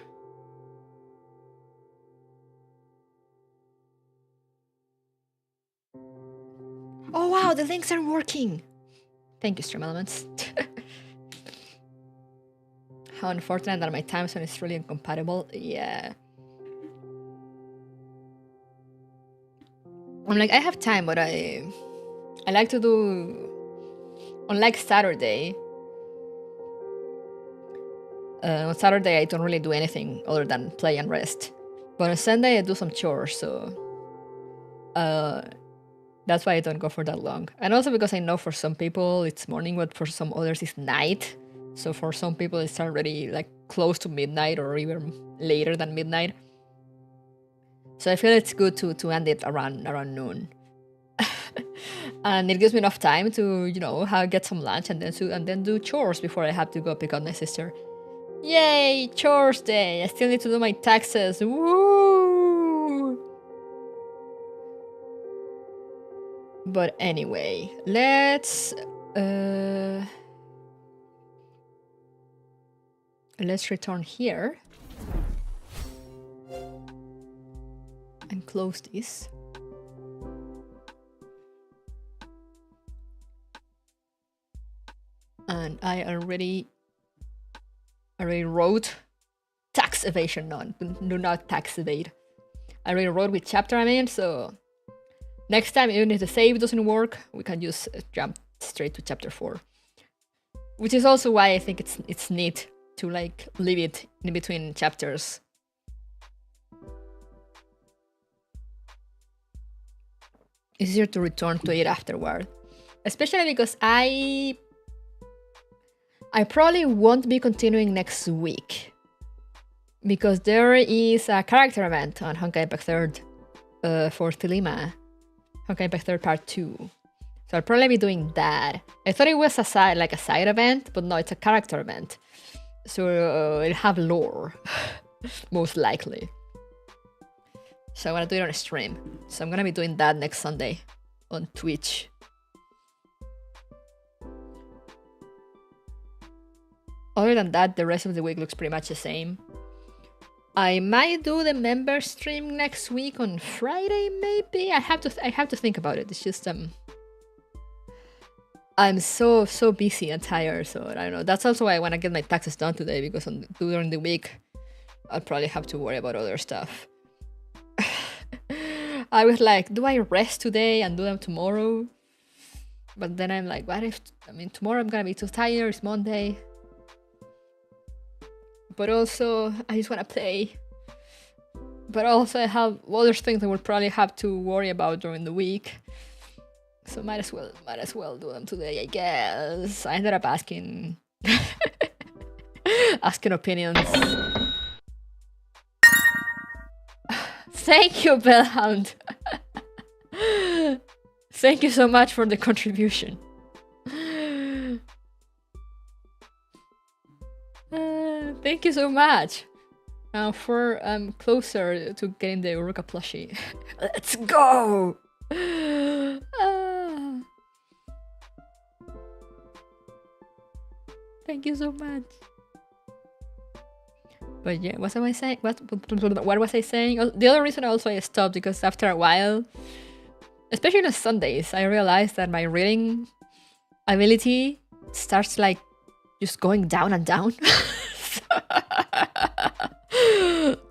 Oh wow, the links are working! Thank you, Stream Elements. How unfortunate that my time zone is really incompatible. Yeah. I'm like, I have time, but I like to do... Unlike Saturday, on Saturday I don't really do anything other than play and rest. But on Sunday I do some chores, so... that's why I don't go for that long. And also because I know for some people it's morning, but for some others it's night. So for some people, it's already like close to midnight or even later than midnight. So I feel it's good to end it around noon. And it gives me enough time to, you know, get some lunch and then do chores before I have to go pick up my sister. Yay, chores day! I still need to do my taxes. Woo! But anyway, let's return here and close this. And I already wrote tax evasion. No, do not tax evade. I already wrote with chapter I'm in, so next time even if the save doesn't work, we can just jump straight to chapter 4. Which is also why I think it's neat to like leave it in between chapters. It's easier to return to it afterward. Especially because I probably won't be continuing next week. Because there is a character event on Honkai Impact 3rd for Thelema. Honkai Impact 3rd Part 2. So I'll probably be doing that. I thought it was a side event, but no, it's a character event. So it'll have lore, most likely. So I'm gonna do it on a stream. So I'm gonna be doing that next Sunday on Twitch. Other than that, the rest of the week looks pretty much the same. I might do the member stream next week on Friday, maybe. I have to think about it. It's just I'm so busy and tired, so I don't know. That's also why I want to get my taxes done today, because during the week I'll probably have to worry about other stuff. I was like, do I rest today and do them tomorrow? But then I'm like, what if, tomorrow I'm gonna be too tired, it's Monday. But also, I just want to play. But also I have other things I will probably have to worry about during the week. So might as well do them today, I guess. I ended up asking opinions. Thank you, Bellhound. Thank you so much for the contribution. Thank you so much. Now I'm closer to getting the Uruka plushie. Let's go! Thank you so much. But yeah, what was I saying? What was I saying? The other reason also I stopped, because after a while, especially on Sundays, I realized that my reading ability starts like just going down and down.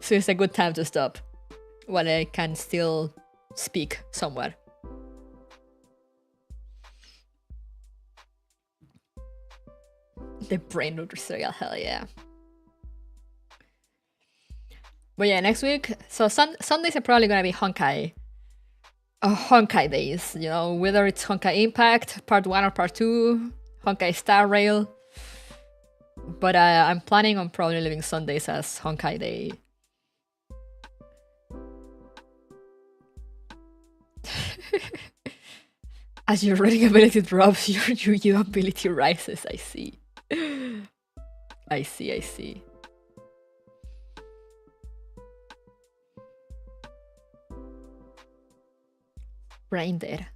So it's a good time to stop while I can still speak somewhat. The brain root cereal, hell yeah. But yeah, next week, so Sundays are probably gonna be Honkai. Honkai days, you know, whether it's Honkai Impact, Part 1 or Part 2, Honkai Star Rail. But I'm planning on probably leaving Sundays as Honkai Day. As your reading ability drops, your ability rises, I see. I see. Brain dead.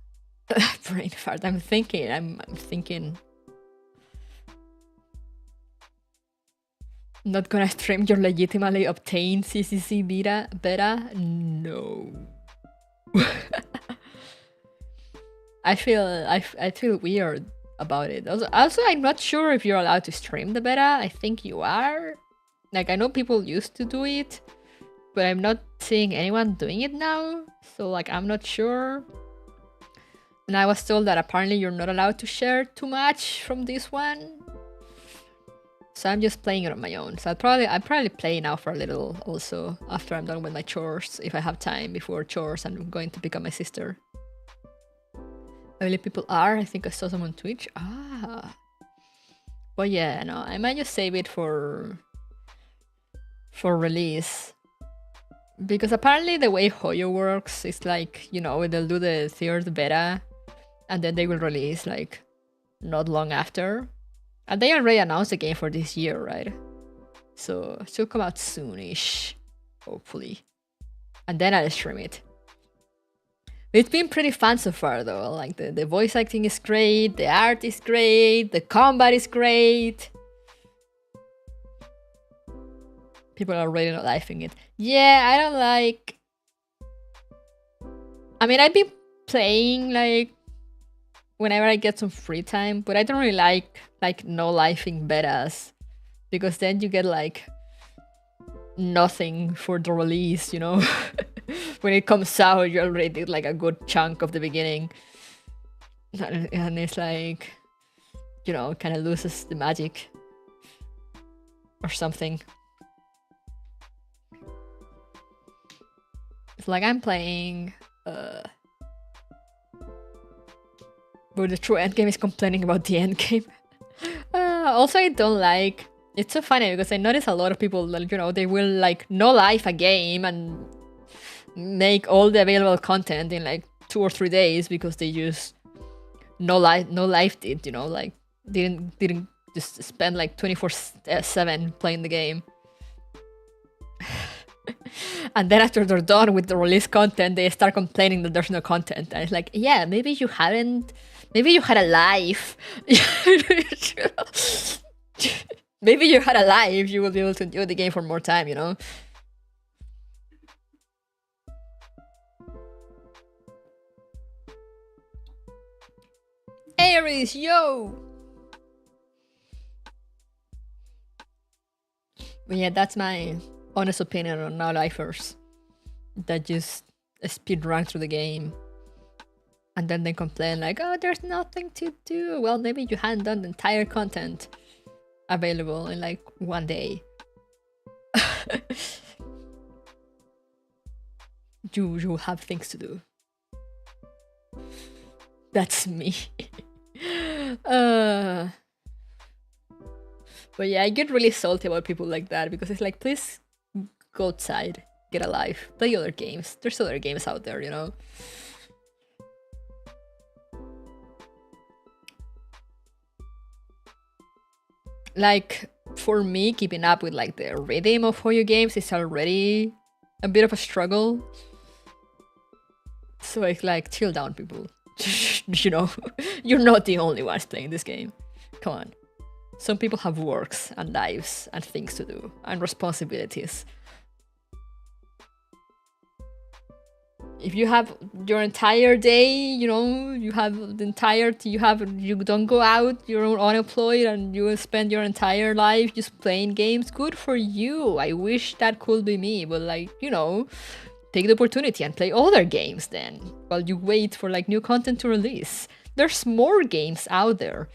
Brain fart. I'm thinking. Not gonna stream your legitimately obtained CCC beta? No. I feel weird about it. Also, I'm not sure if you're allowed to stream the beta. I think you are. Like, I know people used to do it, but I'm not seeing anyone doing it now. So, like, I'm not sure. And I was told that apparently you're not allowed to share too much from this one. So I'm just playing it on my own. So I'll probably play now for a little also after I'm done with my chores, if I have time before chores. I'm going to pick up my sister. I believe people are. I think I saw some on Twitch. But yeah, no, I might just save it for release. Because apparently the way Hoyo works is like, you know, they'll do the third beta and then they will release like not long after. And they already announced the game for this year, right? So it should come out soonish, hopefully. And then I'll stream it. It's been pretty fun so far though. Like the voice acting is great, the art is great, the combat is great. People are really not liking it. Yeah, I don't like... I mean, I've been playing like whenever I get some free time, but I don't really like no lifing betas, because then you get like nothing for the release, you know? When it comes out, you already did like a good chunk of the beginning. And it's like, you know, kind of loses the magic or something. It's like I'm playing, but the true endgame is complaining about the endgame. Also, I don't like... It's so funny because I notice a lot of people that, you know, they will like no life a game and make all the available content in like 2 or 3 days because they just no life did, you know, like didn't just spend like 24/7 playing the game. And then after they're done with the release content, they start complaining that there's no content. And it's like, yeah, maybe you had a life. Maybe you had a life, you will be able to enjoy the game for more time, you know? Aries, yo! But yeah, that's my honest opinion on no-lifers that just speed run through the game and then they complain like, oh, there's nothing to do. Well, maybe you hadn't done the entire content available in like 1 day. You have things to do. That's me. But yeah, I get really salty about people like that because it's like, please go outside, get a life, play other games. There's other games out there, you know? Like, for me, keeping up with like the rhythm of Hoyo games is already a bit of a struggle. So it's like, chill down, people. You know, you're not the only ones playing this game. Come on. Some people have works and lives and things to do and responsibilities. If you have your entire day, you know, you don't go out, you're unemployed and you spend your entire life just playing games, good for you. I wish that could be me, but like, you know, take the opportunity and play other games then, while you wait for like new content to release. There's more games out there.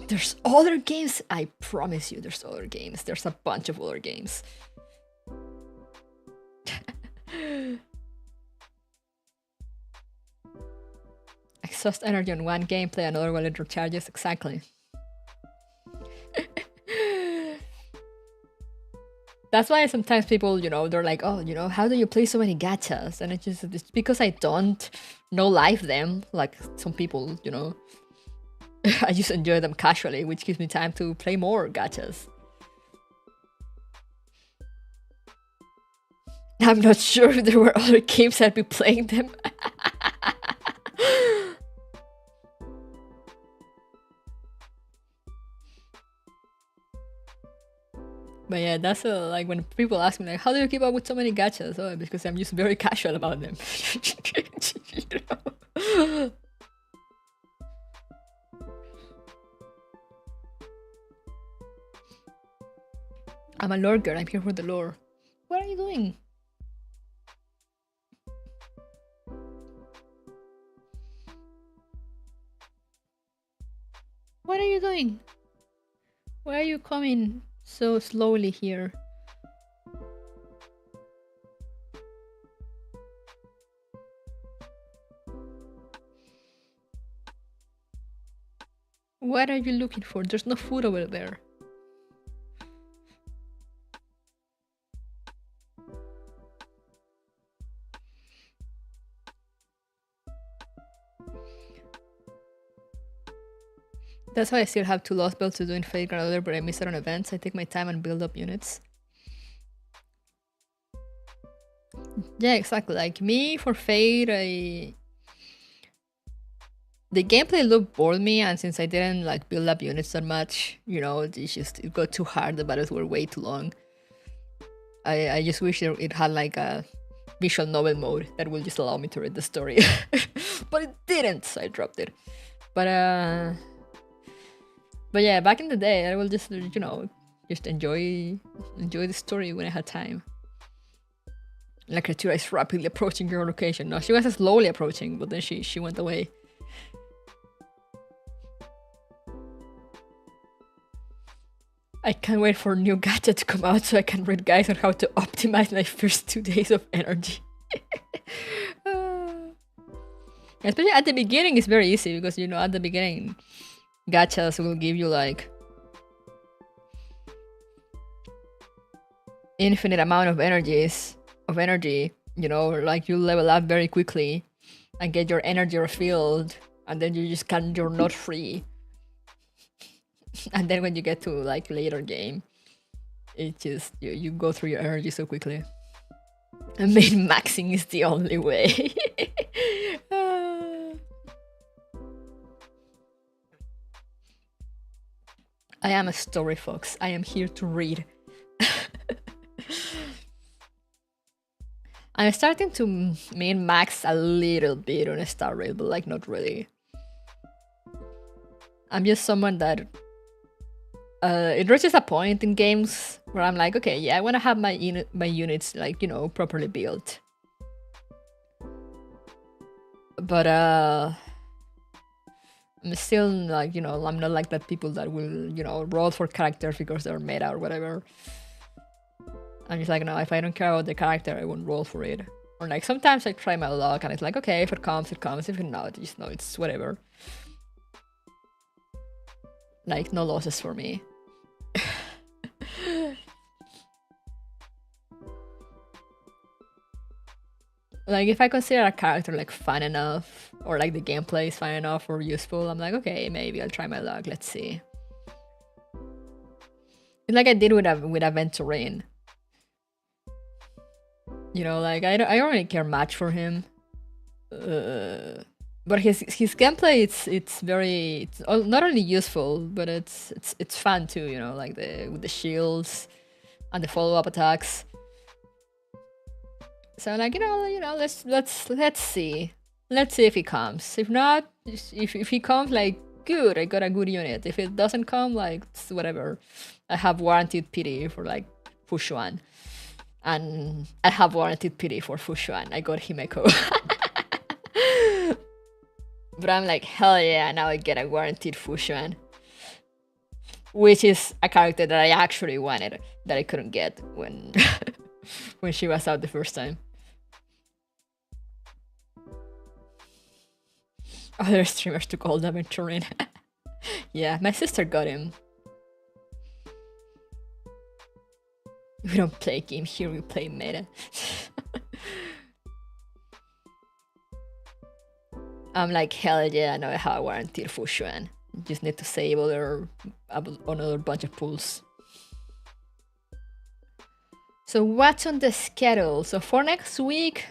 There's other games, I promise you there's other games. There's a bunch of other games. Exhaust energy on one game, play another while it recharges, exactly. That's why sometimes people, you know, they're like, oh, you know, how do you play so many gachas? And it's because I don't no life them, like some people, you know. I just enjoy them casually, which gives me time to play more gachas. I'm not sure if there were other games I'd be playing them. But yeah, that's like when people ask me like, how do you keep up with so many gachas? Oh, because I'm just very casual about them. You know? I'm a lore girl, I'm here for the lore. What are you doing? What What are you doing? Why are you coming so slowly here? What are you looking for? There's no food over there. That's why I still have 2 lost belts to do in Fate and other, but I miss out on events. I take my time and build up units. Yeah, exactly. Like me for Fate, the gameplay loop bored me, and since I didn't like build up units that much, you know, it got too hard. The battles were way too long. I just wish it had like a visual novel mode that will just allow me to read the story, but it didn't, so I dropped it. But yeah, back in the day, I will just, you know, just enjoy the story when I had time. La creatura is rapidly approaching your location. No, she was slowly approaching, but then she went away. I can't wait for a new gacha to come out so I can read guides on how to optimize my first 2 days of energy. Especially at the beginning, it's very easy because, you know, at the beginning, gachas will give you like infinite amount of energy, you know, like you level up very quickly and get your energy refilled, and then you're not free. And then when you get to like later game, it just you go through your energy so quickly. I mean, maxing is the only way. I am a story fox. I am here to read. I'm starting to min max a little bit on a star rail, but like not really. I'm just someone that it reaches a point in games where I'm like, okay, yeah, I want to have my units like, you know, properly built. But I'm still like, you know, I'm not like that people that will, you know, roll for characters because they're meta or whatever. I'm just like, no, if I don't care about the character, I won't roll for it. Or like sometimes I try my luck and it's like, okay, if it comes, it comes. If not, just know it's whatever. Like, no losses for me. Like, if I consider a character like fun enough, or like the gameplay is fun enough or useful, I'm like, okay, maybe I'll try my luck. Let's see. It's like I did with Aventurine. You know, like I don't really care much for him. But his gameplay, it's not only useful, but it's fun too. You know, like with the shields and the follow-up attacks. So like, you know, let's see if he comes. If not, if he comes, like, good, I got a good unit. If it doesn't come, like, it's whatever. I have warranted pity for like Fushuan, and I have warranted pity for Fushuan. I got Himeko. But I'm like, hell yeah, now I get a guaranteed Fushuan. Which is a character that I actually wanted, that I couldn't get when when she was out the first time. Other streamers took all the Aventurine. Yeah, my sister got him. We don't play game here, we play meta. I'm like, hell yeah, I know how I warranted Fushuan. Just need to save another bunch of pools. So what's on the schedule? So for next week,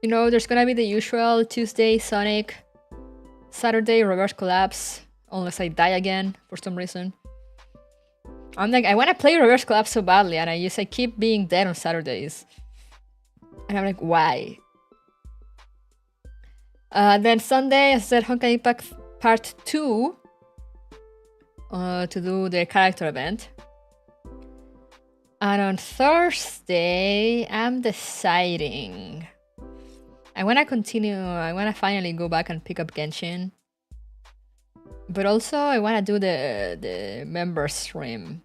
you know, there's gonna be the usual Tuesday Sonic, Saturday Reverse Collapse, unless I die again for some reason. I'm like, I want to play Reverse Collapse so badly, and I keep being dead on Saturdays. And I'm like, why? Then Sunday, I said Honkai Impact Part 2 to do the character event. And on Thursday, I'm deciding. I want to finally go back and pick up Genshin. But also I want to do the member stream.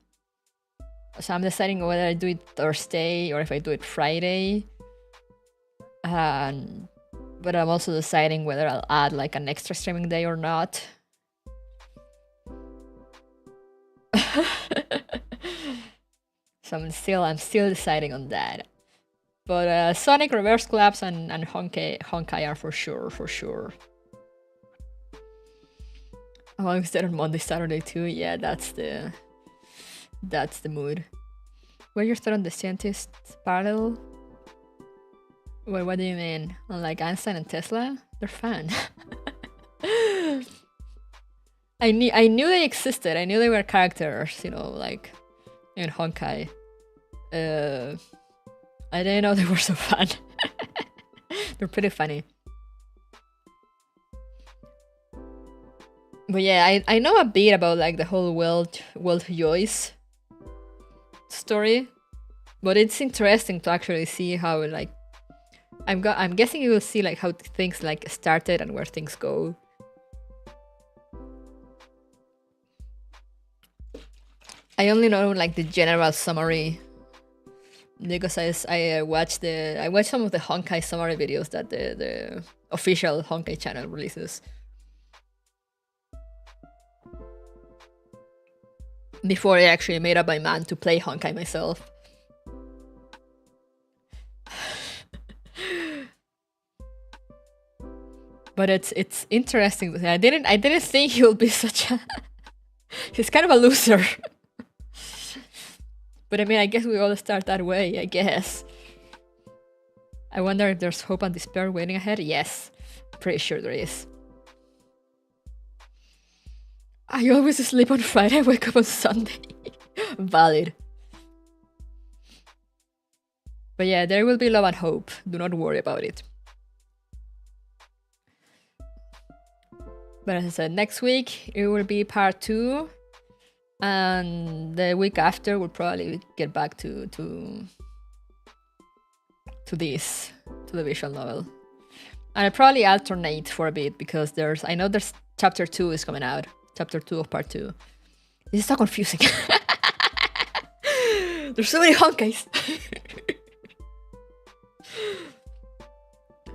So I'm deciding whether I do it Thursday or if I do it Friday. But I'm also deciding whether I'll add like an extra streaming day or not. So I'm still deciding on that. But Sonic, Reverse Collapse, and Honkai are for sure. Oh, instead on Monday, Saturday too. Yeah, that's the mood. Were your thought on the scientist parallel? Wait, what do you mean? Unlike Einstein and Tesla, they're fun. I knew they existed. I knew they were characters, you know, like in Honkai. I didn't know they were so fun. They're pretty funny. But yeah, I know a bit about like the whole World Joyce story, but it's interesting to actually see how like I'm guessing you will see like how things like started and where things go. I only know like the general summary because I watched some of the Honkai summary videos that the official Honkai channel releases. Before I actually made up my mind to play Honkai myself. But it's interesting. I didn't think he would be such a he's kind of a loser. But I mean, I guess we all start that way, I guess. I wonder if there's hope and despair waiting ahead. Yes, pretty sure there is. I always sleep on Friday, wake up on Sunday. Valid. But yeah, there will be love and hope. Do not worry about it. But as I said, next week it will be part 2. And the week after we'll probably get back to the visual novel. And I'll probably alternate for a bit because I know there's chapter 2 is coming out. Chapter 2 of part 2. This is so confusing. There's so many Honkais.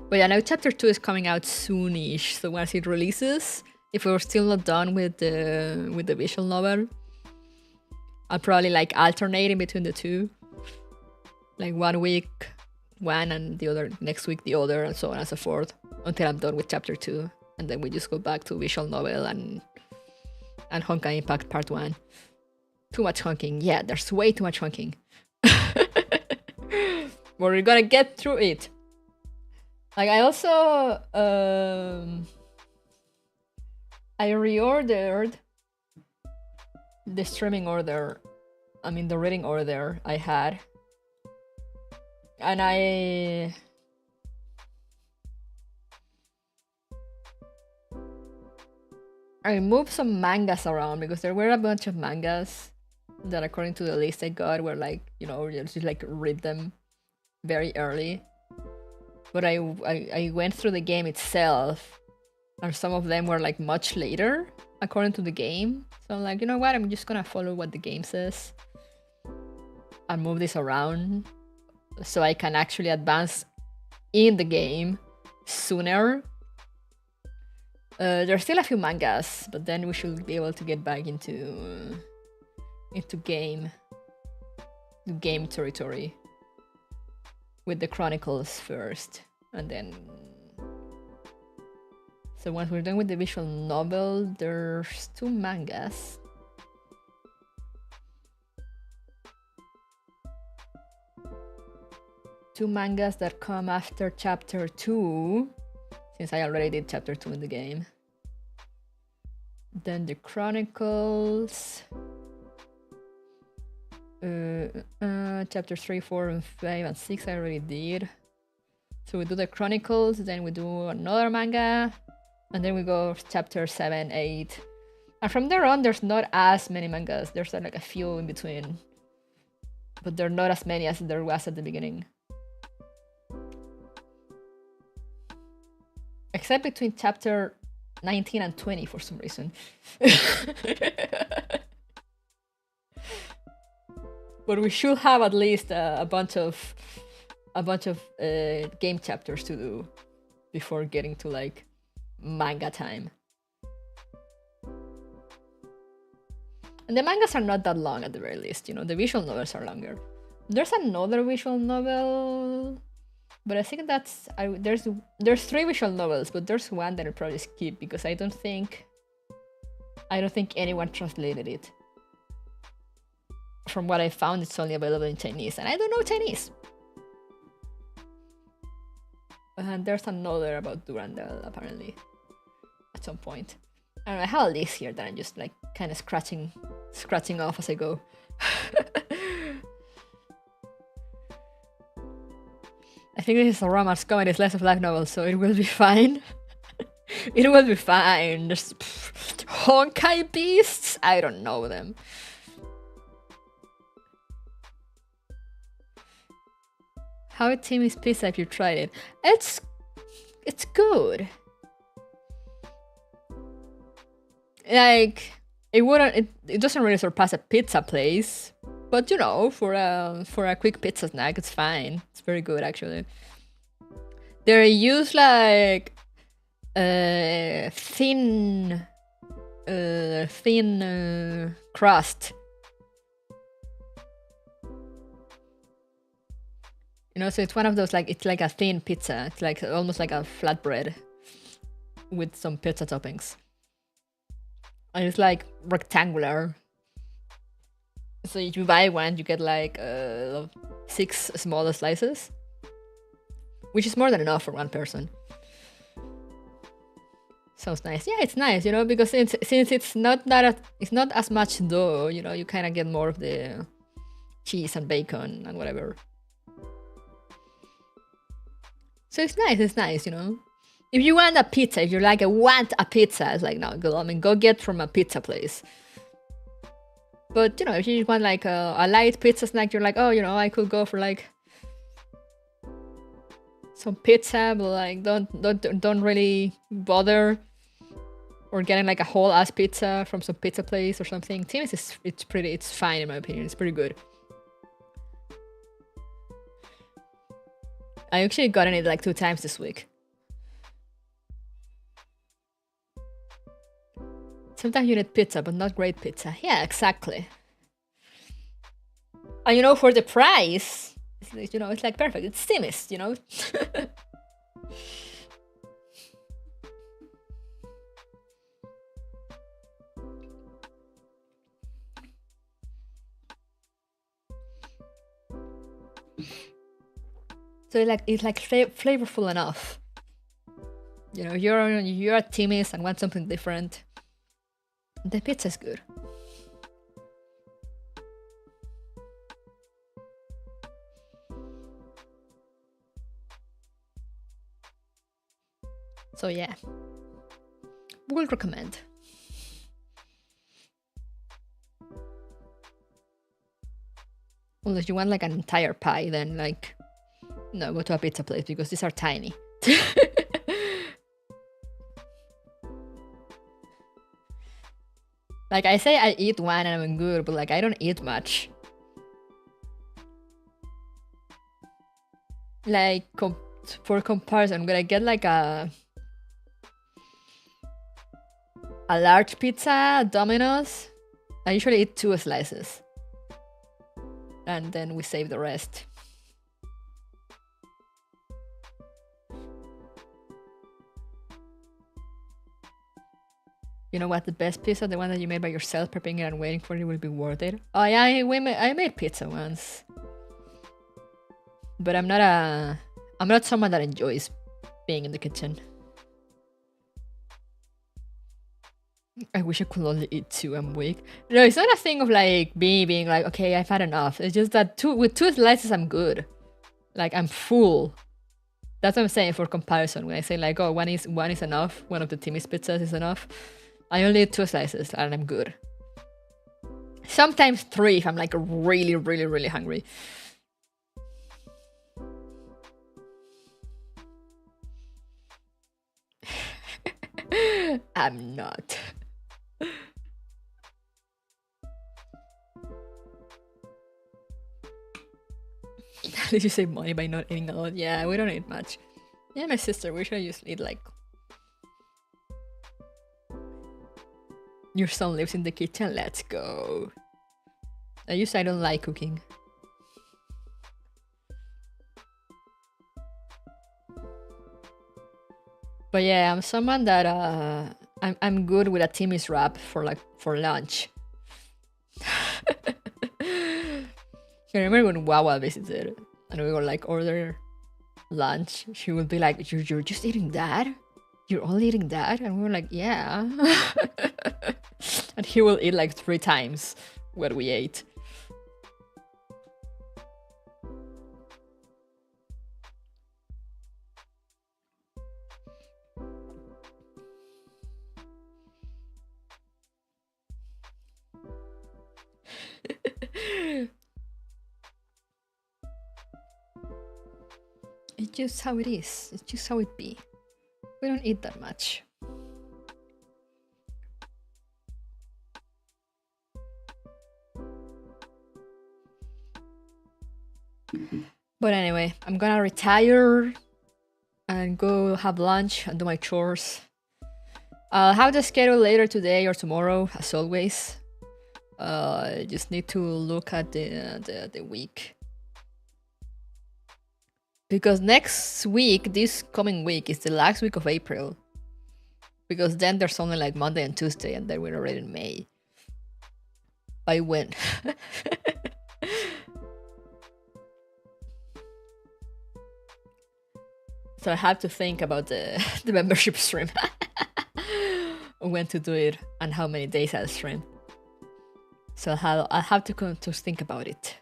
But yeah, now chapter 2 is coming out soonish. So once it releases, if we're still not done with the visual novel, I'll probably like alternate in between the two. Like 1 week one and the other next week the other, and so on and so forth, until I'm done with chapter 2. And then we just go back to visual novel and Honkai Impact Part 1. Too much honking. Yeah, there's way too much honking. But we're gonna get through it. Like I also I reordered the streaming order, the reading order I had. And I moved some mangas around because there were a bunch of mangas that according to the list I got were like, you just like read them very early. But I went through the game itself and some of them were like much later according to the game. So I'm like, you know what, I'm just gonna follow what the game says and move this around so I can actually advance in the game sooner. There's still a few mangas, but then we should be able to get back into game territory with the Chronicles first, and then so once we're done with the visual novel, there's 2 mangas. Two mangas that come after chapter 2, since I already did chapter 2 in the game. Then the Chronicles, chapter 3, 4, and 5, and 6 I already did. So we do the Chronicles, then we do another manga, and then we go chapter 7, 8. And from there on, there's not as many mangas. There's like a few in between, but there are not as many as there was at the beginning. Except between chapter 19 and 20 for some reason. But we should have at least a bunch of game chapters to do before getting to like manga time. And the mangas are not that long at the very least, you know, the visual novels are longer. There's another visual novel, but I think that's there's 3 visual novels, but there's one that I'll probably skip because I don't think anyone translated it. From what I found, it's only available in Chinese, and I don't know Chinese. And there's another about Durandal apparently at some point. I don't know, I have a list here that I'm just like kind of scratching off as I go. I think this is a romance comedy, it's less of light novel, so it will be fine. It will be fine. There's Honkai beasts? I don't know them. How team is pizza if you tried it? It's good. Like it doesn't really surpass a pizza place, but you know, for a quick pizza snack, it's fine. It's very good actually. They use like thin crust. You know, so it's one of those like, it's like a thin pizza. It's like almost like a flatbread with some pizza toppings. And it's like rectangular. So if you buy one, you get like 6 smaller slices, which is more than enough for one person. Sounds nice. Yeah, it's nice, you know, because since it's not as much dough, you know, you kind of get more of the cheese and bacon and whatever. So it's nice, you know. If you want a pizza, if you're like, I want a pizza, it's like, no, go get from a pizza place. But, you know, if you just want like a light pizza snack, you're like, oh, you know, I could go for like some pizza, but like don't really bother or getting like a whole ass pizza from some pizza place or something. Timmy's it's fine in my opinion. It's pretty good. I actually gotten it like 2 times this week. Sometimes you need pizza, but not great pizza. Yeah, exactly. And you know, for the price, you know, it's like perfect. It's Timmy's, you know. So it's like flavorful enough. You know, you're at Timmy's and want something different. The pizza's good. So yeah, we'll recommend. Unless you want like an entire pie, then like, no, go to a pizza place because these are tiny. Like I say I eat one and I'm good, but like I don't eat much. Like for comparison, when I get like a large pizza at Domino's, I usually eat 2 slices. And then we save the rest. You know what? The best pizza, the one that you made by yourself, preparing it and waiting for it, will be worth it. Oh yeah, I made pizza once, but I'm not someone that enjoys being in the kitchen. I wish I could only eat 2. I'm weak. No, it's not a thing of like being like, okay, I've had enough. It's just that with 2 slices, I'm good. Like I'm full. That's what I'm saying for comparison. When I say like, oh, one is enough. One of the Timmy's pizzas is enough. I only eat 2 slices and I'm good. Sometimes 3 if I'm like really, really, really hungry. I'm not. Did you save money by not eating a lot? Yeah, we don't eat much. Yeah, my sister, we should just eat like... Your son lives in the kitchen, let's go. I don't like cooking. But yeah, I'm someone that I'm good with a Timmy's wrap for lunch. I remember when Wawa visited and we were like order lunch, she would be like, you're just eating that? You're only eating that? And we were like, yeah. And he will eat like 3 times what we ate. It's just how it is. It's just how it be. We don't eat that much. But anyway, I'm gonna retire and go have lunch and do my chores. I'll have the schedule later today or tomorrow, as always. I just need to look at the week. Because next week, this coming week, is the last week of April. Because then there's only like Monday and Tuesday, and then we're already in May. By when? So I have to think about the membership stream. When to do it and how many days I'll stream. So I'll have to think about it.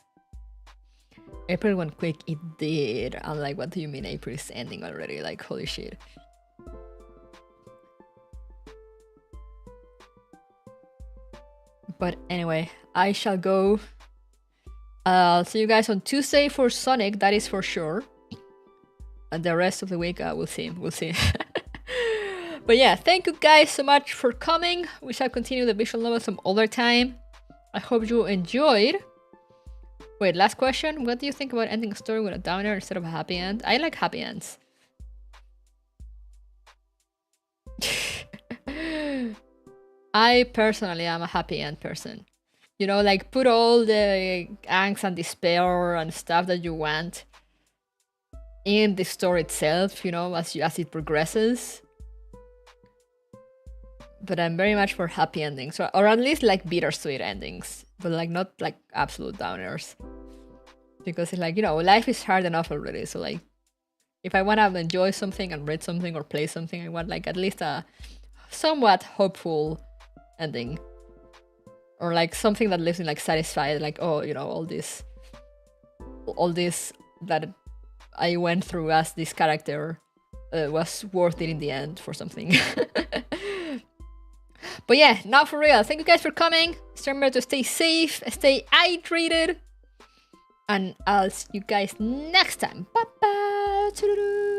April went quick, it did. I'm like, what do you mean April is ending already? Like, holy shit. But anyway, I shall go. I'll see you guys on Tuesday for Sonic, that is for sure. And the rest of the week, we'll see. But yeah, thank you guys so much for coming. We shall continue the visual novel some other time. I hope you enjoyed. Wait, last question. What do you think about ending a story with a downer instead of a happy end? I like happy ends. I personally am a happy end person. You know, like put all the angst and despair and stuff that you want in the story itself, you know, as it progresses. But I'm very much for happy endings, or at least like bittersweet endings, but like not like absolute downers. Because it's like, you know, life is hard enough already. So like, if I want to enjoy something and read something or play something, I want like at least a somewhat hopeful ending. Or like something that leaves me like satisfied, like, oh, you know, all this that I went through as this character was worth it in the end for something. But yeah, now for real, thank you guys for coming. Remember to stay safe, stay hydrated, and I'll see you guys next time. Bye bye.